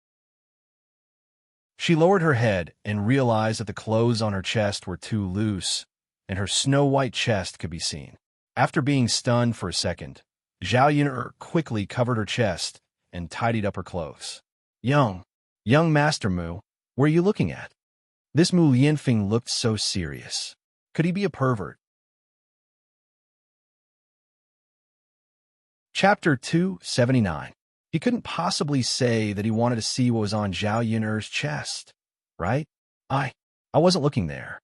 She lowered her head and realized that the clothes on her chest were too loose, and her snow-white chest could be seen. After being stunned for a second, Zhao Yun quickly covered her chest and tidied up her clothes. Young Master Mu, where are you looking at? This Mu Yinfeng looked so serious. Could he be a pervert? Chapter 279. He couldn't possibly say that he wanted to see what was on Zhao Yun's chest, right? I wasn't looking there.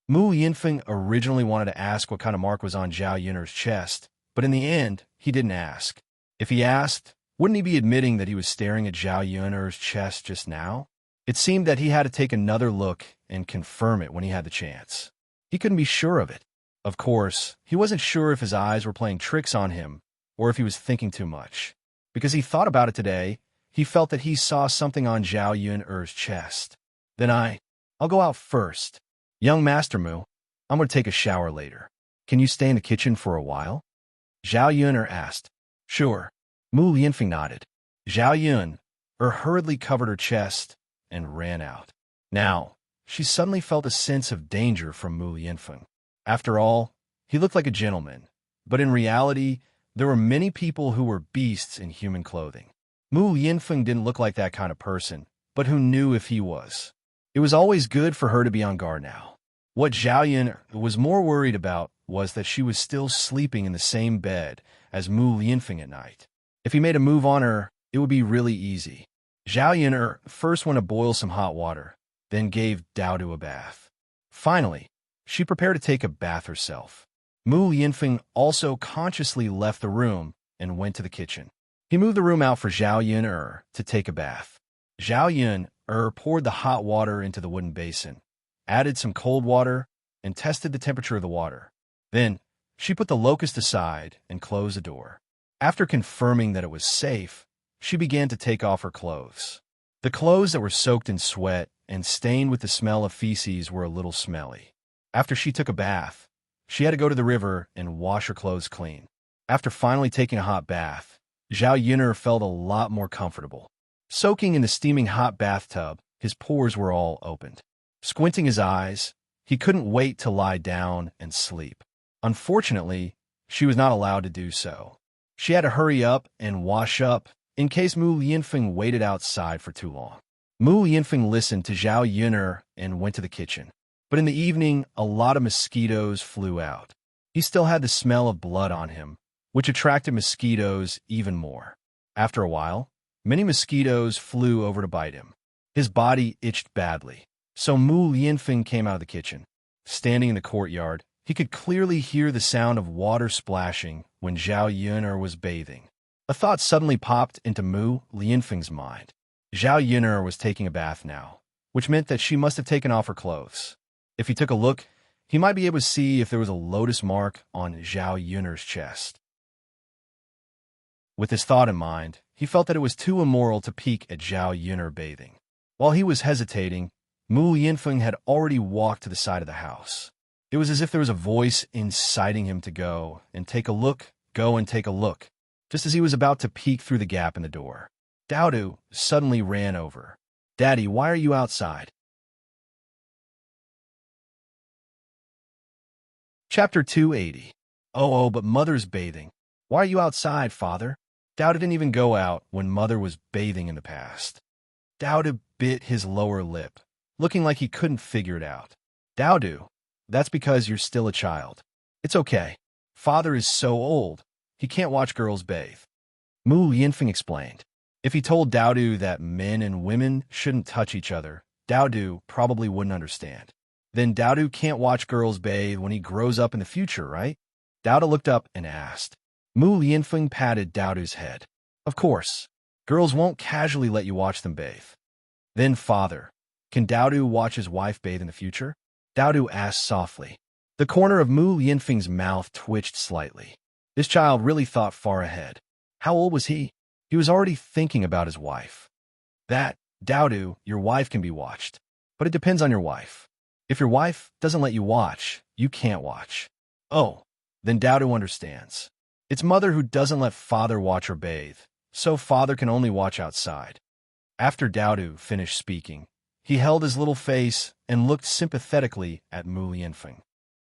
Mu Yinfeng originally wanted to ask what kind of mark was on Zhao Yun's chest, but in the end, he didn't ask. If he asked, wouldn't he be admitting that he was staring at Zhao Yun's chest just now? It seemed that he had to take another look and confirm it when he had the chance. He couldn't be sure of it. Of course, he wasn't sure if his eyes were playing tricks on him or if he was thinking too much. Because he thought about it today, he felt that he saw something on Zhao Yun's chest. Then I'll go out first. Young Master Mu, I'm going to take a shower later. Can you stay in the kitchen for a while? Zhao Yun asked. Sure. Mu Yinfeng nodded. Zhao Yun hurriedly covered her chest and ran out. Now, she suddenly felt a sense of danger from Mu Yinfeng. After all, he looked like a gentleman, but in reality, there were many people who were beasts in human clothing. Mu Yinfeng didn't look like that kind of person, but who knew if he was? It was always good for her to be on guard now. What Zhao Yun was more worried about was that she was still sleeping in the same bed as Mu Yinfeng at night. If he made a move on her, it would be really easy. Zhao Yun first went to boil some hot water, then gave Dao a bath. Finally, she prepared to take a bath herself. Mu Yinfeng also consciously left the room and went to the kitchen. He moved the room out for Zhao Yun to take a bath. Zhao Yun poured the hot water into the wooden basin, added some cold water, and tested the temperature of the water. Then, she put the locust aside and closed the door. After confirming that it was safe, she began to take off her clothes. The clothes that were soaked in sweat and stained with the smell of feces were a little smelly. After she took a bath, she had to go to the river and wash her clothes clean. After finally taking a hot bath, Zhao Yun felt a lot more comfortable. Soaking in the steaming hot bathtub, his pores were all opened. Squinting his eyes, he couldn't wait to lie down and sleep. Unfortunately, she was not allowed to do so. She had to hurry up and wash up in case Mu Yinfeng waited outside for too long. Mu Yinfeng listened to Zhao Yun and went to the kitchen. But in the evening, a lot of mosquitoes flew out. He still had the smell of blood on him, which attracted mosquitoes even more. After a while, many mosquitoes flew over to bite him. His body itched badly, so Mu Yinfeng came out of the kitchen. standing in the courtyard, he could clearly hear the sound of water splashing when Zhao Yuner was bathing. A thought suddenly popped into Mu Lianfeng's mind. Zhao Yuner was taking a bath now, which meant that she must have taken off her clothes. If he took a look, he might be able to see if there was a lotus mark on Zhao Yuner's chest. With this thought in mind, he felt that it was too immoral to peek at Zhao Yuner bathing. While he was hesitating, Mu Lianfeng had already walked to the side of the house. It was as if there was a voice inciting him to go and take a look, just as he was about to peek through the gap in the door. Daodu suddenly ran over. "Daddy, why are you outside?" Chapter 280. Oh, but Mother's bathing. Why are you outside, Father? Daodu didn't even go out when Mother was bathing in the past. Daodu bit his lower lip, looking like he couldn't figure it out. Daodu, that's because you're still a child. It's okay. Father is so old, he can't watch girls bathe. Mu Lianfeng explained. If he told Daodu that men and women shouldn't touch each other, Daodu probably wouldn't understand. Then Daodu can't watch girls bathe when he grows up in the future, right? Daodu looked up and asked. Mu Lianfeng patted Daodu's head. Of course. Girls won't casually let you watch them bathe. Then, Father, can Daodu watch his wife bathe in the future? Daodu asked softly. The corner of Mu Lianfeng's mouth twitched slightly. This child really thought far ahead. How old was he? He was already thinking about his wife. Daodu, your wife can be watched. But it depends on your wife. If your wife doesn't let you watch, you can't watch. Oh, then Daodu understands. It's Mother who doesn't let Father watch her bathe, so Father can only watch outside. After Daodu finished speaking, he held his little face and looked sympathetically at Mu Lianfeng.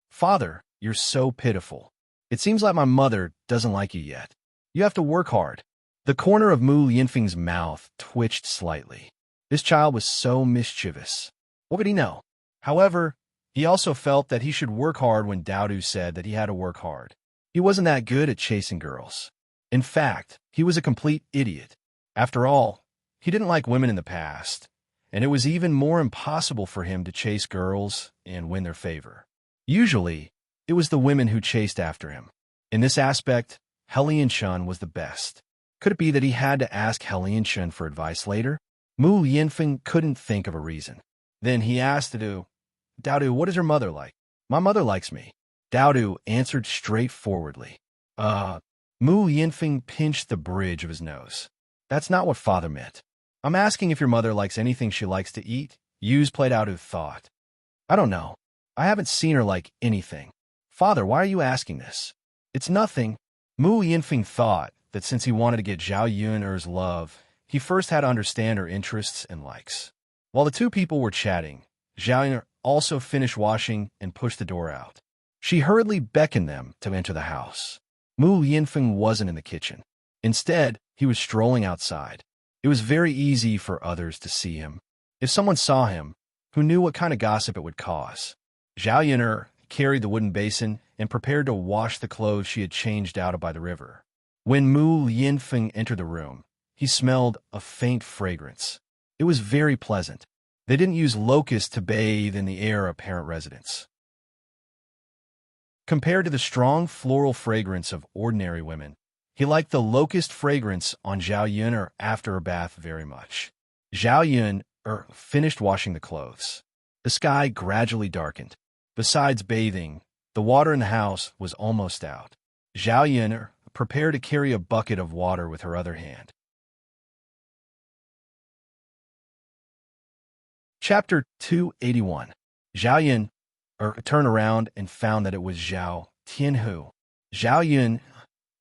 Father, you're so pitiful. It seems like my mother doesn't like you yet. You have to work hard. The corner of Mu Lianfeng's mouth twitched slightly. This child was so mischievous. What could he know? However, he also felt that he should work hard when Daodu said that he had to work hard. He wasn't that good at chasing girls. In fact, he was a complete idiot. After all, he didn't like women in the past, and it was even more impossible for him to chase girls and win their favor. Usually, it was the women who chased after him. In this aspect, Helian Chun was the best. Could it be that he had to ask Helian Chun for advice later? Mu Lianfeng couldn't think of a reason. Then he asked Daodu, what is your mother like? My mother likes me. Daodu answered straightforwardly. Mu Lianfeng pinched the bridge of his nose. That's not what Father meant. I'm asking if your mother likes anything she likes to eat. Yuz played out of thought. I don't know. I haven't seen her like anything. Father, why are you asking this? It's nothing. Mu Lianfeng thought that since he wanted to get Zhao Yuner's love, he first had to understand her interests and likes. While the two people were chatting, Zhao Yuner also finished washing and pushed the door out. She hurriedly beckoned them to enter the house. Mu Lianfeng wasn't in the kitchen. Instead, he was strolling outside. It was very easy for others to see him. If someone saw him, who knew what kind of gossip it would cause? Zhao Yuner carried the wooden basin and prepared to wash the clothes she had changed out of by the river. When Mu Lianfeng entered the room, he smelled a faint fragrance. It was very pleasant. They didn't use locusts to bathe in the air of parent residence. Compared to the strong floral fragrance of ordinary women, he liked the locust fragrance on Zhao Yuner after her bath very much. Zhao Yuner finished washing the clothes. The sky gradually darkened. Besides bathing, the water in the house was almost out. Zhao Yuner prepared to carry a bucket of water with her other hand. Chapter 281. Zhao Yuner turned around and found that it was Zhao Tianhu. Zhao Yuner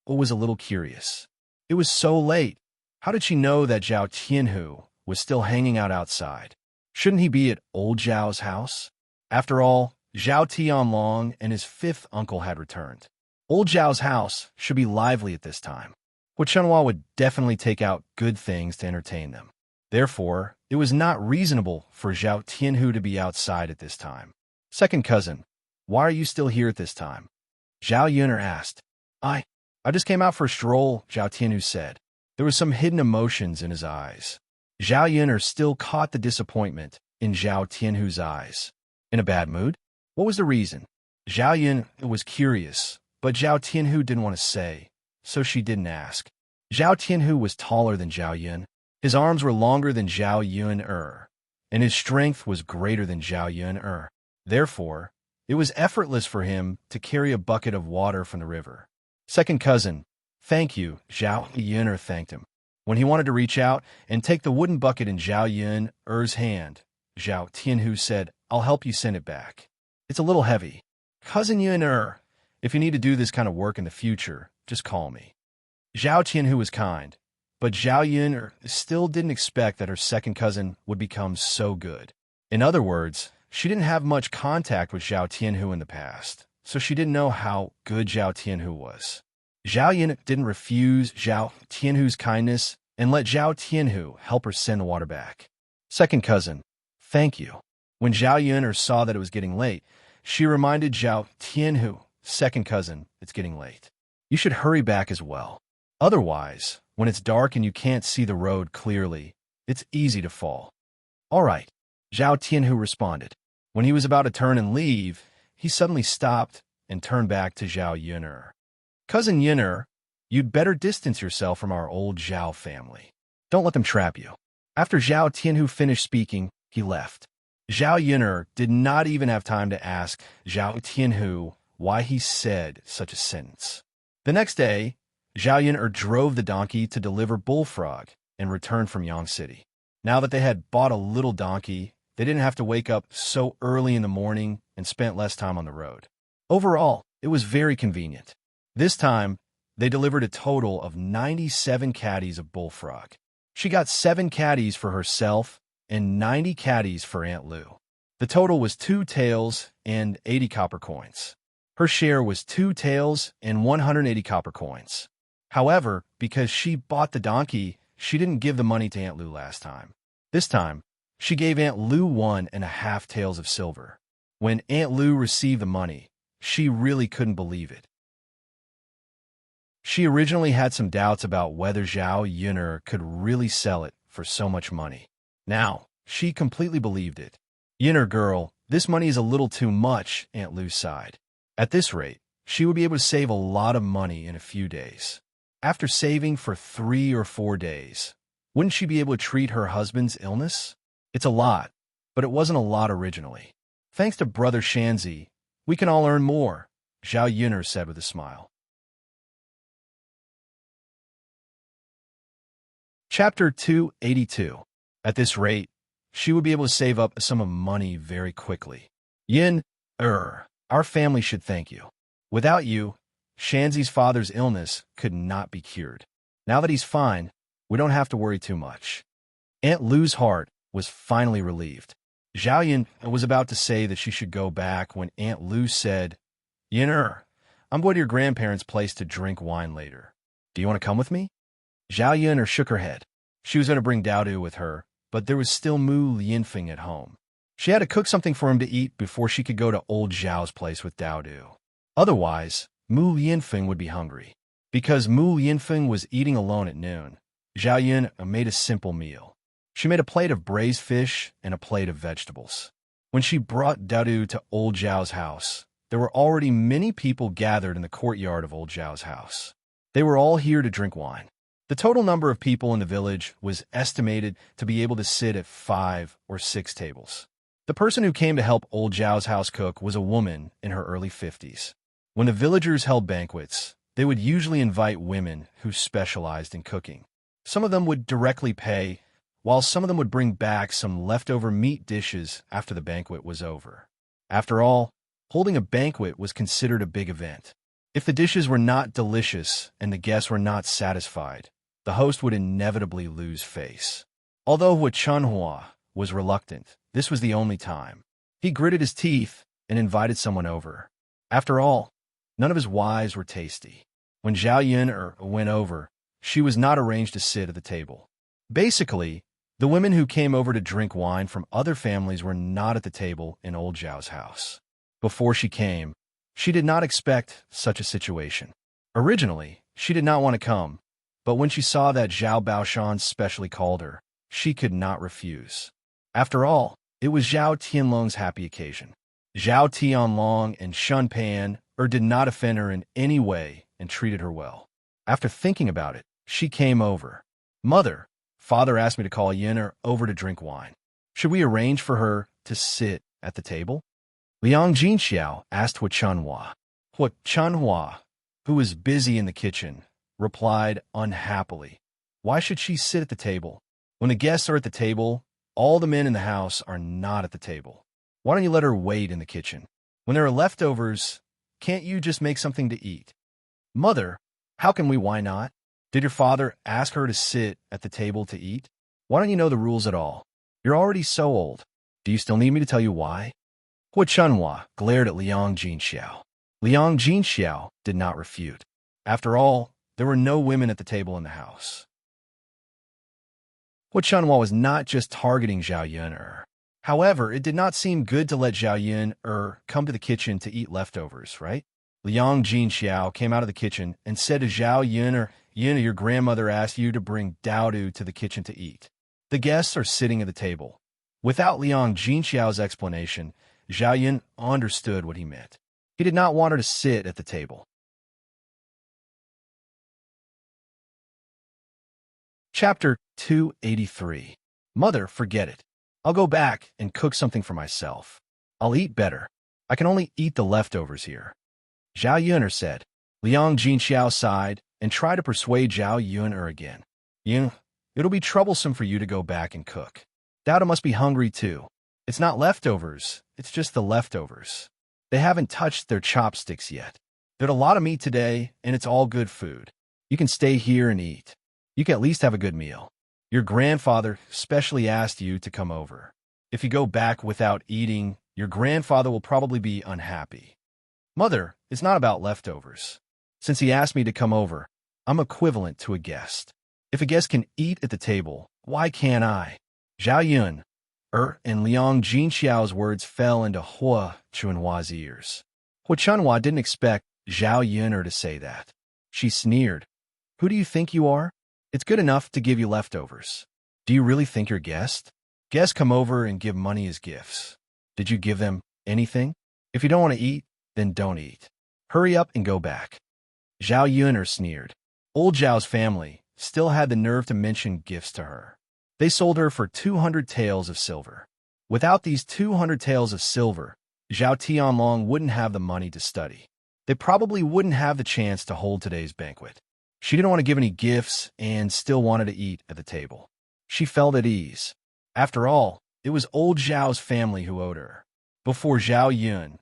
was a little curious. It was so late. How did she know that Zhao Tianhu was still hanging out outside? Shouldn't he be at old Zhao's house? After all, Zhao Tianlong and his fifth uncle had returned. Old Zhao's house should be lively at this time. Hu Chenhua would definitely take out good things to entertain them. Therefore, it was not reasonable for Zhao Tianhu to be outside at this time. Second cousin, why are you still here at this time? Zhao Yuner asked. I just came out for a stroll, Zhao Tianhu said. There were some hidden emotions in his eyes. Zhao Yuner still caught the disappointment in Zhao Tianhu's eyes. In a bad mood? What was the reason? Zhao Yun was curious, but Zhao Tianhu didn't want to say, so she didn't ask. Zhao Tianhu was taller than Zhao Yun. His arms were longer than Zhao Yun, and his strength was greater than Zhao Yun. Therefore, it was effortless for him to carry a bucket of water from the river. Second cousin, thank you, Zhao Yun thanked him. When he wanted to reach out and take the wooden bucket in Zhao Yun's hand, Zhao Tianhu said, I'll help you send it back. It's a little heavy. Cousin Yun, if you need to do this kind of work in the future, just call me. Zhao Tianhu was kind, but Zhao Yun still didn't expect that her second cousin would become so good. In other words, she didn't have much contact with Zhao Tianhu in the past, so she didn't know how good Zhao Tianhu was. Zhao Yun didn't refuse Zhao Tianhu's kindness and let Zhao Tianhu help her send the water back. Second cousin, thank you. When Zhao Yun saw that it was getting late, she reminded Zhao Tianhu, second cousin, it's getting late. You should hurry back as well. Otherwise, when it's dark and you can't see the road clearly, it's easy to fall. All right, Zhao Tianhu responded. When he was about to turn and leave, he suddenly stopped and turned back to Zhao Yun. Cousin Yun, you'd better distance yourself from our old Zhao family. Don't let them trap you. After Zhao Tianhu finished speaking, he left. Zhao Yun did not even have time to ask Zhao Tianhu why he said such a sentence. The next day, Zhao Yun drove the donkey to deliver Bullfrog and returned from Yang City. Now that they had bought a little donkey, they didn't have to wake up so early in the morning and spent less time on the road. Overall, it was very convenient. This time, they delivered a total of 97 caddies of Bullfrog. She got 7 caddies for herself and 90 caddies for Aunt Lu. The total was 2 taels and 80 copper coins. Her share was 2 taels and 180 copper coins. However, because she bought the donkey, she didn't give the money to Aunt Lu last time. This time, she gave Aunt Lu 1.5 taels of silver. When Aunt Lu received the money, she really couldn't believe it. She originally had some doubts about whether Zhao Yun could really sell it for so much money. Now, she completely believed it. Yun girl, this money is a little too much, Aunt Lu sighed. At this rate, she would be able to save a lot of money in a few days. After saving for 3 or 4 days, wouldn't she be able to treat her husband's illness? It's a lot, but it wasn't a lot originally. Thanks to Brother Shanzi, we can all earn more, Zhao Yun said with a smile. Chapter 282. At this rate, she would be able to save up a sum of money very quickly. Yun, our family should thank you. Without you, Shanzi's father's illness could not be cured. Now that he's fine, we don't have to worry too much. Aunt Lu's heart was finally relieved. Zhao Yun was about to say that she should go back when Aunt Lu said, Yun, I'm going to your grandparents' place to drink wine later. Do you want to come with me? Zhao Yun shook her head. She was going to bring Dao with her, but there was still Mu Lianfeng at home. She had to cook something for him to eat before she could go to old Zhao's place with Dao. Otherwise, Mu Lianfeng would be hungry. Because Mu Lianfeng was eating alone at noon, Zhao Yun made a simple meal. She made a plate of braised fish and a plate of vegetables. When she brought Dao to old Zhao's house, there were already many people gathered in the courtyard of old Zhao's house. They were all here to drink wine. The total number of people in the village was estimated to be able to sit at 5 or 6 tables. The person who came to help old Zhao's house cook was a woman in her early 50s. When the villagers held banquets, they would usually invite women who specialized in cooking. Some of them would directly pay, while some of them would bring back some leftover meat dishes after the banquet was over. After all, holding a banquet was considered a big event. If the dishes were not delicious and the guests were not satisfied, the host would inevitably lose face. Although Hua Chunhua was reluctant, this was the only time. He gritted his teeth and invited someone over. After all, none of his wives were tasty. When Zhao Yun went over, she was not arranged to sit at the table. Basically, the women who came over to drink wine from other families were not at the table in old Zhao's house. Before she came, she did not expect such a situation. Originally, she did not want to come, but when she saw that Zhao Baoshan specially called her, she could not refuse. After all, it was Zhao Tianlong's happy occasion. Zhao Tianlong and Shun Pan did not offend her in any way and treated her well. After thinking about it, she came over. Mother, father asked me to call Yin over to drink wine. Should we arrange for her to sit at the table? Liang Jinxiao asked Hu Chunhua. Hu Chunhua, who was busy in the kitchen, replied unhappily. Why should she sit at the table? When the guests are at the table, all the men in the house are not at the table. Why don't you let her wait in the kitchen? When there are leftovers, can't you just make something to eat? Mother, how can we? Why not? Did your father ask her to sit at the table to eat? Why don't you know the rules at all? You're already so old. Do you still need me to tell you why? Hu Chunhua glared at Liang Jinxiao. Liang Jinxiao did not refute. After all, there were no women at the table in the house. Hu Chunhua was not just targeting Zhao Yun. However, it did not seem good to let Zhao Yun come to the kitchen to eat leftovers, right? Liang Jinxiao came out of the kitchen and said to Zhao Yun, your grandmother asked you to bring Daodu to the kitchen to eat. The guests are sitting at the table. Without Liang Jinxiao's explanation, Zhao Yun understood what he meant. He did not want her to sit at the table. Chapter 283. Mother, forget it. I'll go back and cook something for myself. I'll eat better. I can only eat the leftovers here. Zhao Yun said. Liang Jinxiao sighed and tried to persuade Zhao Yun again. Yun, it'll be troublesome for you to go back and cook. Daodu must be hungry too. It's not leftovers, it's just the leftovers. They haven't touched their chopsticks yet. There's a lot of meat today, and it's all good food. You can stay here and eat. You can at least have a good meal. Your grandfather specially asked you to come over. If you go back without eating, your grandfather will probably be unhappy. Mother, it's not about leftovers. Since he asked me to come over, I'm equivalent to a guest. If a guest can eat at the table, why can't I? Zhao Yun, and Liang Jinxiao's words fell into Hu Chunhua's ears. Hu Chunhua didn't expect Zhao Yun to say that. She sneered. Who do you think you are? It's good enough to give you leftovers. Do you really think you're guest? Guests come over and give money as gifts. Did you give them anything? If you don't want to eat, then don't eat. Hurry up and go back. Zhao Yun sneered. Old Zhao's family still had the nerve to mention gifts to her. They sold her for 200 taels of silver. Without these 200 taels of silver, Zhao Tianlong wouldn't have the money to study. They probably wouldn't have the chance to hold today's banquet. She didn't want to give any gifts and still wanted to eat at the table. She felt at ease. After all, it was old Zhao's family who owed her. Before Zhao Yun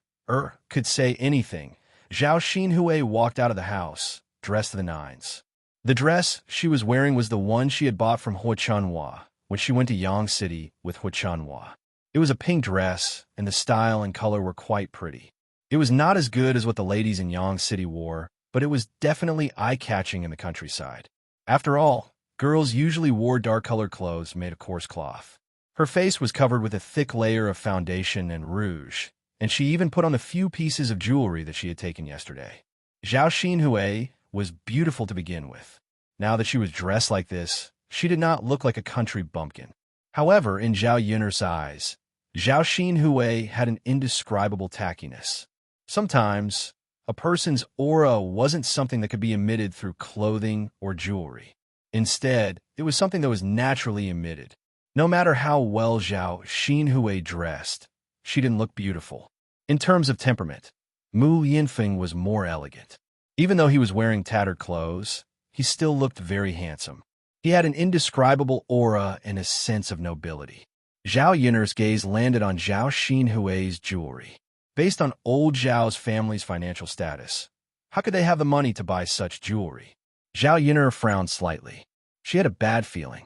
could say anything, Zhao Xinhui walked out of the house, dressed to the nines. The dress she was wearing was the one she had bought from Hu Chunhua when she went to Yang City with Hu Chunhua. It was a pink dress, and the style and color were quite pretty. It was not as good as what the ladies in Yang City wore, but it was definitely eye-catching in the countryside. After all, girls usually wore dark-colored clothes made of coarse cloth. Her face was covered with a thick layer of foundation and rouge, and she even put on the few pieces of jewelry that she had taken yesterday. Zhao Xinhui was beautiful to begin with. Now that she was dressed like this, she did not look like a country bumpkin. However, in Zhao Yun's eyes, Zhao Xinhui had an indescribable tackiness. Sometimes, a person's aura wasn't something that could be emitted through clothing or jewelry. Instead, it was something that was naturally emitted. No matter how well Zhao Xinhui dressed, she didn't look beautiful. In terms of temperament, Mu Yinfeng was more elegant. Even though he was wearing tattered clothes, he still looked very handsome. He had an indescribable aura and a sense of nobility. Zhao Yun's gaze landed on Zhao Xinhui's jewelry. Based on old Zhao's family's financial status, how could they have the money to buy such jewelry? Zhao Yun frowned slightly. She had a bad feeling.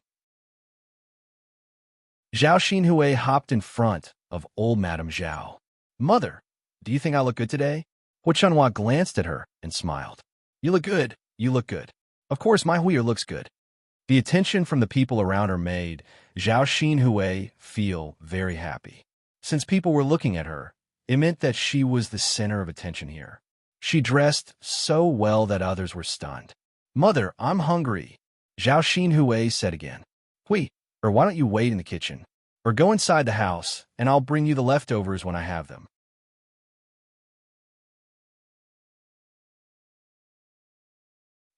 Zhao Xinhui hopped in front of old Madame Zhao. Mother, do you think I look good today? Hu Chunhua glanced at her and smiled. You look good. You look good. Of course, my Huier looks good. The attention from the people around her made Zhao Xinhui feel very happy. Since people were looking at her, it meant that she was the center of attention here. She dressed so well that others were stunned. Mother, I'm hungry, Zhao Xinhui said again. Hui, or why don't you wait in the kitchen? Or go inside the house, and I'll bring you the leftovers when I have them.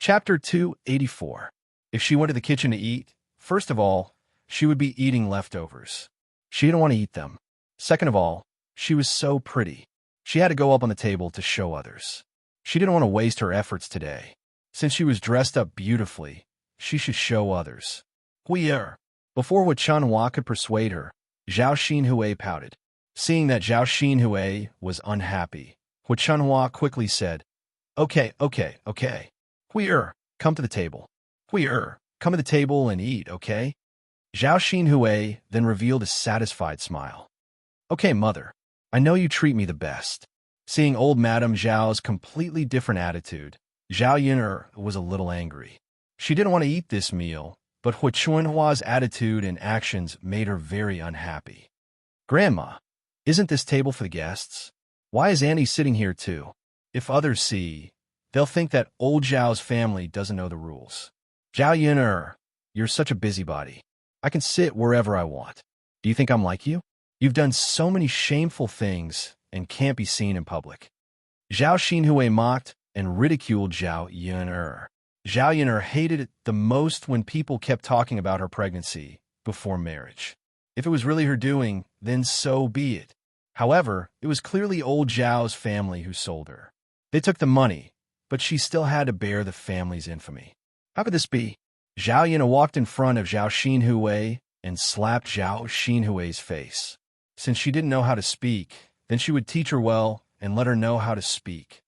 Chapter 284. If she went to the kitchen to eat, first of all, she would be eating leftovers. She didn't want to eat them. Second of all, she was so pretty. She had to go up on the table to show others. She didn't want to waste her efforts today. Since she was dressed up beautifully, she should show others. Hui'er. Before Hu Chunhua could persuade her, Zhao Xinhui pouted. Seeing that Zhao Xinhui was unhappy, Hu Chunhua quickly said, Okay. Hui'er, come to the table. Hui'er, come to the table and eat, okay? Zhao Xinhui then revealed a satisfied smile. Okay, mother. I know you treat me the best. Seeing old Madame Zhao's completely different attitude, Zhao Yun'er was a little angry. She didn't want to eat this meal, but Hu Chunhua's attitude and actions made her very unhappy. Grandma, isn't this table for the guests? Why is Annie sitting here too? If others see, they'll think that old Zhao's family doesn't know the rules. Zhao Yun'er, you're such a busybody. I can sit wherever I want. Do you think I'm like you? You've done so many shameful things and can't be seen in public. Zhao Xinhui mocked and ridiculed Zhao Yun'er. Zhao Yun'er hated it the most when people kept talking about her pregnancy before marriage. If it was really her doing, then so be it. However, it was clearly old Zhao's family who sold her. They took the money, but she still had to bear the family's infamy. How could this be? Zhao Yun'er walked in front of Zhao Xinhui and slapped Zhao Xinhui's face. Since she didn't know how to speak, then she would teach her well and let her know how to speak.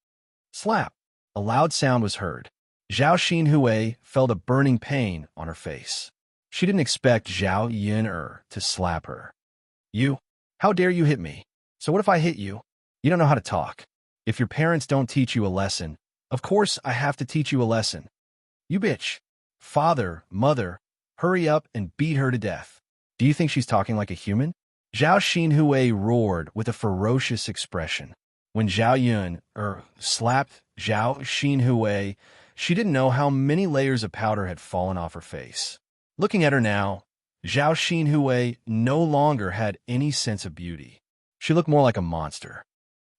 Slap! A loud sound was heard. Zhao Xinhui felt a burning pain on her face. She didn't expect Zhao Yun'er to slap her. You? How dare you hit me? So what if I hit you? You don't know how to talk. If your parents don't teach you a lesson, of course I have to teach you a lesson. You bitch. Father, mother, hurry up and beat her to death. Do you think she's talking like a human? Zhao Xinhui roared with a ferocious expression. When Zhao Yun'er slapped Zhao Xinhui, she didn't know how many layers of powder had fallen off her face. Looking at her now, Zhao Xinhui no longer had any sense of beauty. She looked more like a monster.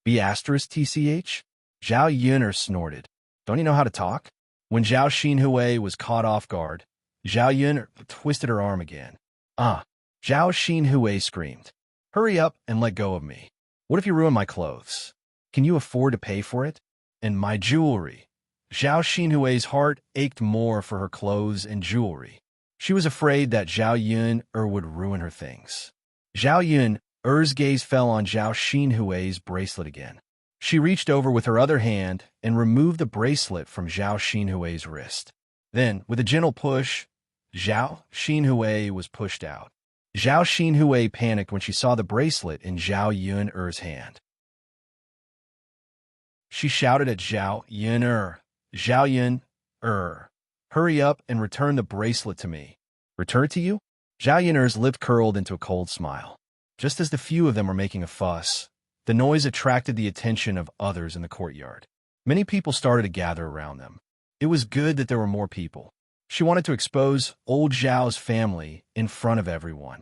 B*TCH? Zhao Yun'er snorted. Don't you know how to talk? When Zhao Xinhui was caught off guard, Zhao Yun'er twisted her arm again. Zhao Xinhui screamed. Hurry up and let go of me. What if you ruin my clothes? Can you afford to pay for it? And my jewelry. Zhao Xinhui's heart ached more for her clothes and jewelry. She was afraid that Zhao Yun'er would ruin her things. Zhao Yun'er's gaze fell on Zhao Xinhui's bracelet again. She reached over with her other hand and removed the bracelet from Zhao Xinhui's wrist. Then, with a gentle push, Zhao Xinhui was pushed out. Zhao Xinhui panicked when she saw the bracelet in Zhao Yun'er's hand. She shouted at Zhao Yun'er, Zhao Yun'er, hurry up and return the bracelet to me. Return it to you? Zhao Yun'er's lip curled into a cold smile. Just as the few of them were making a fuss, the noise attracted the attention of others in the courtyard. Many people started to gather around them. It was good that there were more people. She wanted to expose old Zhao's family in front of everyone.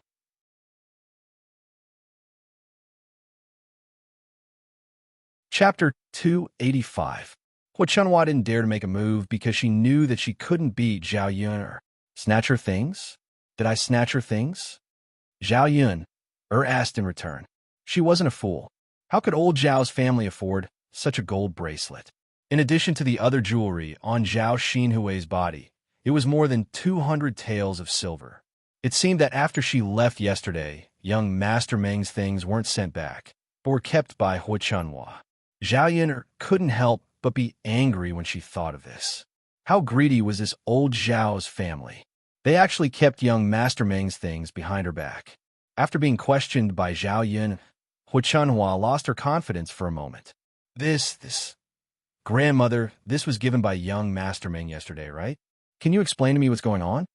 Chapter 285. Hu Chunhua didn't dare to make a move because she knew that she couldn't beat Zhao Yun'er. Snatch her things? Did I snatch her things? Zhao Yun'er asked in return. She wasn't a fool. How could old Zhao's family afford such a gold bracelet? In addition to the other jewelry on Zhao Xinhui's body, it was more than 200 taels of silver. It seemed that after she left yesterday, young Master Meng's things weren't sent back, but were kept by Hu Chunhua. Zhao Yun'er couldn't help but be angry when she thought of this. How greedy was this old Zhao's family? They actually kept young Master Meng's things behind her back. After being questioned by Zhao Yun'er, Hu Chunhua lost her confidence for a moment. Grandmother, this was given by young Master Meng yesterday, right? Can you explain to me what's going on?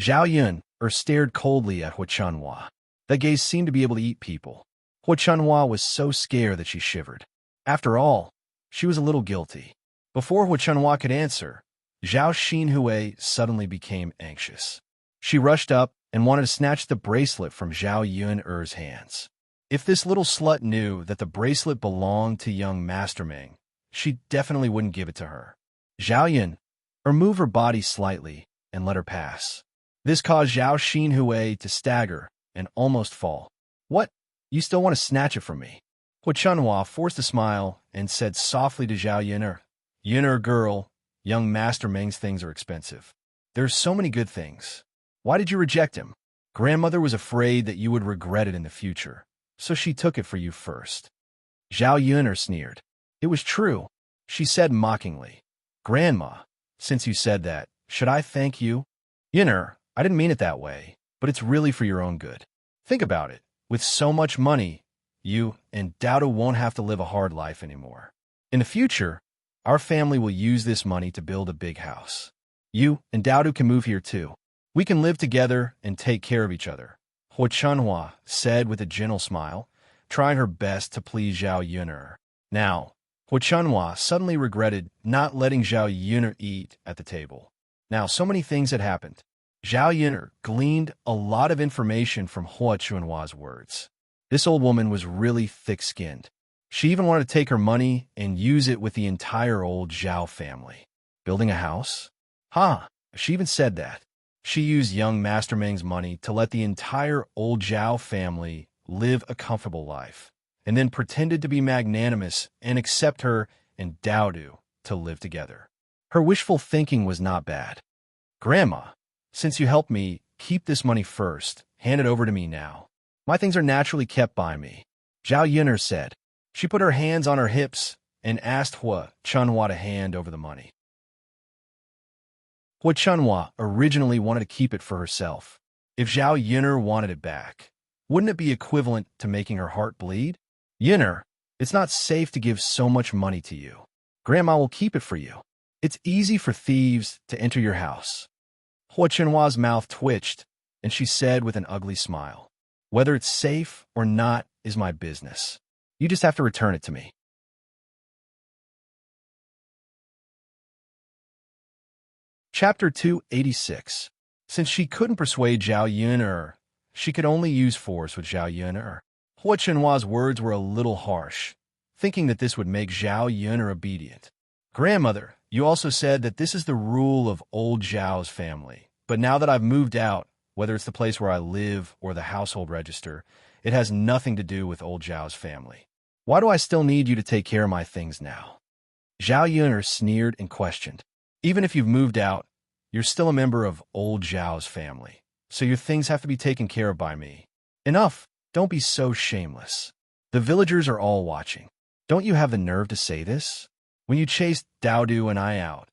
Zhao Yun'er stared coldly at Hu Chunhua. That gaze seemed to be able to eat people. Hu Chunhua was so scared that she shivered. After all, she was a little guilty. Before Hu Chunhua could answer, Zhao Xinhui suddenly became anxious. She rushed up and wanted to snatch the bracelet from Zhao Yun'er's hands. If this little slut knew that the bracelet belonged to young Master Meng, she definitely wouldn't give it to her. Zhao or move her body slightly and let her pass. This caused Zhao Xinhui to stagger and almost fall. What? You still want to snatch it from me? Hu Chunhua forced a smile and said softly to Zhao Yun'er, "Yun'er girl, young Master Meng's things are expensive. There's so many good things. Why did you reject him? Grandmother was afraid that you would regret it in the future, so she took it for you first." Zhao Yun'er sneered. It was true, she said mockingly. "Grandma, since you said that, should I thank you?" "Yun'er, I didn't mean it that way, but it's really for your own good. Think about it. With so much money, you and Dowdo won't have to live a hard life anymore. In the future, our family will use this money to build a big house. You and Dowdo can move here too. We can live together and take care of each other," Hu Chunhua said with a gentle smile, trying her best to please Zhao Yun'er. Now, Hu Chunhua suddenly regretted not letting Zhao Yun'er eat at the table. Now, so many things had happened. Zhao Yun'er gleaned a lot of information from Hu Chunhua's words. This old woman was really thick-skinned. She even wanted to take her money and use it with the entire old Zhao family. Building a house? She even said that. She used young Master Meng's money to let the entire old Zhao family live a comfortable life, and then pretended to be magnanimous and accept her and Dowdo to live together. Her wishful thinking was not bad. "Grandma, since you helped me, keep this money first. Hand it over to me now. My things are naturally kept by me," Zhao Yun'er said. She put her hands on her hips and asked Hu Chunhua to hand over the money. Hu Chunhua originally wanted to keep it for herself. If Zhao Yun'er wanted it back, wouldn't it be equivalent to making her heart bleed? "Yun'er, it's not safe to give so much money to you. Grandma will keep it for you. It's easy for thieves to enter your house." Hu Chunhua's mouth twitched, and she said with an ugly smile, "Whether it's safe or not is my business. You just have to return it to me." Chapter 286. Since she couldn't persuade Zhao Yun'er, she could only use force with Zhao Yun'er. Hu Chunhua's words were a little harsh, thinking that this would make Zhao Yun'er obedient. "Grandmother, you also said that this is the rule of old Zhao's family. But now that I've moved out, whether it's the place where I live or the household register, it has nothing to do with old Zhao's family. Why do I still need you to take care of my things now?" Zhao Yun'er sneered and questioned. "Even if you've moved out, you're still a member of old Zhao's family, so your things have to be taken care of by me. Enough! Don't be so shameless. The villagers are all watching. Don't you have the nerve to say this? When you chased Dowdo and I out,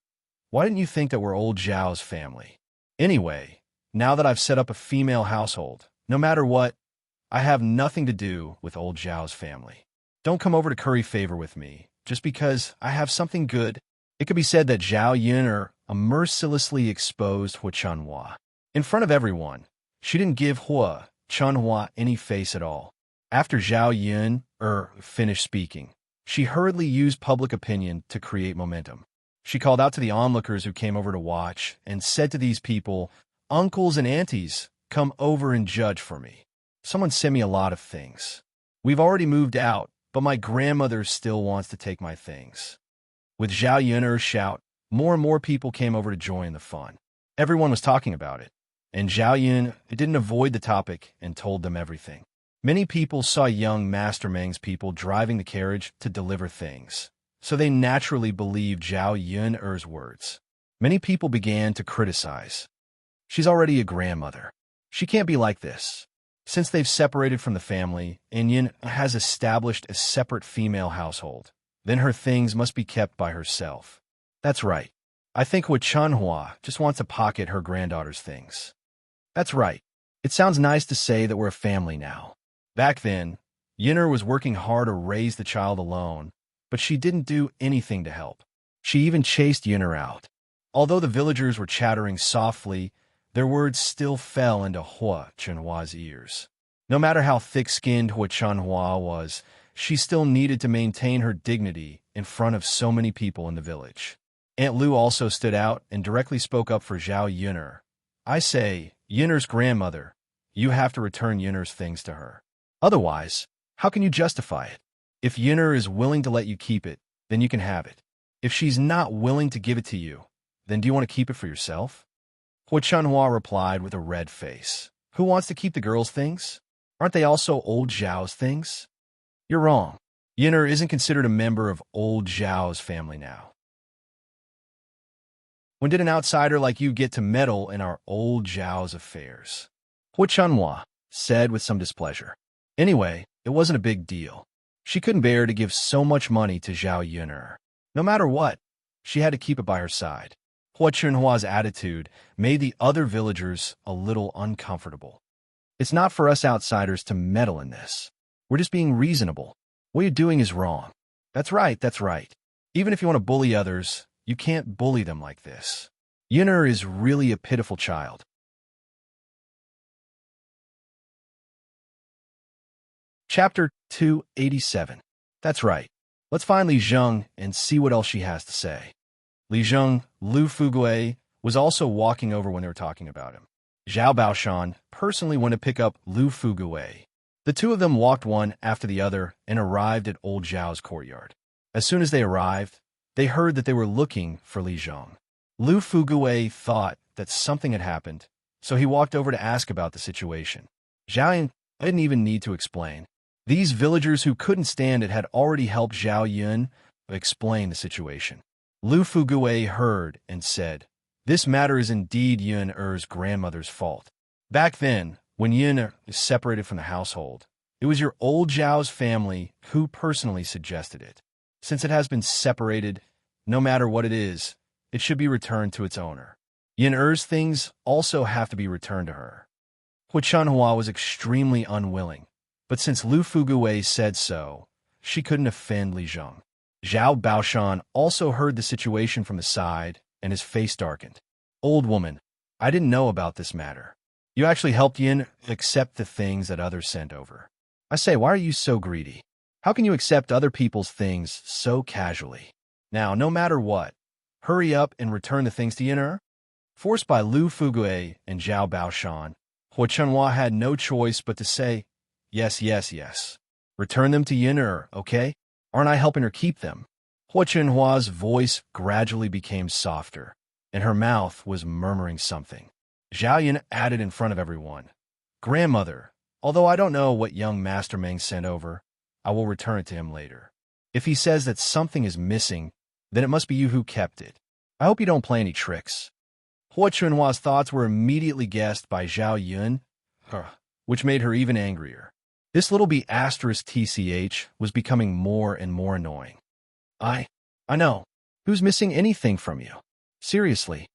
why didn't you think that we're old Zhao's family? Anyway, now that I've set up a female household, no matter what, I have nothing to do with old Zhao's family. Don't come over to curry favor with me, just because I have something good." It could be said that Zhao Yun'er mercilessly exposed Hu Chunhua. In front of everyone, she didn't give Hu Chunhua any face at all. After Zhao Yun'er finished speaking, she hurriedly used public opinion to create momentum. She called out to the onlookers who came over to watch and said to these people, "Uncles and aunties, come over and judge for me. Someone sent me a lot of things. We've already moved out, but my grandmother still wants to take my things." With Zhao Yun'er's shout, more and more people came over to join the fun. Everyone was talking about it, and Zhao Yun didn't avoid the topic and told them everything. Many people saw young Master Meng's people driving the carriage to deliver things, so they naturally believed Zhao Yun'er's words. Many people began to criticize. "She's already a grandmother. She can't be like this." Since they've separated from the family, and Yun has established a separate female household, then her things must be kept by herself. That's right. I think Hu Chunhua just wants to pocket her granddaughter's things. That's right. It sounds nice to say that we're a family now. Back then, Yun'er was working hard to raise the child alone, but she didn't do anything to help. She even chased Yun'er out. Although the villagers were chattering softly, their words still fell into Hu Chunhua's ears. No matter how thick-skinned Hu Chunhua was, she still needed to maintain her dignity in front of so many people in the village. Aunt Lu also stood out and directly spoke up for Zhao Yun'er. "I say, Yun'er's grandmother, you have to return Yun'er's things to her. Otherwise, how can you justify it? If Yun'er is willing to let you keep it, then you can have it. If she's not willing to give it to you, Then do you want to keep it for yourself? Hua Chunhua replied with a red face. Who wants to keep the girls' things? Aren't they also old Zhao's things? You're wrong. Yin'er isn't considered a member of old Zhao's family now. When did an outsider like you get to meddle in our old Zhao's affairs? Hua Chunhua said with some displeasure. Anyway, it wasn't a big deal. She couldn't bear to give so much money to Zhao Yin'er. No matter what, she had to keep it by her side. Hua Chunhua's attitude made the other villagers a little uncomfortable. It's not for us outsiders to meddle in this. We're just being reasonable. What you're doing is wrong. That's right, that's right. Even if you want to bully others, you can't bully them like this. Yin'er is really a pitiful child. Chapter 287. That's right. Let's find Li Zheng and see what else she has to say. Li Zheng, Lu Fugue, was also walking over when they were talking about him. Zhao Baoshan personally went to pick up Lu Fugue. The two of them walked one after the other and arrived at old Zhao's courtyard. As soon as they arrived, they heard that they were looking for Li Zheng. Lu Fugue thought that something had happened, so he walked over to ask about the situation. Zhao Yun didn't even need to explain. These villagers who couldn't stand it had already helped Zhao Yun explain the situation. Lu Fugue heard and said, "This matter is indeed Yun-er's grandmother's fault. Back then, when Yun-er is separated from the household, it was your old Zhao's family who personally suggested it. Since it has been separated, no matter what it is, it should be returned to its owner. Yun-er's things also have to be returned to her." Hua Chunhua was extremely unwilling, but since Lu Fugue said so, she couldn't offend Li Zheng. Zhao Baoshan also heard the situation from the side, and his face darkened. "Old woman, I didn't know about this matter. You actually helped Yin accept the things that others sent over. I say, why are you so greedy? How can you accept other people's things so casually? Now, no matter what, hurry up and return the things to Yin'er." Forced by Lu Fugue and Zhao Baoshan, Hua Chunhua had no choice but to say, "Yes, yes, yes. Return them to Yin'er, okay? Aren't I helping her keep them?" Hua Chunhua's voice gradually became softer, and her mouth was murmuring something. Zhao Yun added in front of everyone, "Grandmother, although I don't know what young Master Meng sent over, I will return it to him later. If he says that something is missing, then it must be you who kept it. I hope you don't play any tricks." Hua Chunhua's thoughts were immediately guessed by Zhao Yun, which made her even angrier. This little B***TCH was becoming more and more annoying. I know. Who's missing anything from you? Seriously.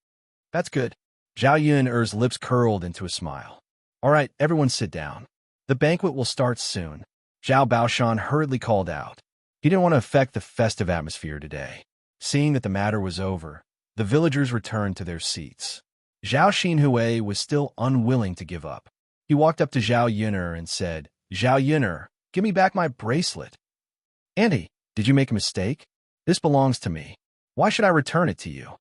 That's good." Zhao Yun-er's lips curled into a smile. "All right, everyone sit down. The banquet will start soon." Zhao Baoshan hurriedly called out. He didn't want to affect the festive atmosphere today. Seeing that the matter was over, the villagers returned to their seats. Zhao Xinhui was still unwilling to give up. He walked up to Zhao Yun'er and said, "Zhao Yun'er, give me back my bracelet." "Auntie, did you make a mistake? This belongs to me. Why should I return it to you?"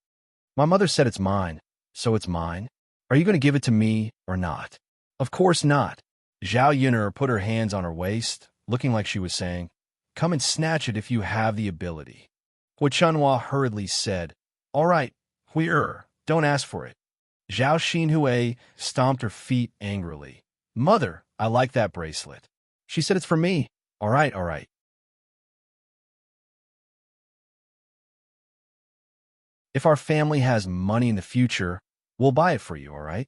"My mother said it's mine, so it's mine. Are you going to give it to me or not?" "Of course not." Zhao Yun'er put her hands on her waist, looking like she was saying, "Come and snatch it if you have the ability." Hua Chunhua hurriedly said, "All right, Hui-er, don't ask for it." Zhao Xinhui stomped her feet angrily. "Mother, I like that bracelet. She said it's for me. All right, all right. If our family has money in the future, we'll buy it for you, all right?"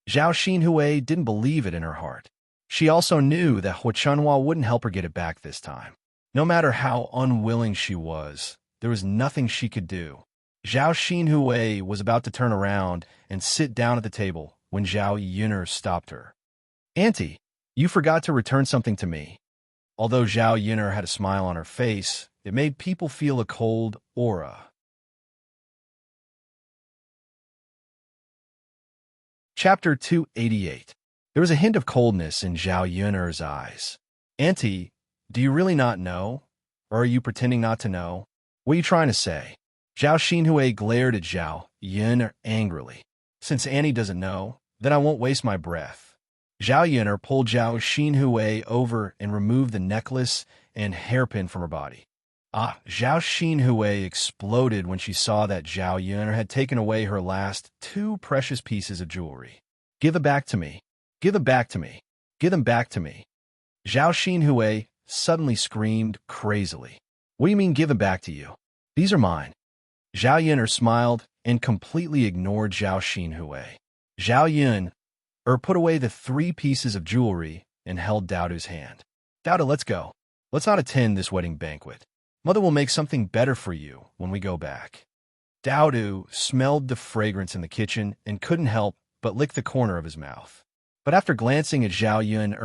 Zhao Xinhui didn't believe it in her heart. She also knew that Hua Chunhua wouldn't help her get it back this time. No matter how unwilling she was, there was nothing she could do. Zhao Xinhui was about to turn around and sit down at the table when Zhao Yun'er stopped her. "Auntie, you forgot to return something to me." Although Zhao Yun'er had a smile on her face, it made people feel a cold aura. Chapter 288. There was a hint of coldness in Zhao Yun'er's eyes. "Auntie, do you really not know? Or are you pretending not to know? What are you trying to say?" Zhao Xinhui glared at Zhao Yun'er angrily. "Since Annie doesn't know, then I won't waste my breath." Zhao Yun'er pulled Zhao Xinhui over and removed the necklace and hairpin from her body. Zhao Xinhui exploded when she saw that Zhao Yun had taken away her last two precious pieces of jewelry. Give it back to me. Give it back to me. Give them back to me. Zhao Xinhui suddenly screamed crazily. What do you mean give them back to you? These are mine. Zhao Yun smiled and completely ignored Zhao Xinhui. Zhao Yun put away the three pieces of jewelry and held Daodu's hand. Daodu, let's go. Let's not attend this wedding banquet. Mother will make something better for you when we go back. Daodu smelled the fragrance in the kitchen and couldn't help but lick the corner of his mouth. But after glancing at Zhao Yun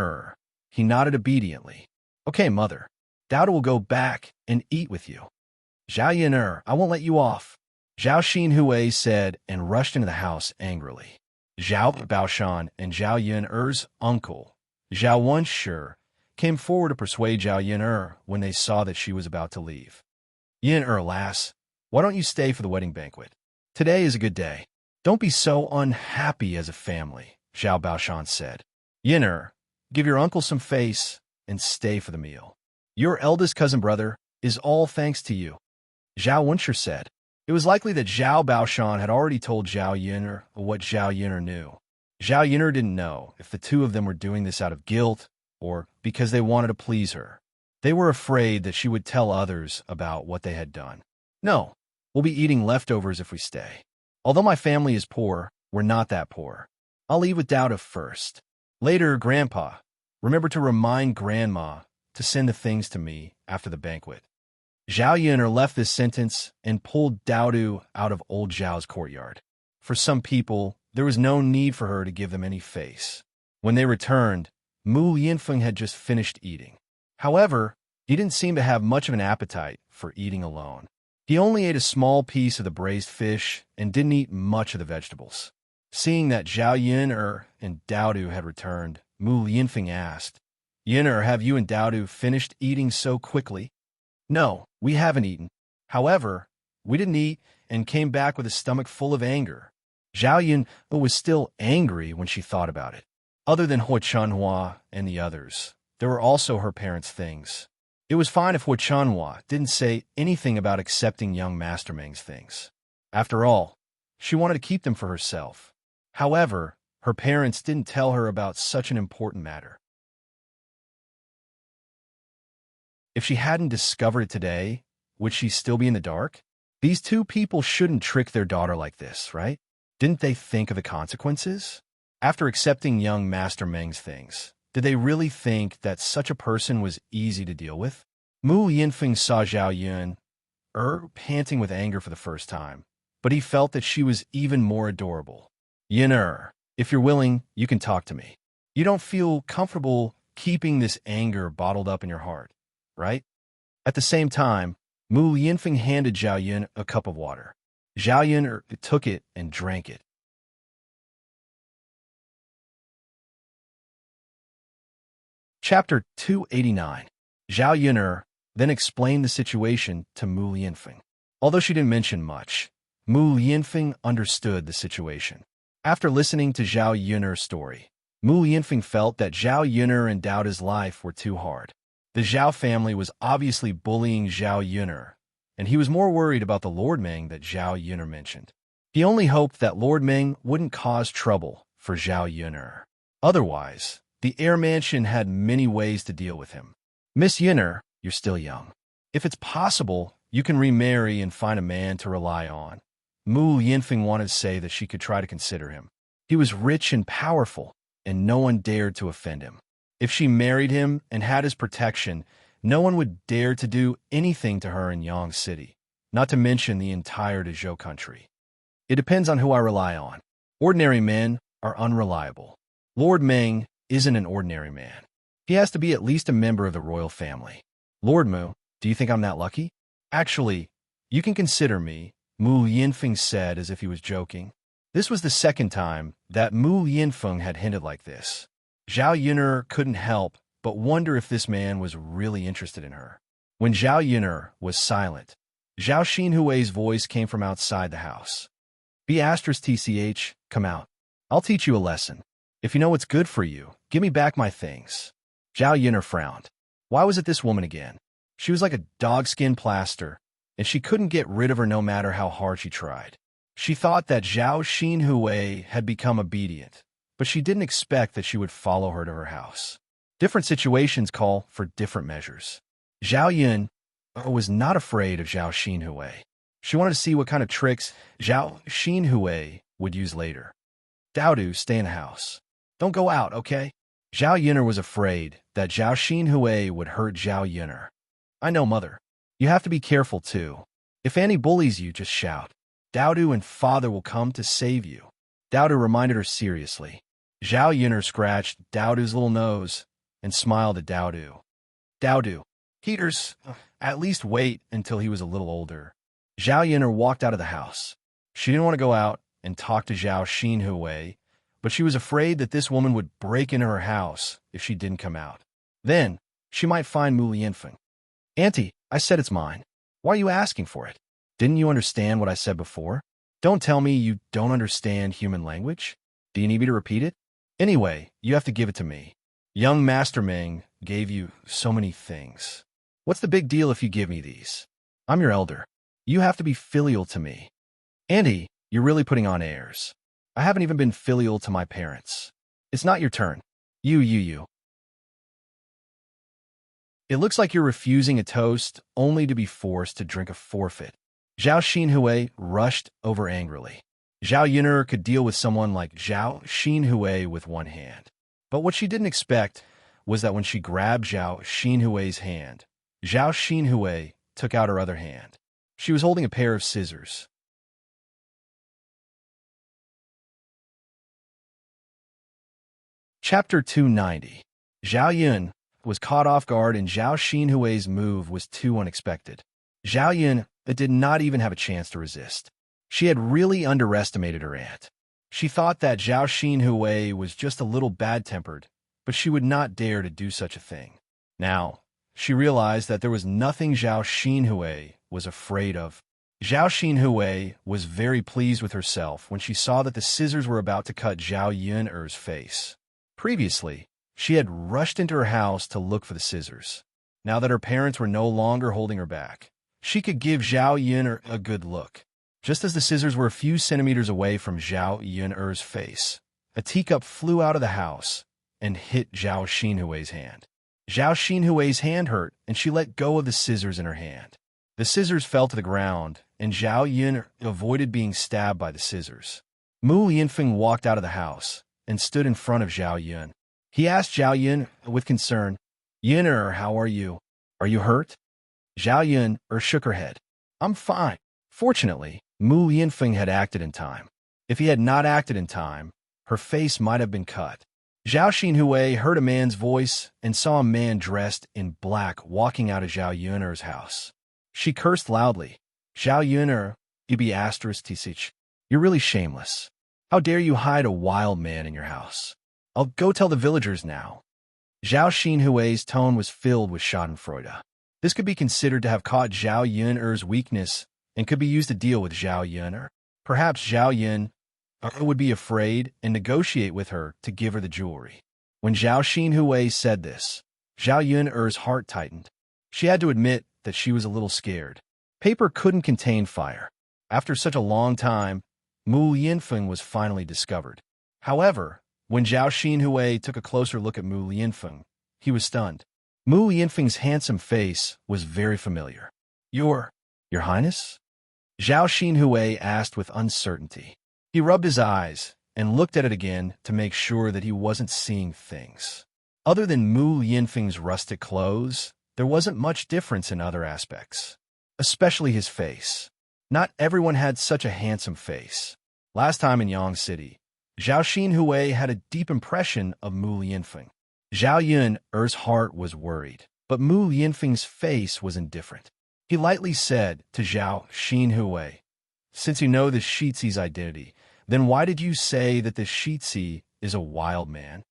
he nodded obediently. Okay, mother. Daodu will go back and eat with you. Zhao Yun I won't let you off. Zhao Xinhui said and rushed into the house angrily. Zhao Baoshan and Zhao Yun's uncle, Zhao Wenshi, came forward to persuade Zhao Yun when they saw that she was about to leave. Yun lass, why don't you stay for the wedding banquet? Today is a good day. Don't be so unhappy as a family, Zhao Baoshan said. Yun give your uncle some face and stay for the meal. Your eldest cousin brother is all thanks to you, Zhao Wenshi said. It was likely that Zhao Baoshan had already told Zhao Yun what Zhao Yun knew. Zhao Yun didn't know if the two of them were doing this out of guilt or because they wanted to please her. They were afraid that she would tell others about what they had done. No, we'll be eating leftovers if we stay. Although my family is poor, we're not that poor. I'll eat with Daodu first. Later, Grandpa, remember to remind Grandma to send the things to me after the banquet. Zhao Yun left this sentence and pulled Daodu out of old Zhao's courtyard. For some people, there was no need for her to give them any face. When they returned, Mu Yinfeng had just finished eating. However, he didn't seem to have much of an appetite for eating alone. He only ate a small piece of the braised fish and didn't eat much of the vegetables. Seeing that Zhao Yun and Daodu had returned, Mu Yinfeng asked, Yun have you and Daodu finished eating so quickly? No, we haven't eaten. However, we didn't eat and came back with a stomach full of anger. Zhao Yun was still angry when she thought about it. Other than Hui Chanhua and the others, there were also her parents' things. It was fine if Hui Chanhua didn't say anything about accepting young Master Meng's things. After all, she wanted to keep them for herself. However, her parents didn't tell her about such an important matter. If she hadn't discovered it today, would she still be in the dark? These two people shouldn't trick their daughter like this, right? Didn't they think of the consequences? After accepting young Master Meng's things, did they really think that such a person was easy to deal with? Mu Yinfeng saw Zhao Yun, panting with anger for the first time, but he felt that she was even more adorable. Yun if you're willing, you can talk to me. You don't feel comfortable keeping this anger bottled up in your heart, right? At the same time, Mu Yinfeng handed Zhao Yun a cup of water. Zhao Yun took it and drank it. Chapter 289. Zhao Yun then explained the situation to Mu Yinfeng. Although she didn't mention much, Mu Yinfeng understood the situation. After listening to Zhao Yun's story, Mu Yinfeng felt that Zhao Yun and Daodu's life were too hard. The Zhao family was obviously bullying Zhao Yun, and he was more worried about the Lord Meng that Zhao Yun mentioned. He only hoped that Lord Meng wouldn't cause trouble for Zhao Yun. Otherwise, the heir mansion had many ways to deal with him. Miss Yun, you're still young. If it's possible, you can remarry and find a man to rely on. Mu Yinfeng wanted to say that she could try to consider him. He was rich and powerful, and no one dared to offend him. If she married him and had his protection, no one would dare to do anything to her in Yang City, not to mention the entire Dezhou country. It depends on who I rely on. Ordinary men are unreliable. Lord Meng isn't an ordinary man. He has to be at least a member of the royal family. Lord Mu, do you think I'm that lucky? Actually, you can consider me, Mu Yinfeng said as if he was joking. This was the second time that Mu Yinfeng had hinted like this. Zhao Yun couldn't help but wonder if this man was really interested in her. When Zhao Yun was silent, Zhao Xinhui's voice came from outside the house. B*TCH, come out. I'll teach you a lesson. If you know what's good for you, give me back my things. Zhao Yun frowned. Why was it this woman again? She was like a dogskin plaster, and she couldn't get rid of her no matter how hard she tried. She thought that Zhao Xinhui had become obedient, but she didn't expect that she would follow her to her house. Different situations call for different measures. Zhao Yun was not afraid of Zhao Xinhui. She wanted to see what kind of tricks Zhao Xinhui would use later. Daodu, stay in the house. Don't go out, okay? Zhao Yun'er was afraid that Zhao Xinhui would hurt Zhao Yun'er. I know, mother. You have to be careful, too. If Annie bullies you, just shout. Daodu and father will come to save you. Daodu reminded her seriously. Zhao Yun'er scratched Daodu's little nose and smiled at Daodu. Daodu, Peters, at least wait until he was a little older. Zhao Yun'er walked out of the house. She didn't want to go out and talk to Zhao Xinhui, but she was afraid that this woman would break into her house if she didn't come out. Then, she might find Mu Lianfeng. Auntie, I said it's mine. Why are you asking for it? Didn't you understand what I said before? Don't tell me you don't understand human language. Do you need me to repeat it? Anyway, you have to give it to me. Young Master Ming gave you so many things. What's the big deal if you give me these? I'm your elder. You have to be filial to me. Auntie, you're really putting on airs. I haven't even been filial to my parents. It's not your turn. You. It looks like you're refusing a toast only to be forced to drink a forfeit. Zhao Xinhui rushed over angrily. Zhao Yun'er could deal with someone like Zhao Xinhui with one hand. But what she didn't expect was that when she grabbed Zhao Xinhui's hand, Zhao Xinhui took out her other hand. She was holding a pair of scissors. Chapter 290. Zhao Yun was caught off guard and Zhao Xinhui's move was too unexpected. Zhao Yun did not even have a chance to resist. She had really underestimated her aunt. She thought that Zhao Xinhui was just a little bad-tempered, but she would not dare to do such a thing. Now, she realized that there was nothing Zhao Xinhui was afraid of. Zhao Xinhui was very pleased with herself when she saw that the scissors were about to cut Zhao Yun'er's face. Previously, she had rushed into her house to look for the scissors. Now that her parents were no longer holding her back, she could give Zhao Yun'er a good look. Just as the scissors were a few centimeters away from Zhao Yun'er's face, a teacup flew out of the house and hit Zhao Xinhui's hand. Zhao Xinhui's hand hurt, and she let go of the scissors in her hand. The scissors fell to the ground, and Zhao Yun'er avoided being stabbed by the scissors. Mu Lianfeng walked out of the house and stood in front of Zhao Yun. He asked Zhao Yun with concern, "Yun'er, how are you? Are you hurt?" Zhao Yun shook her head. "I'm fine." Fortunately, Mu Lianfeng had acted in time. If he had not acted in time, her face might have been cut. Zhao Xinhui heard a man's voice and saw a man dressed in black walking out of Zhao Yun'er's house. She cursed loudly. "Zhao Yun'er, you be asterisk tisich. You're really shameless. How dare you hide a wild man in your house? I'll go tell the villagers now." Zhao Xinhui's tone was filled with schadenfreude. This could be considered to have caught Zhao Yun'er's weakness and could be used to deal with Zhao Yun'er. Perhaps Zhao Yun would be afraid and negotiate with her to give her the jewelry. When Zhao Xinhui said this, Zhao Yun'er's heart tightened. She had to admit that she was a little scared. Paper couldn't contain fire. After such a long time, Mu Lianfeng was finally discovered. However, when Zhao Xinhui took a closer look at Mu Lianfeng, he was stunned. Mu Lianfeng's handsome face was very familiar. Your Highness?" Zhao Xinhui asked with uncertainty. He rubbed his eyes and looked at it again to make sure that he wasn't seeing things. Other than Mu Lianfeng's rustic clothes, there wasn't much difference in other aspects, especially his face. Not everyone had such a handsome face. Last time in Yang City, Zhao Xinhui had a deep impression of Mu Lianfeng. Zhao Yun'er's heart was worried, but Mu Lianfeng's face was indifferent. He lightly said to Zhao Xinhui, "Since you know the Shiizi's identity, then why did you say that the Shiizi is a wild man?"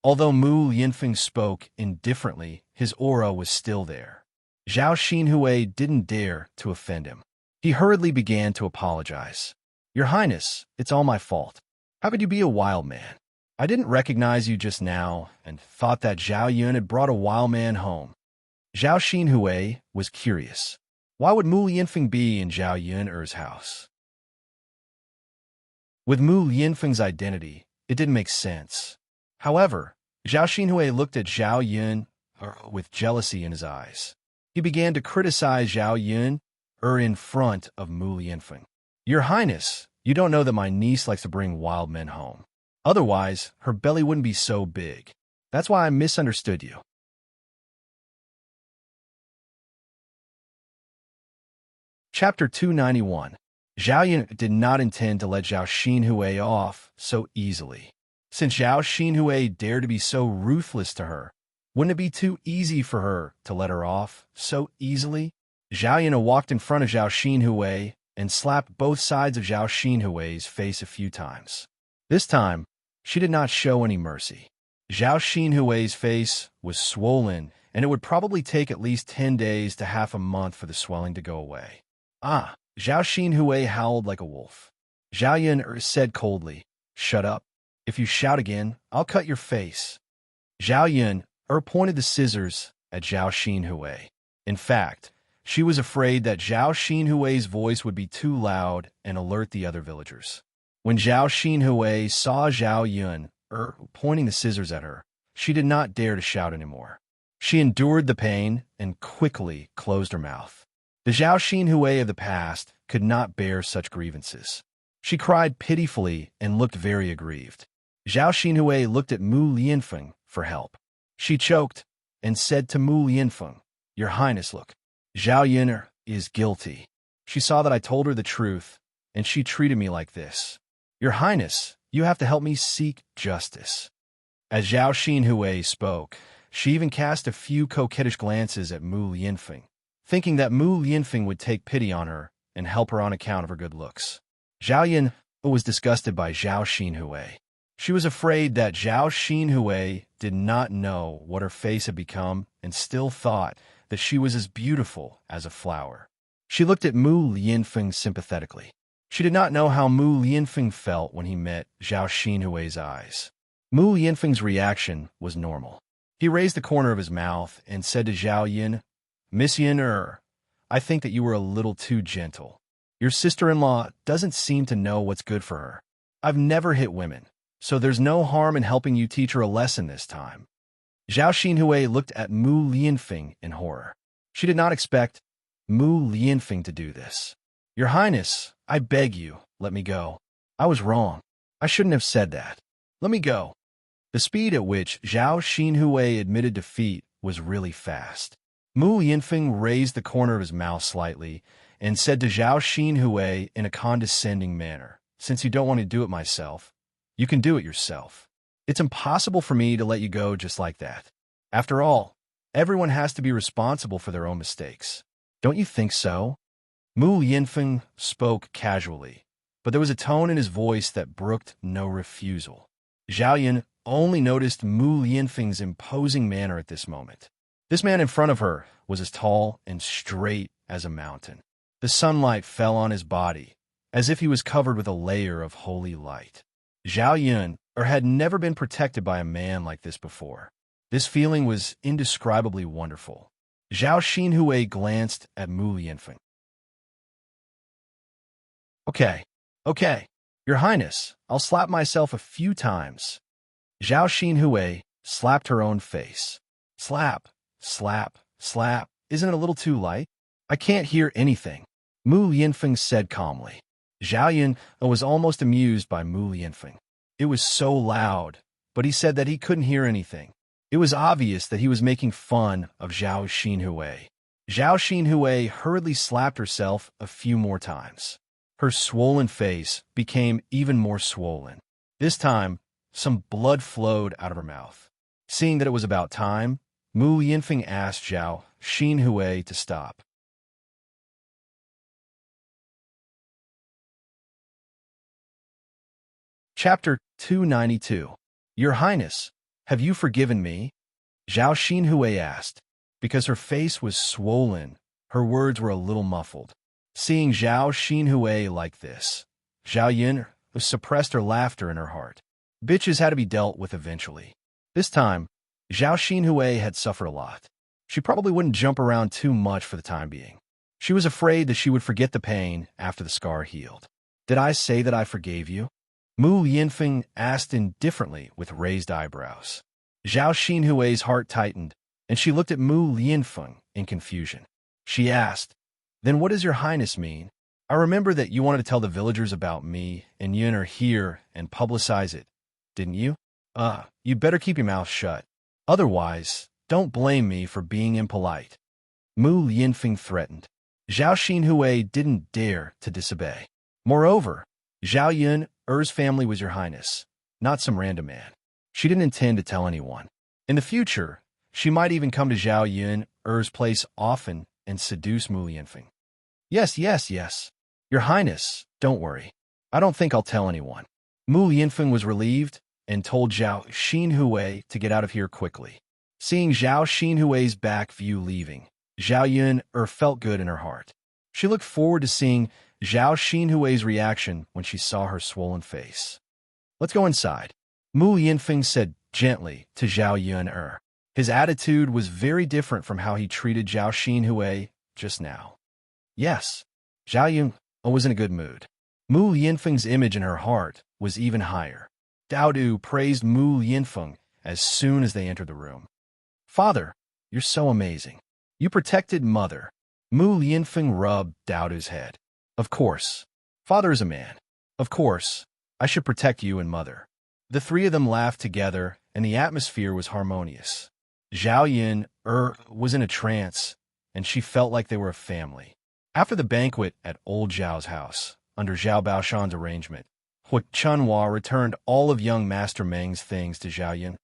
Although Mu Lianfeng spoke indifferently, his aura was still there. Zhao Xinhui didn't dare to offend him. He hurriedly began to apologize. "Your Highness, it's all my fault. How could you be a wild man? I didn't recognize you just now and thought that Zhao Yun had brought a wild man home." Zhao Xinhui was curious. Why would Mu Lianfeng be in Zhao Yun'er's house? With Mu Lianfeng's identity, it didn't make sense. However, Zhao Xinhui looked at Zhao Yun with jealousy in his eyes. He began to criticize Zhao Yun in front of Mu Lianfeng. Your Highness, you don't know that my niece likes to bring wild men home. Otherwise, her belly wouldn't be so big. That's why I misunderstood you. Chapter 291. Zhao Yun did not intend to let Zhao Xinhui off so easily. Since Zhao Xinhui dared to be so ruthless to her, wouldn't it be too easy for her to let her off so easily? Zhao Yun walked in front of Zhao Xinhui and slapped both sides of Zhao Xinhui's face a few times. This time, she did not show any mercy. Zhao Xinhui's face was swollen, and it would probably take at least 10 days to half a month for the swelling to go away. Ah, Zhao Xinhui howled like a wolf. Zhao Yun said coldly, "Shut up. If you shout again, I'll cut your face." Zhao Yun pointed the scissors at Zhao Xinhui. In fact, she was afraid that Zhao Xinhui's voice would be too loud and alert the other villagers. When Zhao Xinhui saw Zhao Yun pointing the scissors at her, she did not dare to shout anymore. She endured the pain and quickly closed her mouth. The Zhao Xinhui of the past could not bear such grievances. She cried pitifully and looked very aggrieved. Zhao Xinhui looked at Mu Lianfeng for help. She choked and said to Mu Lianfeng, "Your Highness, look. Zhao Yun is guilty. She saw that I told her the truth, and she treated me like this. Your Highness, you have to help me seek justice." As Zhao Xinhui spoke, she even cast a few coquettish glances at Mu Lianfeng, thinking that Mu Lianfeng would take pity on her and help her on account of her good looks. Zhao Yun was disgusted by Zhao Xinhui. She was afraid that Zhao Xinhui did not know what her face had become and still thought that she was as beautiful as a flower. She looked at Mu Lianfeng sympathetically. She did not know how Mu Lianfeng felt when he met Zhao Xinhui's eyes. Mu Lianfeng's reaction was normal. He raised the corner of his mouth and said to Zhao Yun, "Miss Yun, I think that you were a little too gentle. Your sister-in-law doesn't seem to know what's good for her. I've never hit women, so there's no harm in helping you teach her a lesson this time." Zhao Xinhui looked at Mu Lianfeng in horror. She did not expect Mu Lianfeng to do this. "Your Highness, I beg you, let me go. I was wrong. I shouldn't have said that. Let me go." The speed at which Zhao Xinhui admitted defeat was really fast. Mu Lianfeng raised the corner of his mouth slightly and said to Zhao Xinhui in a condescending manner, "Since you don't want to do it myself, you can do it yourself. It's impossible for me to let you go just like that. After all, everyone has to be responsible for their own mistakes. Don't you think so?" Mu Lianfeng spoke casually, but there was a tone in his voice that brooked no refusal. Zhao Yun only noticed Mu Lianfeng's imposing manner at this moment. This man in front of her was as tall and straight as a mountain. The sunlight fell on his body, as if he was covered with a layer of holy light. Zhao Yun had never been protected by a man like this before. This feeling was indescribably wonderful. Zhao Xinhui glanced at Mu Lianfeng. Okay, Your Highness, I'll slap myself a few times." Zhao Xinhui slapped her own face. "Slap, slap, slap. Isn't it a little too light? I can't hear anything," Mu Lianfeng said calmly. Zhao Yun was almost amused by Mu Lianfeng. It was so loud, but he said that he couldn't hear anything. It was obvious that he was making fun of Zhao Xinhui. Zhao Xinhui hurriedly slapped herself a few more times. Her swollen face became even more swollen. This time, some blood flowed out of her mouth. Seeing that it was about time, Mu Lianfeng asked Zhao Xinhui to stop. Chapter 292. Your Highness, have you forgiven me? Zhao Xinhui asked. Because her face was swollen, her words were a little muffled. Seeing Zhao Xinhui like this, Zhao Yun suppressed her laughter in her heart. Bitches had to be dealt with eventually. This time, Zhao Xinhui had suffered a lot. she probably wouldn't jump around too much for the time being. She was afraid that she would forget the pain after the scar healed. Did I say that I forgave you? Mu Yinfeng asked indifferently with raised eyebrows. Zhao Xinhui's heart tightened, and she looked at Mu Yinfeng in confusion. She asked, "Then what does your highness mean? I remember that you wanted to tell the villagers about me and Yun are here and publicize it, didn't you? You better keep your mouth shut. Otherwise, don't blame me for being impolite." Mu Yinfeng threatened. Zhao Xinhui didn't dare to disobey. Moreover, Zhao Yun, Er's family was your highness, not some random man. She didn't intend to tell anyone. In the future, she might even come to Zhao Yun, Er's place often and seduce Mu Yinfeng. Yes, your highness, don't worry. I don't think I'll tell anyone. Mu Yinfeng was relieved and told Zhao Xinhui to get out of here quickly. Seeing Zhao Xinhui's back view leaving, Zhao Yun felt good in her heart. She looked forward to seeing Zhao Xinhui's reaction when she saw her swollen face. Let's go inside, Mu Yinfeng said gently to Zhao Yun. His attitude was very different from how he treated Zhao Xinhui just now. Yes, Zhao Yun was in a good mood. Mu Yinfeng's image in her heart was even higher. Dao Du praised Mu Yinfeng as soon as they entered the room. Father, you're so amazing. You protected Mother. Mu Yinfeng rubbed Dao Du's head. Of course. Father is a man. Of course. I should protect you and Mother. The three of them laughed together, and the atmosphere was harmonious. Zhao Yun was in a trance, and she felt like they were a family. After the banquet at old Zhao's house, under Zhao Baoshan's arrangement, Hu Chunhua returned all of young Master Meng's things to Zhao Yun.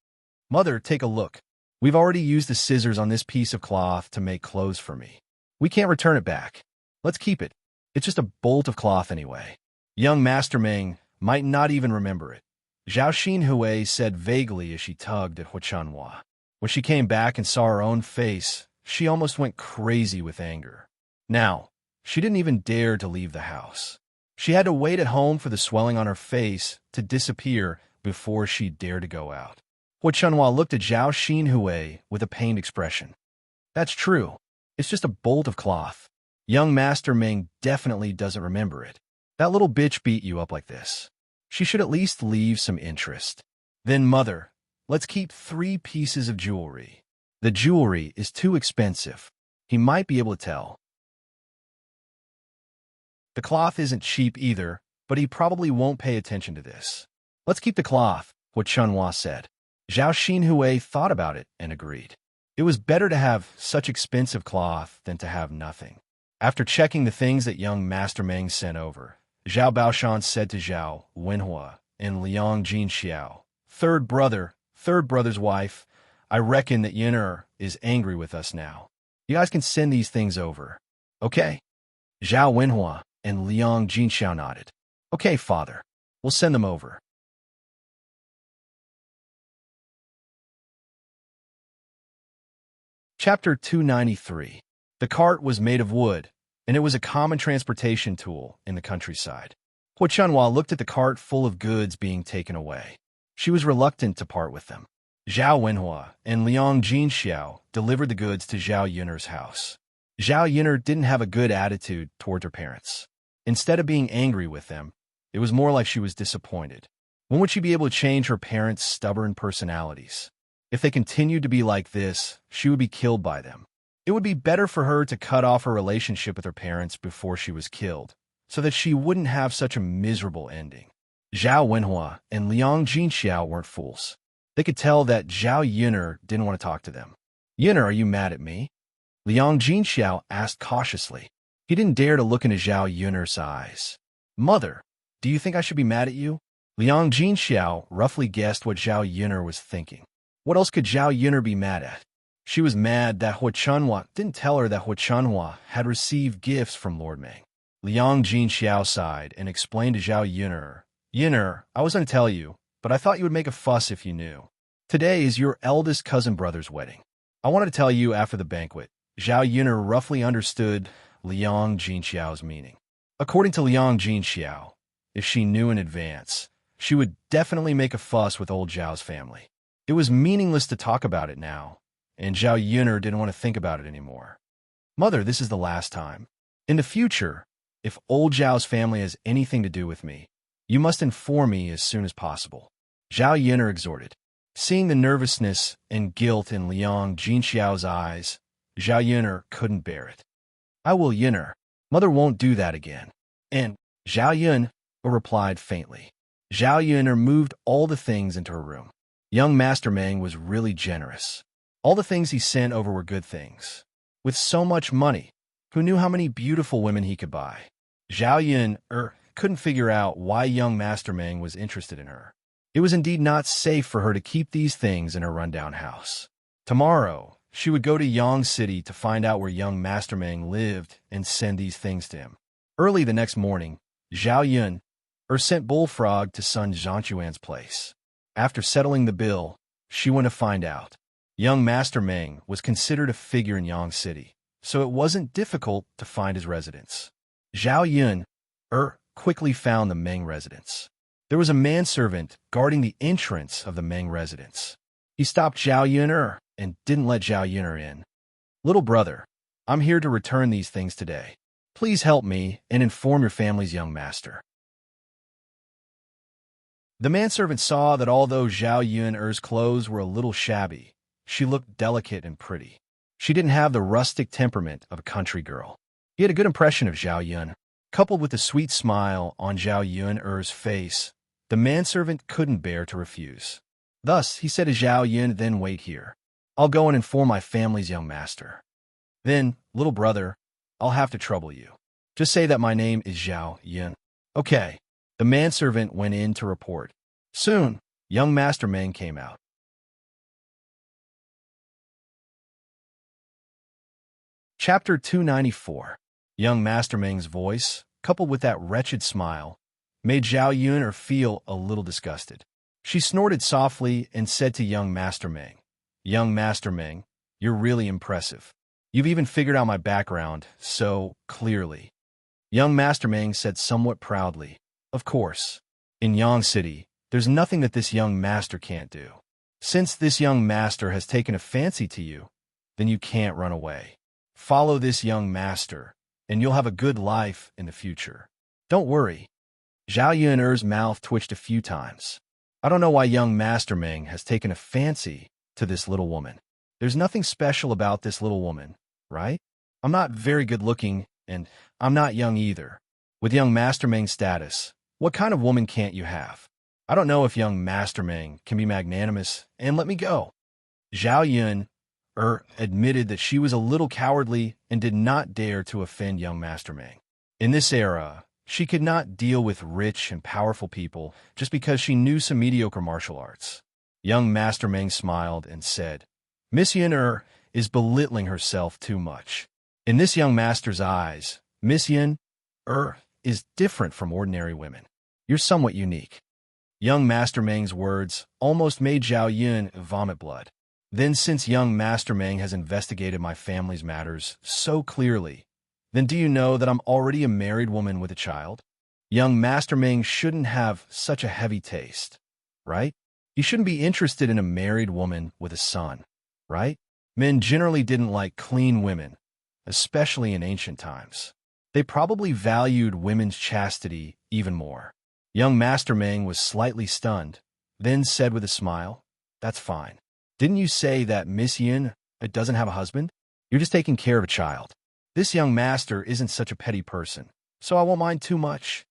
Mother, take a look. We've already used the scissors on this piece of cloth to make clothes for me. We can't return it back. Let's keep it. It's just a bolt of cloth anyway. Young Master Meng might not even remember it. Zhao Xinhui said vaguely as she tugged at Hu Chunhua. When she came back and saw her own face, she almost went crazy with anger. Now, she didn't even dare to leave the house. She had to wait at home for the swelling on her face to disappear before she dared to go out. Hu Chunhua looked at Zhao Xinhui with a pained expression. That's true. It's just a bolt of cloth. Young Master Meng definitely doesn't remember it. That little bitch beat you up like this. She should at least leave some interest. Then, Mother, let's keep 3 pieces of jewelry. The jewelry is too expensive. He might be able to tell. The cloth isn't cheap either, but he probably won't pay attention to this. Let's keep the cloth, Hu Chunhua said. Zhao Xinhui thought about it and agreed. It was better to have such expensive cloth than to have nothing. After checking the things that young Master Meng sent over, Zhao Baoshan said to Zhao Wenhua and Liang Jinxiao, third brother's wife, I reckon that Yun'er is angry with us now. You guys can send these things over. Okay? Zhao Wenhua and Liang Jinxiao nodded. Okay, father. We'll send them over. Chapter 293. The cart was made of wood, and it was a common transportation tool in the countryside. Hu Chunhua looked at the cart full of goods being taken away. She was reluctant to part with them. Zhao Wenhua and Liang Jinxiao delivered the goods to Zhao Yun'er's house. Zhao Yun'er didn't have a good attitude toward her parents. Instead of being angry with them, it was more like she was disappointed. When would she be able to change her parents' stubborn personalities? If they continued to be like this, she would be killed by them. It would be better for her to cut off her relationship with her parents before she was killed, so that she wouldn't have such a miserable ending. Zhao Wenhua and Liang Jinxiao weren't fools. They could tell that Zhao Yun'er didn't want to talk to them. Yun'er, are you mad at me? Liang Jinxiao asked cautiously. He didn't dare to look into Zhao Yun'er's eyes. Mother, do you think I should be mad at you? Liang Jinxiao roughly guessed what Zhao Yun'er was thinking. What else could Zhao Yun'er be mad at? She was mad that Hu Chunhua didn't tell her that Hu Chunhua had received gifts from Lord Meng. Liang Jinxiao sighed and explained to Zhao Yun'er, Yun'er, I was going to tell you, but I thought you would make a fuss if you knew. Today is your eldest cousin brother's wedding. I wanted to tell you after the banquet. Zhao Yun'er roughly understood Liang Jinxiao's meaning. According to Liang Jinxiao, if she knew in advance, she would definitely make a fuss with old Zhao's family. It was meaningless to talk about it now, and Zhao Yuner didn't want to think about it anymore. Mother, this is the last time. In the future, if old Zhao's family has anything to do with me, you must inform me as soon as possible. Zhao Yuner exhorted. Seeing the nervousness and guilt in Liang Jinxiao's eyes, Zhao Yuner couldn't bear it. I will, Yuner. Mother won't do that again. And Zhao Yun replied faintly. Zhao Yuner moved all the things into her room. Young Master Meng was really generous. All the things he sent over were good things. With so much money, who knew how many beautiful women he could buy? Zhao Yun couldn't figure out why young Master Meng was interested in her. It was indeed not safe for her to keep these things in her rundown house. Tomorrow, she would go to Yang City to find out where young Master Meng lived and send these things to him. Early the next morning, Zhao Yun sent Bullfrog to son Zhangquan's place. After settling the bill, she went to find out. Young Master Meng was considered a figure in Yang City, so it wasn't difficult to find his residence. Zhao Yun quickly found the Meng residence. There was a manservant guarding the entrance of the Meng residence. He stopped Zhao Yuner and didn't let Zhao Yuner in. Little brother, I'm here to return these things today. Please help me and inform your family's young master. The manservant saw that although Zhao Yuner's clothes were a little shabby, she looked delicate and pretty. She didn't have the rustic temperament of a country girl. He had a good impression of Zhao Yun. Coupled with the sweet smile on Zhao Yuner's face, the manservant couldn't bear to refuse. Thus, he said to Zhao Yun, then wait here. I'll go and inform my family's young master. Then, little brother, I'll have to trouble you. Just say that my name is Zhao Yun. Okay. The manservant went in to report. Soon, young Master Meng came out. Chapter 294. Young Master Meng's voice, coupled with that wretched smile, made Zhao Yuner feel a little disgusted. She snorted softly and said to young Master Meng, Young Master Meng, you're really impressive. You've even figured out my background so clearly. Young Master Meng said somewhat proudly, Of course. In Yang City, there's nothing that this young master can't do. Since this young master has taken a fancy to you, then you can't run away. Follow this young master, and you'll have a good life in the future. Don't worry. Zhao Yuner's mouth twitched a few times. I don't know why young Master Meng has taken a fancy to this little woman. There's nothing special about this little woman, right? I'm not very good looking, and I'm not young either. With young Master Meng's status, what kind of woman can't you have? I don't know if young Master Meng can be magnanimous and let me go. Zhao Yun admitted that she was a little cowardly and did not dare to offend young Master Meng. In this era, she could not deal with rich and powerful people just because she knew some mediocre martial arts. Young Master Meng smiled and said, Miss Yun is belittling herself too much. In this young master's eyes, Miss Yun is different from ordinary women. You're somewhat unique. Young Master Meng's words almost made Zhao Yun vomit blood. Then since young Master Meng has investigated my family's matters so clearly, then do you know that I'm already a married woman with a child? Young Master Meng shouldn't have such a heavy taste, right? He shouldn't be interested in a married woman with a son, right? Men generally didn't like clean women, especially in ancient times. They probably valued women's chastity even more. Young Master Meng was slightly stunned, then said with a smile, That's fine. Didn't you say that Miss Yun doesn't have a husband? You're just taking care of a child. This young master isn't such a petty person, so I won't mind too much.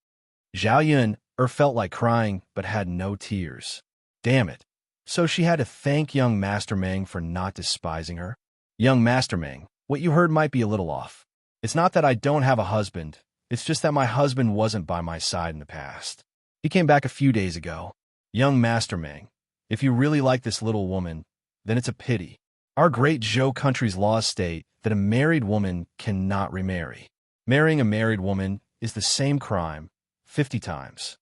Zhao Yun felt like crying, but had no tears. Damn it. So she had to thank young Master Meng for not despising her? Young Master Meng, what you heard might be a little off. It's not that I don't have a husband. It's just that my husband wasn't by my side in the past. He came back a few days ago. Young Master Meng, if you really like this little woman, then it's a pity. Our great Zhou country's laws state that a married woman cannot remarry. Marrying a married woman is the same crime 50 times.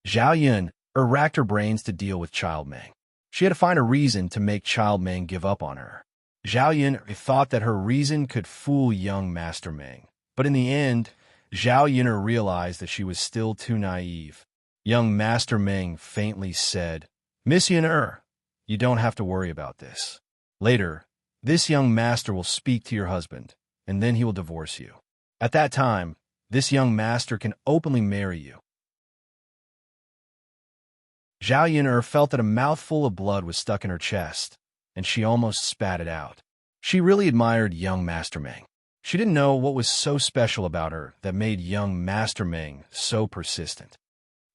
Zhao Yun racked her brains to deal with Child Meng. She had to find a reason to make Child Meng give up on her. Zhao Yun thought that her reason could fool young Master Meng, but in the end, Zhao Yun realized that she was still too naive. Young Master Meng faintly said, Miss Yun, you don't have to worry about this. Later, this young master will speak to your husband, and then he will divorce you. At that time, this young master can openly marry you. Zhao Yun'er felt that a mouthful of blood was stuck in her chest, and she almost spat it out. She really admired young Master Meng. She didn't know what was so special about her that made young Master Meng so persistent.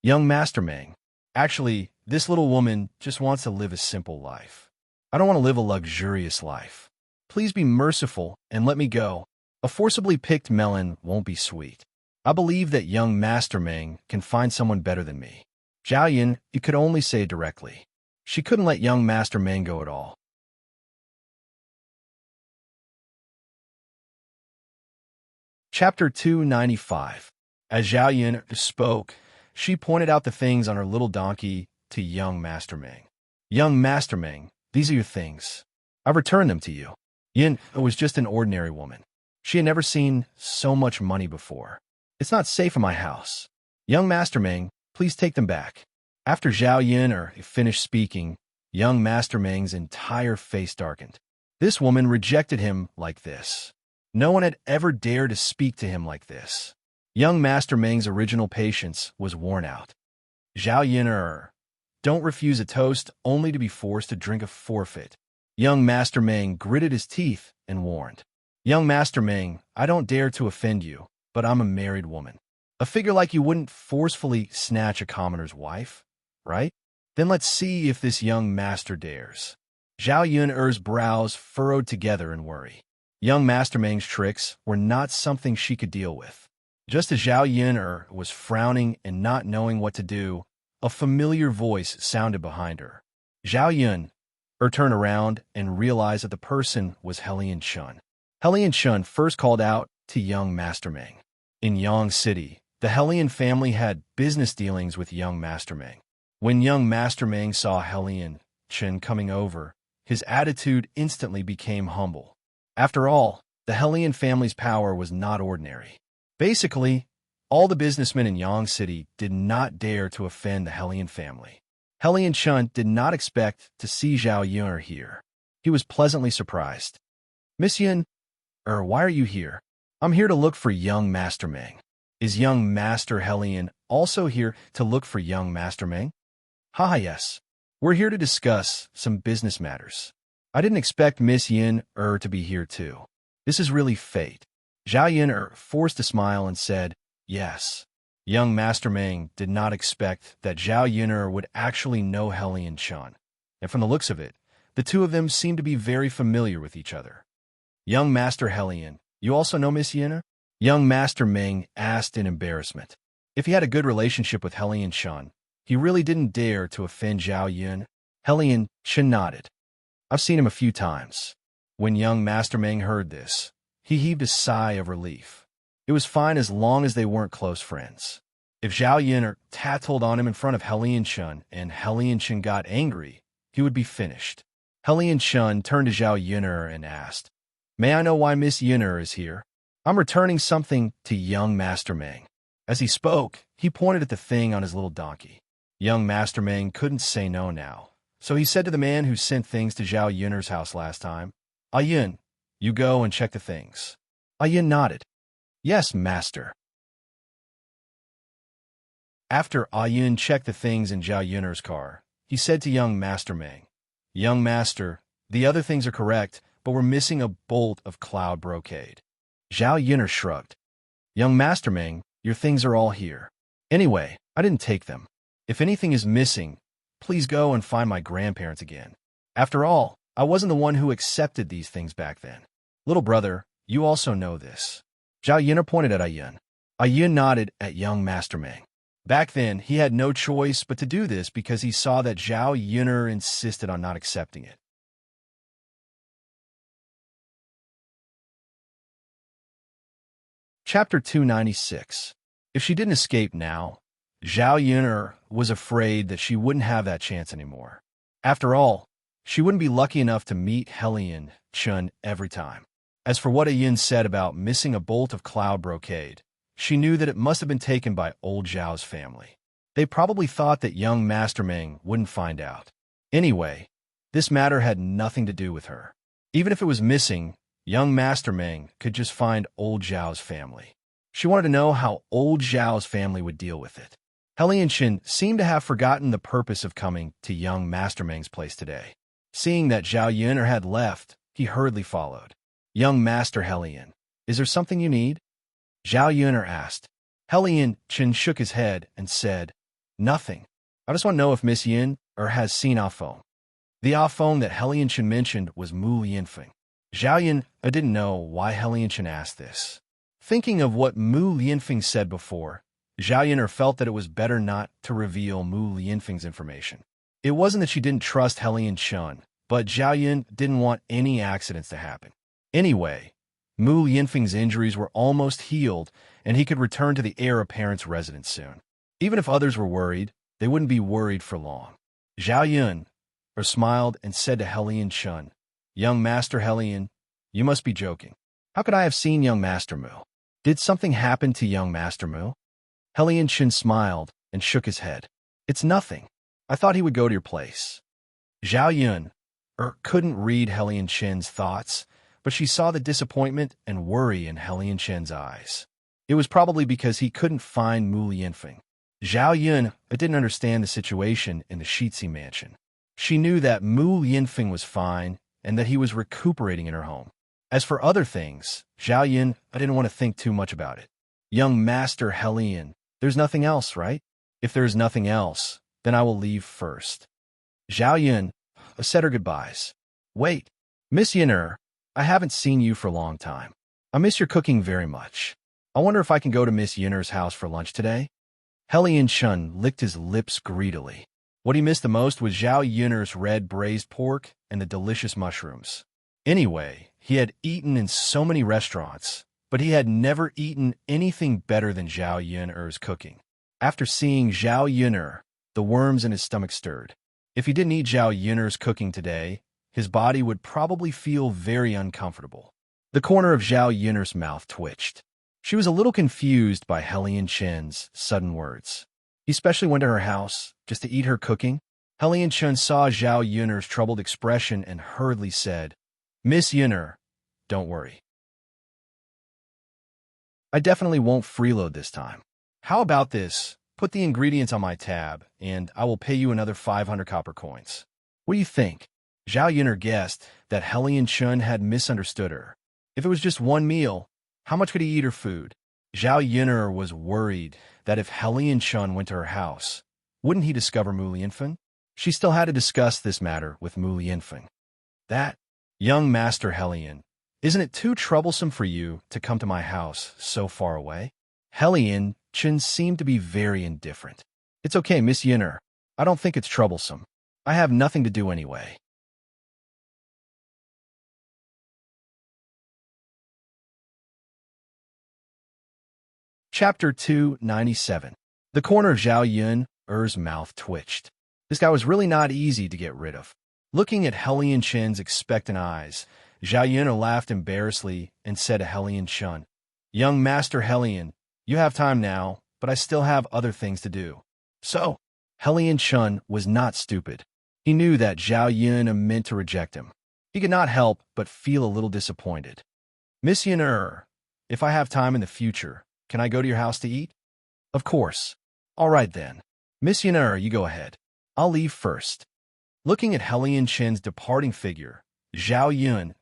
Young Master Meng, actually, this little woman just wants to live a simple life. I don't want to live a luxurious life. Please be merciful and let me go. A forcibly picked melon won't be sweet. I believe that young Master Meng can find someone better than me. Zhao Yun, you could only say it directly. She couldn't let young Master Meng go at all. Chapter 295. As Zhao Yun spoke, she pointed out the things on her little donkey to young Master Meng. Young Master Meng, these are your things. I've returned them to you. Yin was just an ordinary woman. She had never seen so much money before. It's not safe in my house. Young Master Meng, please take them back. After Zhao Yun finished speaking, young Master Meng's entire face darkened. This woman rejected him like this. No one had ever dared to speak to him like this. Young Master Meng's original patience was worn out. Zhao Yun, don't refuse a toast only to be forced to drink a forfeit. Young Master Meng gritted his teeth and warned. Young Master Meng, I don't dare to offend you, but I'm a married woman. A figure like you wouldn't forcefully snatch a commoner's wife, right? Then let's see if this young master dares. Zhao Yun'er's brows furrowed together in worry. Young Master Meng's tricks were not something she could deal with. Just as Zhao Yun'er was frowning and not knowing what to do, a familiar voice sounded behind her. Zhao Yun'er turned around and realized that the person was Hellion Chun. Hellion Chun first called out to young Master Meng. In Yang City, the Hellion family had business dealings with young Master Meng. When young Master Meng saw Hellion Chun coming over, his attitude instantly became humble. After all, the Hellion family's power was not ordinary. Basically, all the businessmen in Yang City did not dare to offend the Hellion family. Hellion Chun did not expect to see Zhao Yun here. He was pleasantly surprised. Miss Yun, why are you here? I'm here to look for young Master Meng. Is young Master Hellion also here to look for young Master Meng? Haha, yes. We're here to discuss some business matters. I didn't expect Miss Yin to be here too. This is really fate. Zhao Yin forced a smile and said, yes. Young Master Meng did not expect that Zhao Yin would actually know Hellion Chun. And from the looks of it, the two of them seemed to be very familiar with each other. Young Master Hellion, you also know Miss Yin? Young Master Meng asked in embarrassment. If he had a good relationship with Hellion Chun, he really didn't dare to offend Zhao Yun. Hellion Chun nodded. I've seen him a few times. When young Master Meng heard this, he heaved a sigh of relief. It was fine as long as they weren't close friends. If Zhao Yun tattled on him in front of Hellion Chun and Hellion Chun got angry, he would be finished. Hellion Chun turned to Zhao Yun and asked, may I know why Miss Yun is here? I'm returning something to young Master Meng. As he spoke, he pointed at the thing on his little donkey. Young Master Meng couldn't say no now, so he said to the man who sent things to Zhao Yun's house last time, Yun, you go and check the things. Yun nodded. Yes, master. After Yun checked the things in Zhao Yun's car, he said to young Master Meng, young master, the other things are correct, but we're missing a bolt of cloud brocade. Zhao Yun shrugged. Young Master Meng, your things are all here. Anyway, I didn't take them. If anything is missing, please go and find my grandparents again. After all, I wasn't the one who accepted these things back then. Little brother, you also know this. Zhao Yun pointed at Yun. Yun nodded at young Master Meng. Back then, he had no choice but to do this because he saw that Zhao Yun insisted on not accepting it. Chapter 296. If she didn't escape now, Zhao Yun was afraid that she wouldn't have that chance anymore. After all, she wouldn't be lucky enough to meet Hellion Chun every time. As for what Yun said about missing a bolt of cloud brocade, she knew that it must have been taken by old Zhao's family. They probably thought that young Master Meng wouldn't find out. Anyway, this matter had nothing to do with her. Even if it was missing, young Master Meng could just find old Zhao's family. She wanted to know how old Zhao's family would deal with it. Helianchen seemed to have forgotten the purpose of coming to young Master Meng's place today. Seeing that Zhao Yuner had left, he hurriedly followed. Young Master Helian, is there something you need? Zhao Yuner asked. Helianchen shook his head and said, nothing. I just want to know if Miss Yin has seen Ah Feng. The Ah Feng that Helianchen mentioned was Mu Lianfeng. Zhao Yun didn't know why Helianchen asked this. Thinking of what Mu Lianfeng said before, Zhao Yuner felt that it was better not to reveal Mu Lianfeng's information. It wasn't that she didn't trust Helianchen, but Zhao Yun didn't want any accidents to happen. Anyway, Mu Lianfeng's injuries were almost healed, and he could return to the heir apparent's residence soon. Even if others were worried, they wouldn't be worried for long. Zhao Yun smiled and said to Helianchen, young Master Helian, you must be joking. How could I have seen young Master Mu? Did something happen to young Master Mu? Helianchen smiled and shook his head. It's nothing. I thought he would go to your place. Zhao Yun couldn't read Helianchen's thoughts, but she saw the disappointment and worry in Helianchen's eyes. It was probably because he couldn't find Mu Lianfeng. Zhao Yun didn't understand the situation in the Shitzi mansion. She knew that Mu Lianfeng was fine and that he was recuperating in her home. As for other things, Zhao Yun didn't want to think too much about it. Young Master Helian, there's nothing else, right? If there's nothing else, then I will leave first. Zhao Yun said her goodbyes. Wait, Miss Yin'er, I haven't seen you for a long time. I miss your cooking very much. I wonder if I can go to Miss Yin'er's house for lunch today? Helianchen licked his lips greedily. What he missed the most was Zhao Yun'er's red braised pork and the delicious mushrooms. Anyway, he had eaten in so many restaurants, but he had never eaten anything better than Zhao Yun'er's cooking. After seeing Zhao Yun'er, the worms in his stomach stirred. If he didn't eat Zhao Yun'er's cooking today, his body would probably feel very uncomfortable. The corner of Zhao Yun'er's mouth twitched. She was a little confused by Helianchen's sudden words. He especially went to her house just to eat her cooking. Helianchen saw Zhao Yun'er's troubled expression and hurriedly said, Miss Yun'er, don't worry. I definitely won't freeload this time. How about this? Put the ingredients on my tab, and I will pay you another 500 copper coins. What do you think? Zhao Yun'er guessed that Helianchen had misunderstood her. If it was just one meal, how much could he eat her food? Zhao Yun'er was worried that if Helianchen went to her house, wouldn't he discover Mu Lianfeng? She still had to discuss this matter with Mu Lianfeng. That, young Master Helian, isn't it too troublesome for you to come to my house so far away? Helianchen seemed to be very indifferent. It's okay, Miss Yin'er. I don't think it's troublesome. I have nothing to do anyway. Chapter 297. The corner of Zhao Yun'er's mouth twitched. This guy was really not easy to get rid of. Looking at Helianchen's expectant eyes, Zhao Yun'er laughed embarrassedly and said to Helianchen, young Master Helian, you have time now, but I still have other things to do. So, Helianchen was not stupid. He knew that Zhao Yun'er meant to reject him. He could not help but feel a little disappointed. Miss Yun'er, if I have time in the future, can I go to your house to eat? Of course. All right then. Miss Yun'er, you go ahead. I'll leave first. Looking at Helianchen's departing figure, Zhao Yun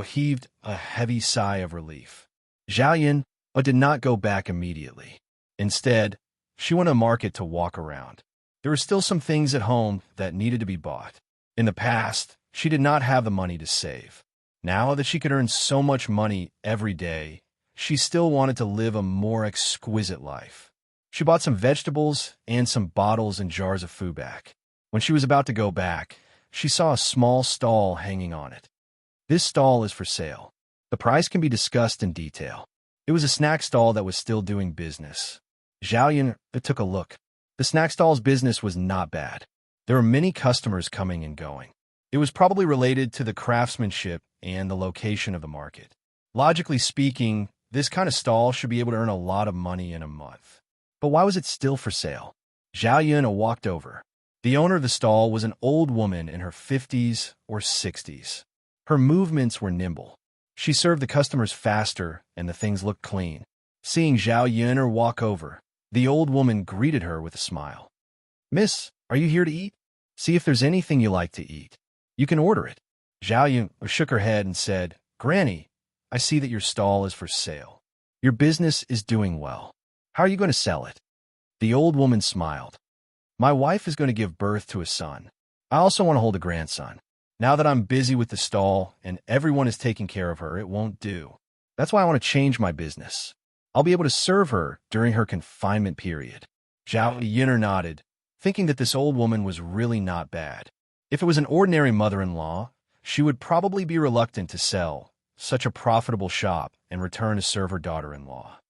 heaved a heavy sigh of relief. Zhao Yun did not go back immediately. Instead, she went to market to walk around. There were still some things at home that needed to be bought. In the past, she did not have the money to save. Now that she could earn so much money every day, she still wanted to live a more exquisite life. She bought some vegetables and some bottles and jars of food back. When she was about to go back, she saw a small stall hanging on it. This stall is for sale. The price can be discussed in detail. It was a snack stall that was still doing business. Zhao Yun took a look. The snack stall's business was not bad. There were many customers coming and going. It was probably related to the craftsmanship and the location of the market. Logically speaking, this kind of stall should be able to earn a lot of money in a month. But why was it still for sale? Zhao Yun walked over. The owner of the stall was an old woman in her 50s or 60s. Her movements were nimble. She served the customers faster, and the things looked clean. Seeing Zhao Yun'er walk over, the old woman greeted her with a smile. "Miss, are you here to eat? See if there's anything you like to eat. You can order it." Zhao Yun shook her head and said, "Granny, I see that your stall is for sale. Your business is doing well. How are you going to sell it?" The old woman smiled. "My wife is going to give birth to a son. I also want to hold a grandson. Now that I'm busy with the stall and everyone is taking care of her, it won't do. That's why I want to change my business. I'll be able to serve her during her confinement period." Zhao Yun'er nodded, thinking that this old woman was really not bad. If it was an ordinary mother-in-law, she would probably be reluctant to sell such a profitable shop and return to serve her daughter-in-law.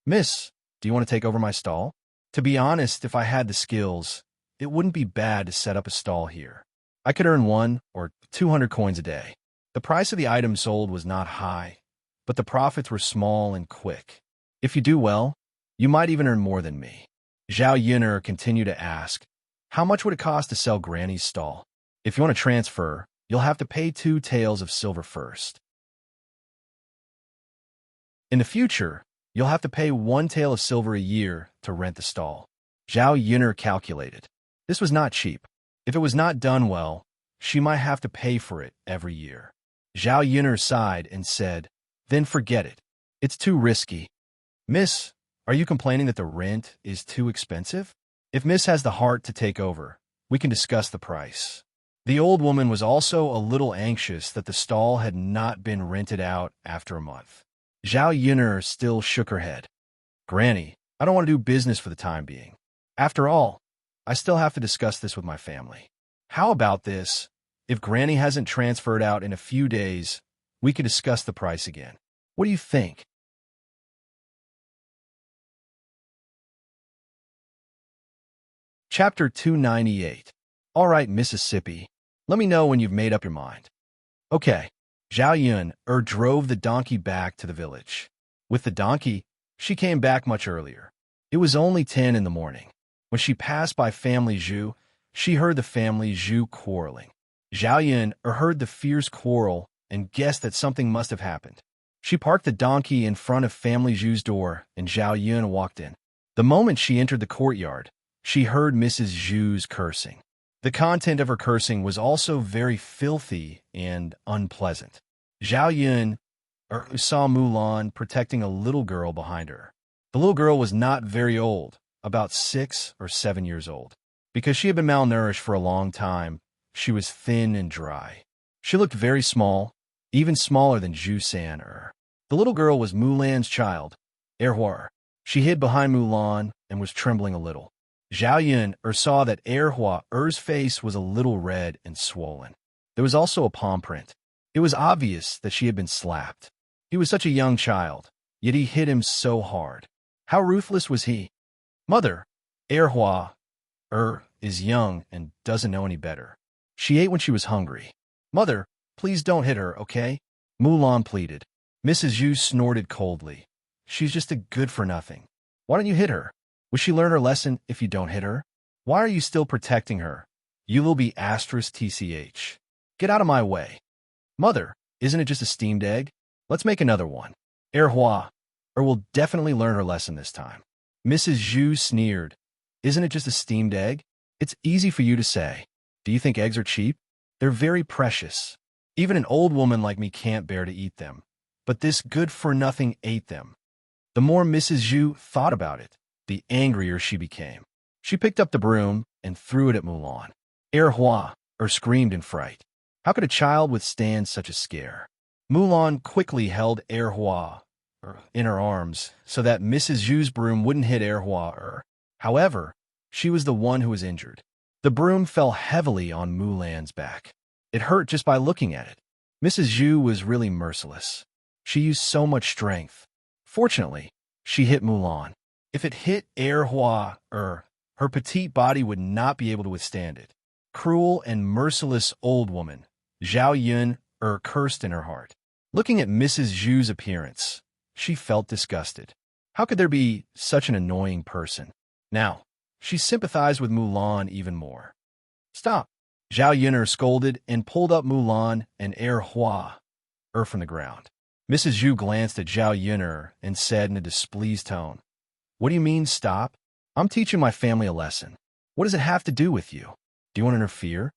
"Miss, do you want to take over my stall? To be honest, if I had the skills, it wouldn't be bad to set up a stall here. I could earn 1 or 200 coins a day." The price of the item sold was not high, but the profits were small and quick. "If you do well, you might even earn more than me." Zhao Yun'er continued to ask, "How much would it cost to sell Granny's stall? If you want to transfer, you'll have to pay 2 taels of silver first. In the future, you'll have to pay 1 tael of silver a year to rent the stall." Zhao Yun'er calculated. This was not cheap. If it was not done well, she might have to pay for it every year. Zhao Yun'er sighed and said, "Then forget it. It's too risky." "Miss, are you complaining that the rent is too expensive? If Miss has the heart to take over, we can discuss the price." The old woman was also a little anxious that the stall had not been rented out after a month. Zhao Yun'er still shook her head. "Granny, I don't want to do business for the time being. After all, I still have to discuss this with my family. How about this? If Granny hasn't transferred out in a few days, we can discuss the price again. What do you think?" Chapter 298. All right, Mississippi. Let me know when you've made up your mind. Okay. Zhao Yun'er drove the donkey back to the village. With the donkey, she came back much earlier. It was only 10 in the morning. When she passed by family Zhu, she heard the family Zhu quarreling. Zhao Yun'er heard the fierce quarrel and guessed that something must have happened. She parked the donkey in front of family Zhu's door, and Zhao Yun walked in. The moment she entered the courtyard, she heard Mrs. Zhu's cursing. The content of her cursing was also very filthy and unpleasant. Zhao Yun saw Mulan protecting a little girl behind her. The little girl was not very old, about 6 or 7 years old. Because she had been malnourished for a long time, she was thin and dry. She looked very small, even smaller than Zhu San. The little girl was Mulan's child, Erhua. She hid behind Mulan and was trembling a little. Zhao Yun saw that Erhua's face was a little red and swollen. There was also a palm print. It was obvious that she had been slapped. He was such a young child, yet he hit him so hard. How ruthless was he? "Mother, Erhua is young and doesn't know any better. She ate when she was hungry. Mother, please don't hit her, okay?" Mulan pleaded. Mrs. Zhu snorted coldly. "She's just a good-for-nothing. Why don't you hit her? Will she learn her lesson if you don't hit her? Why are you still protecting her? You will be *tch. Get out of my way." "Mother, isn't it just a steamed egg? Let's make another one. Erhua will definitely learn her lesson this time." Mrs. Zhu sneered. "Isn't it just a steamed egg? It's easy for you to say. Do you think eggs are cheap? They're very precious. Even an old woman like me can't bear to eat them. But this good-for-nothing ate them." The more Mrs. Zhu thought about it, the angrier she became. She picked up the broom and threw it at Mulan. Erhua screamed in fright. How could a child withstand such a scare? Mulan quickly held Erhua in her arms so that Mrs. Zhu's broom wouldn't hit Erhua. However, she was the one who was injured. The broom fell heavily on Mulan's back. It hurt just by looking at it. Mrs. Zhu was really merciless. She used so much strength. Fortunately, she hit Mulan. If it hit Erhua, her petite body would not be able to withstand it. Cruel and merciless old woman, Zhao Yun cursed in her heart. Looking at Mrs. Zhu's appearance, she felt disgusted. How could there be such an annoying person? Now, she sympathized with Mulan even more. "Stop!" Zhao Yun'er scolded and pulled up Mulan and from the ground. Mrs. Zhu glanced at Zhao Yun'er and said in a displeased tone, "What do you mean, stop? I'm teaching my family a lesson. What does it have to do with you? Do you want to interfere?"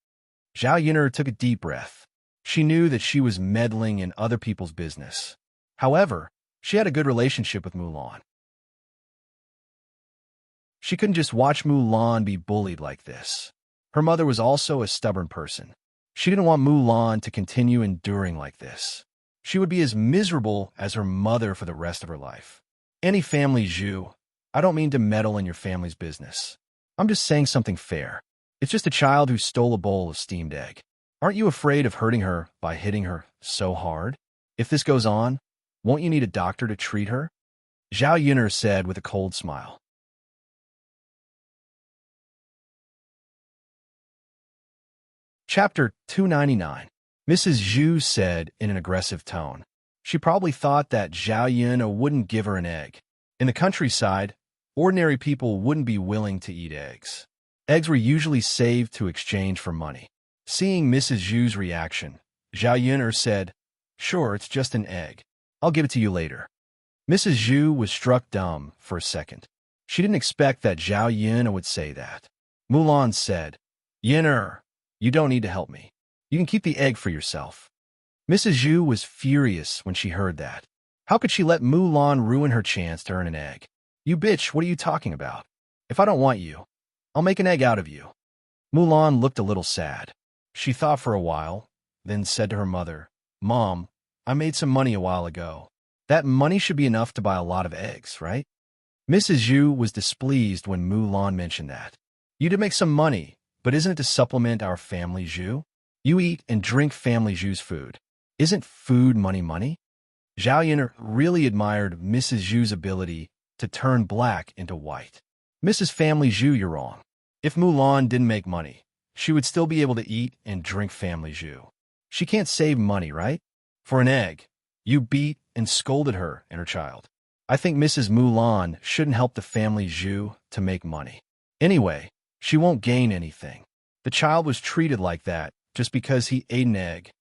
Zhao Yun'er took a deep breath. She knew that she was meddling in other people's business. However, she had a good relationship with Mulan. She couldn't just watch Mulan be bullied like this. Her mother was also a stubborn person. She didn't want Mulan to continue enduring like this. She would be as miserable as her mother for the rest of her life. Any family, Zhu, I don't mean to meddle in your family's business. I'm just saying something fair. It's just a child who stole a bowl of steamed egg. Aren't you afraid of hurting her by hitting her so hard? If this goes on, won't you need a doctor to treat her? Zhao Yun'er said with a cold smile. Chapter 299. Mrs. Zhu said in an aggressive tone. She probably thought that Zhao Yun'er wouldn't give her an egg. In the countryside, ordinary people wouldn't be willing to eat eggs. Eggs were usually saved to exchange for money. Seeing Mrs. Zhu's reaction, Zhao Yun'er said, "Sure, it's just an egg. I'll give it to you later." Mrs. Zhu was struck dumb for a second. She didn't expect that Zhao Yun'er would say that. Mulan said, "Yun'er, you don't need to help me. You can keep the egg for yourself." Mrs. Zhu was furious when she heard that. How could she let Mulan ruin her chance to earn an egg? "You bitch, what are you talking about? If I don't want you, I'll make an egg out of you." Mulan looked a little sad. She thought for a while, then said to her mother, "Mom, I made some money a while ago. That money should be enough to buy a lot of eggs, right?" Mrs. Zhu was displeased when Mulan mentioned that. "You did make some money, but isn't it to supplement our family, Zhu? You eat and drink family Zhu's food. Isn't food money? Zhao Yun'er really admired Mrs. Zhu's ability to turn black into white. "Mrs. Family Zhu, you're wrong. If Mulan didn't make money, she would still be able to eat and drink family Zhu. She can't save money, right? For an egg, you beat and scolded her and her child. I think Mrs. Mulan shouldn't help the family Zhu to make money. Anyway, she won't gain anything. The child was treated like that just because he ate an egg."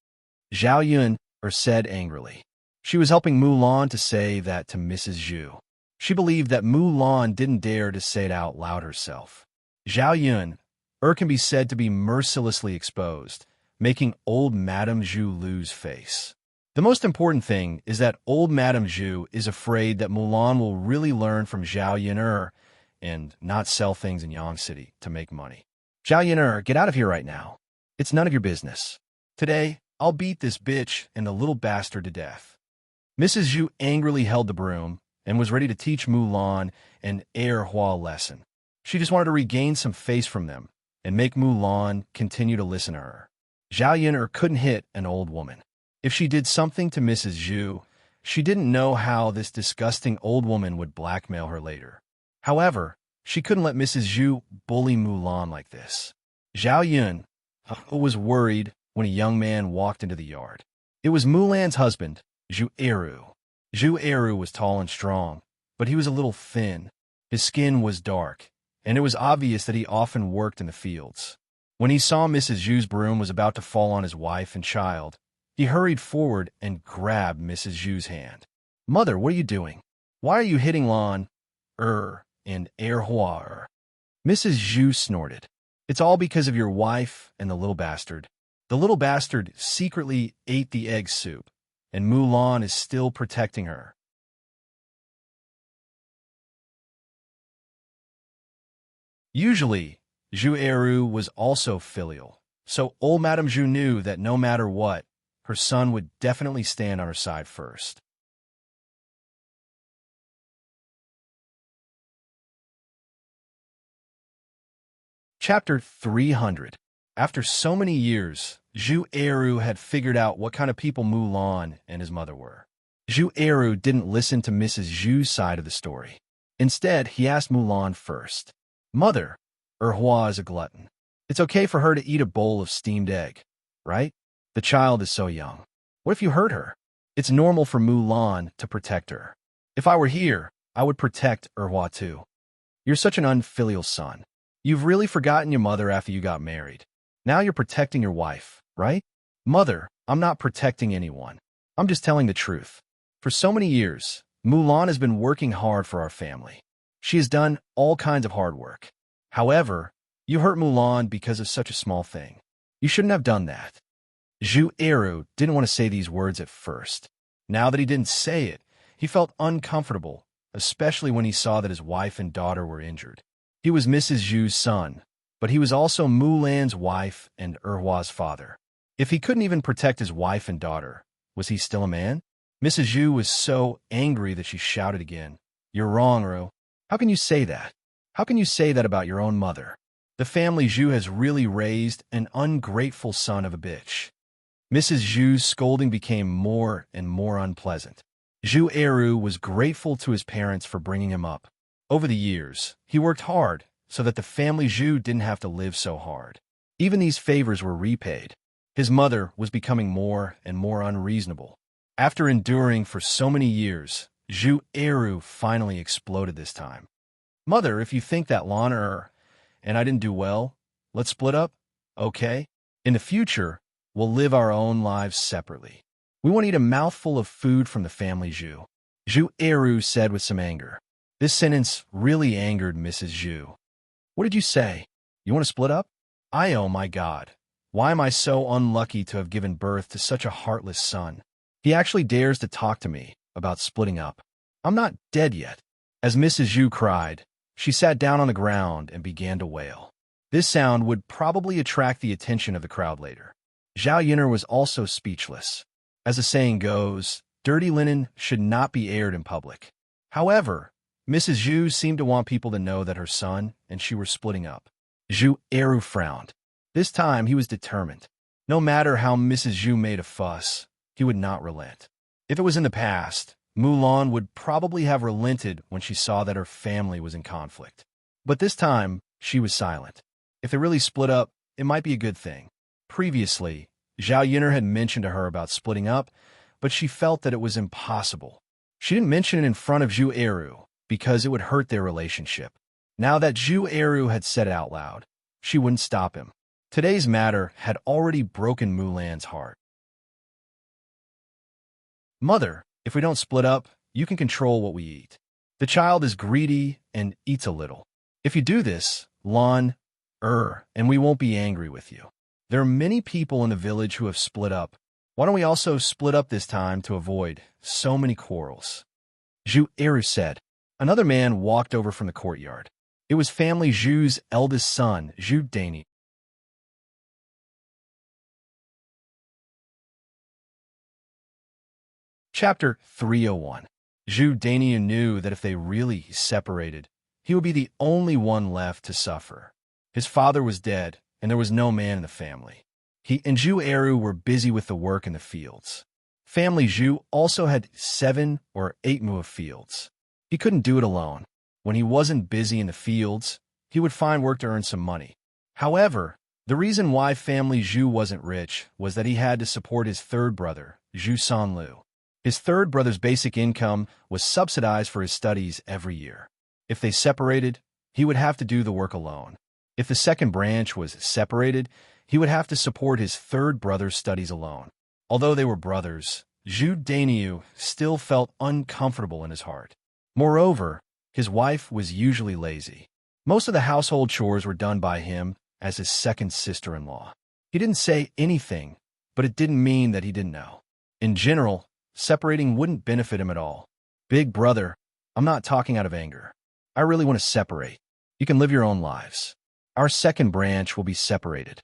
Zhao Yun'er said angrily. She was helping Mulan to say that to Mrs. Zhu. She believed that Mulan didn't dare to say it out loud herself. Zhao Yun'er can be said to be mercilessly exposed, making old Madame Zhu lose face. The most important thing is that old Madame Zhu is afraid that Mulan will really learn from Zhao Yun'er and not sell things in Yang City to make money. "Zhao Yun'er, get out of here right now. It's none of your business. Today, I'll beat this bitch and the little bastard to death." Mrs. Zhu angrily held the broom and was ready to teach Mulan an erhua lesson. She just wanted to regain some face from them and make Mulan continue to listen to her. Zhao Yun'er couldn't hit an old woman. If she did something to Mrs. Zhu, she didn't know how this disgusting old woman would blackmail her later. However, she couldn't let Mrs. Zhu bully Mulan like this. Zhao Yun'er was worried when a young man walked into the yard. It was Mulan's husband, Zhu Eru. Zhu Eru was tall and strong, but he was a little thin. His skin was dark, and it was obvious that he often worked in the fields. When he saw Mrs. Zhu's broom was about to fall on his wife and child, he hurried forward and grabbed Mrs. Zhu's hand. "Mother, what are you doing? Why are you hitting Lan, and erhua?" Mrs. Zhu snorted. "It's all because of your wife and the little bastard. The little bastard secretly ate the egg soup, and Mulan is still protecting her." Usually, Zhu Eru was also filial, so old Madame Zhu knew that no matter what, her son would definitely stand on her side first. Chapter 300. After so many years, Zhu Eru had figured out what kind of people Mulan and his mother were. Zhu Eru didn't listen to Mrs. Zhu's side of the story. Instead, he asked Mulan first, "Mother, Erhua is a glutton. It's okay for her to eat a bowl of steamed egg, right? The child is so young. What if you hurt her? It's normal for Mulan to protect her. If I were here, I would protect Erhua too. You're such an unfilial son. You've really forgotten your mother after you got married. Now you're protecting your wife, right? Mother, I'm not protecting anyone. I'm just telling the truth. For so many years, Mulan has been working hard for our family. She has done all kinds of hard work. However, you hurt Mulan because of such a small thing. You shouldn't have done that. Zhu Eru didn't want to say these words at first. Now that he didn't say it, he felt uncomfortable, especially when he saw that his wife and daughter were injured. He was Mrs. Zhu's son, but he was also Mulan's wife and Erhua's father. If he couldn't even protect his wife and daughter, was he still a man? Mrs. Zhu was so angry that she shouted again, "You're wrong, Ru. How can you say that? How can you say that about your own mother? The family Zhu has really raised an ungrateful son of a bitch." Mrs. Zhu's scolding became more and more unpleasant. Zhu Eru was grateful to his parents for bringing him up. Over the years, he worked hard so that the family Zhu didn't have to live so hard. Even these favors were repaid. His mother was becoming more and more unreasonable. After enduring for so many years, Zhu Eru finally exploded this time. "Mother, if you think that Lana and I didn't do well, let's split up, okay? In the future, we'll live our own lives separately. We won't eat a mouthful of food from the family Zhu." Zhu Eru said with some anger. This sentence really angered Mrs. Zhu. "What did you say? You want to split up? Oh my God. Why am I so unlucky to have given birth to such a heartless son? He actually dares to talk to me about splitting up. I'm not dead yet." As Mrs. Zhu cried, she sat down on the ground and began to wail. This sound would probably attract the attention of the crowd later. Zhao Yun'er was also speechless. As the saying goes, dirty linen should not be aired in public. However, Mrs. Zhu seemed to want people to know that her son and she were splitting up. Zhu Eru frowned. This time he was determined. No matter how Mrs. Zhu made a fuss, he would not relent. If it was in the past, Mulan would probably have relented when she saw that her family was in conflict. But this time, she was silent. If they really split up, it might be a good thing. Previously, Zhao Yun'er had mentioned to her about splitting up, but she felt that it was impossible. She didn't mention it in front of Zhu Eru because it would hurt their relationship. Now that Zhu Eru had said it out loud, she wouldn't stop him. Today's matter had already broken Mulan's heart. "Mother, if we don't split up, you can control what we eat. The child is greedy and eats a little. If you do this, and we won't be angry with you. There are many people in the village who have split up. Why don't we also split up this time to avoid so many quarrels?" Zhu Eru said. Another man walked over from the courtyard. It was family Zhu's eldest son, Zhu Dani. Chapter 301. Zhu Dani knew that if they really separated, he would be the only one left to suffer. His father was dead, and there was no man in the family. He and Zhu Eru were busy with the work in the fields. Family Zhu also had 7 or 8 mu of fields. He couldn't do it alone. When he wasn't busy in the fields, he would find work to earn some money. However, the reason why family Zhu wasn't rich was that he had to support his third brother, Zhu Sanlu. His third brother's basic income was subsidized for his studies every year. If they separated, he would have to do the work alone. If the second branch was separated, he would have to support his third brother's studies alone. Although they were brothers, Zhu Daniu still felt uncomfortable in his heart. Moreover, his wife was usually lazy. Most of the household chores were done by him as his second sister-in-law. He didn't say anything, but it didn't mean that he didn't know. In general, separating wouldn't benefit him at all. "Big brother, I'm not talking out of anger. I really want to separate. You can live your own lives. Our second branch will be separated."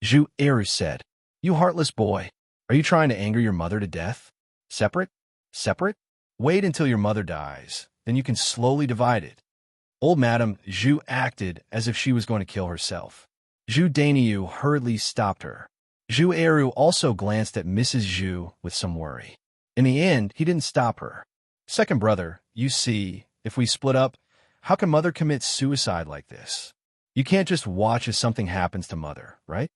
Zhu Eru said. "You heartless boy. Are you trying to anger your mother to death? Separate? Separate? Wait until your mother dies, then you can slowly divide it." Old Madam Zhu acted as if she was going to kill herself. Zhu Daniu hurriedly stopped her. Zhu Eru also glanced at Mrs. Zhu with some worry. In the end, he didn't stop her. "Second brother, you see, if we split up, how can mother commit suicide like this? You can't just watch as something happens to mother, right?"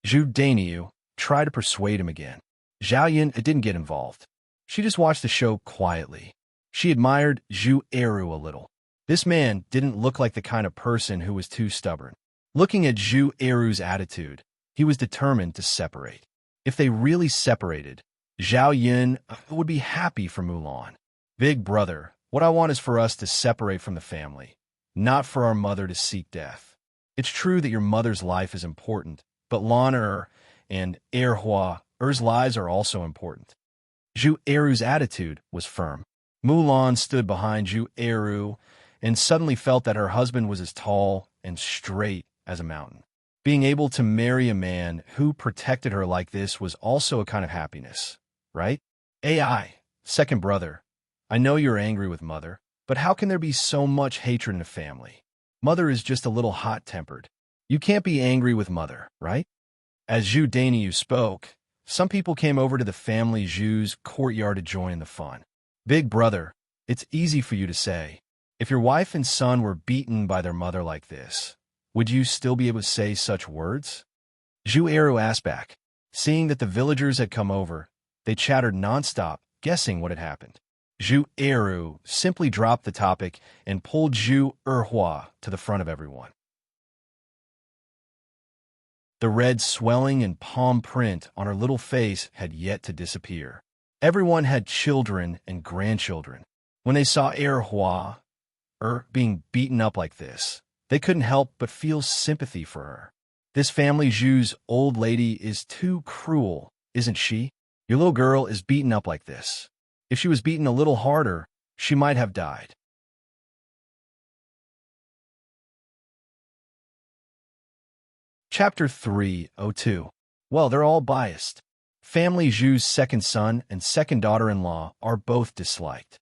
Zhu Daniu tried to persuade him again. Zhao Yun didn't get involved. She just watched the show quietly. She admired Zhu Eru a little. This man didn't look like the kind of person who was too stubborn. Looking at Zhu Eru's attitude, He was determined to separate. If they really separated, Zhao Yun would be happy for Mulan. Big brother, what I want is for us to separate from the family, not for our mother to seek death. It's true that your mother's life is important, but Lan and Er's lives are also important. Zhu Eru's attitude was firm. Mulan stood behind Zhu Eru and suddenly felt that her husband was as tall and straight as a mountain. Being able to marry a man who protected her like this was also a kind of happiness, right? AI, second brother, I know you're angry with mother, but how can there be so much hatred in a family? Mother is just a little hot-tempered. You can't be angry with mother, right? As Zhu Dainyu spoke, some people came over to the family Zhu's courtyard to join in the fun. Big brother, it's easy for you to say. If your wife and son were beaten by their mother like this, would you still be able to say such words? Zhu Eru asked back. Seeing that the villagers had come over, they chattered nonstop, guessing what had happened. Zhu Eru simply dropped the topic and pulled Zhu Erhua to the front of everyone. The red swelling and palm print on her little face had yet to disappear. Everyone had children and grandchildren. When they saw Erhua being beaten up like this, they couldn't help but feel sympathy for her. This family Zhu's old lady is too cruel, isn't she? Your little girl is beaten up like this. If she was beaten a little harder, she might have died. Chapter 302. Well, they're all biased. Family Zhu's second son and second daughter-in-law are both disliked.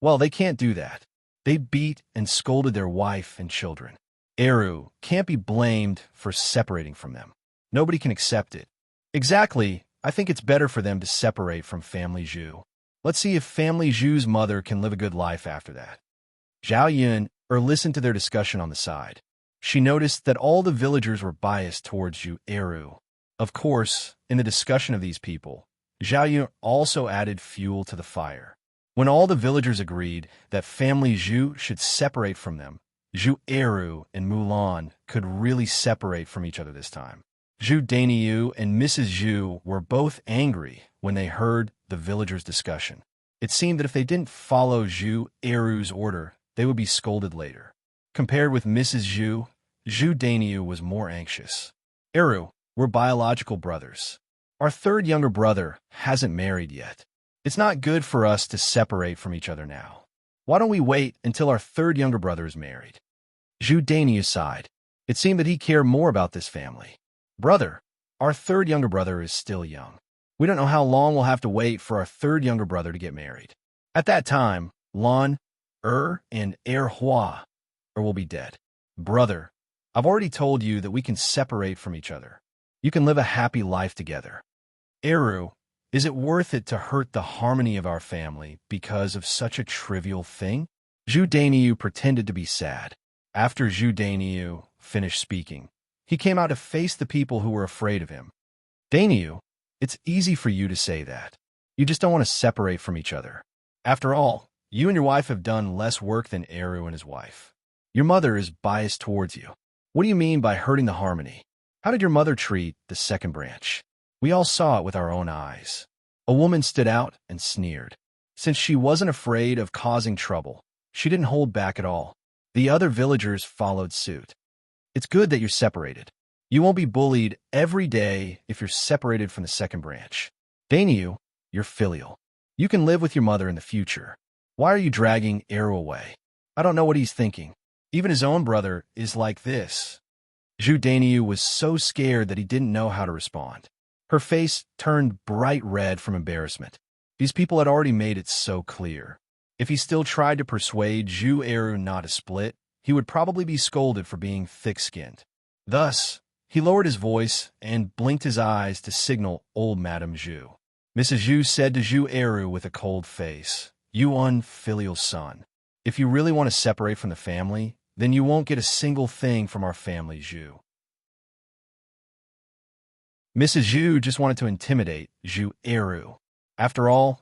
Well, they can't do that. They beat and scolded their wife and children. Eru can't be blamed for separating from them. Nobody can accept it. Exactly, I think it's better for them to separate from family Zhu. Let's see if family Zhu's mother can live a good life after that. Zhao Yun listened to their discussion on the side. She noticed that all the villagers were biased towards Zhu Eru. Of course, in the discussion of these people, Zhao Yun also added fuel to the fire. When all the villagers agreed that family Zhu should separate from them, Zhu Eru and Mulan could really separate from each other this time. Zhu Dainyu and Mrs. Zhu were both angry when they heard the villagers' discussion. It seemed that if they didn't follow Zhu Eru's order, they would be scolded later. Compared with Mrs. Zhu, Zhu Dainyu was more anxious. Eru, we're biological brothers. Our third younger brother hasn't married yet. It's not good for us to separate from each other now. Why don't we wait until our third younger brother is married? Zhu Dainyu sighed. It seemed that he cared more about this family. Brother, our third younger brother is still young. We don't know how long we'll have to wait for our third younger brother to get married. At that time, Lan, and Hua will be dead. Brother, I've already told you that we can separate from each other. You can live a happy life together. Eru, is it worth it to hurt the harmony of our family because of such a trivial thing? Zhu Dainyu pretended to be sad. After Zhu Dainyu finished speaking, he came out to face the people who were afraid of him. Dainyu, it's easy for you to say that. You just don't want to separate from each other. After all, you and your wife have done less work than Eru and his wife. Your mother is biased towards you. What do you mean by hurting the harmony? How did your mother treat the second branch? We all saw it with our own eyes. A woman stood out and sneered. Since she wasn't afraid of causing trouble, she didn't hold back at all. The other villagers followed suit. It's good that you're separated. You won't be bullied every day if you're separated from the second branch. Dainyu, you're filial. You can live with your mother in the future. Why are you dragging Eru away? I don't know what he's thinking. Even his own brother is like this. Zhu Dainyu was so scared that he didn't know how to respond. Her face turned bright red from embarrassment. These people had already made it so clear. If he still tried to persuade Zhu Eru not to split, he would probably be scolded for being thick-skinned. Thus, he lowered his voice and blinked his eyes to signal old Madame Zhu. Mrs. Zhu said to Zhu Eru with a cold face, "You unfilial son. If you really want to separate from the family, then you won't get a single thing from our family, Zhu." Mrs. Zhu just wanted to intimidate Zhu Eru. After all,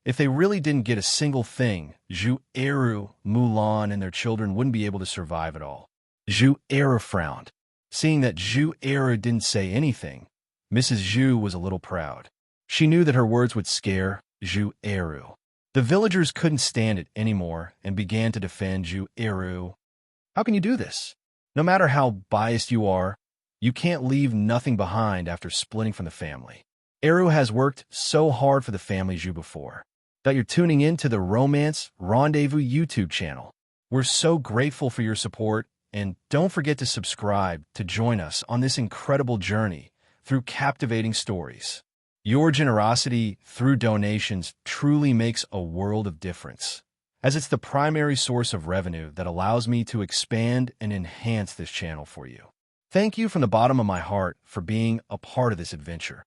if they really didn't get a single thing, Zhu Eru, Mulan, and their children wouldn't be able to survive at all. Zhu Eru frowned. Seeing that Zhu Eru didn't say anything, Mrs. Zhu was a little proud. She knew that her words would scare Zhu Eru. The villagers couldn't stand it anymore and began to defend Zhu Eru. How can you do this? No matter how biased you are, you can't leave nothing behind after splitting from the family. Eru has worked so hard for the family Zhu before that you're tuning in to the Romance Rendezvous YouTube channel. We're so grateful for your support, and don't forget to subscribe to join us on this incredible journey through captivating stories. Your generosity through donations truly makes a world of difference, as it's the primary source of revenue that allows me to expand and enhance this channel for you. Thank you from the bottom of my heart for being a part of this adventure.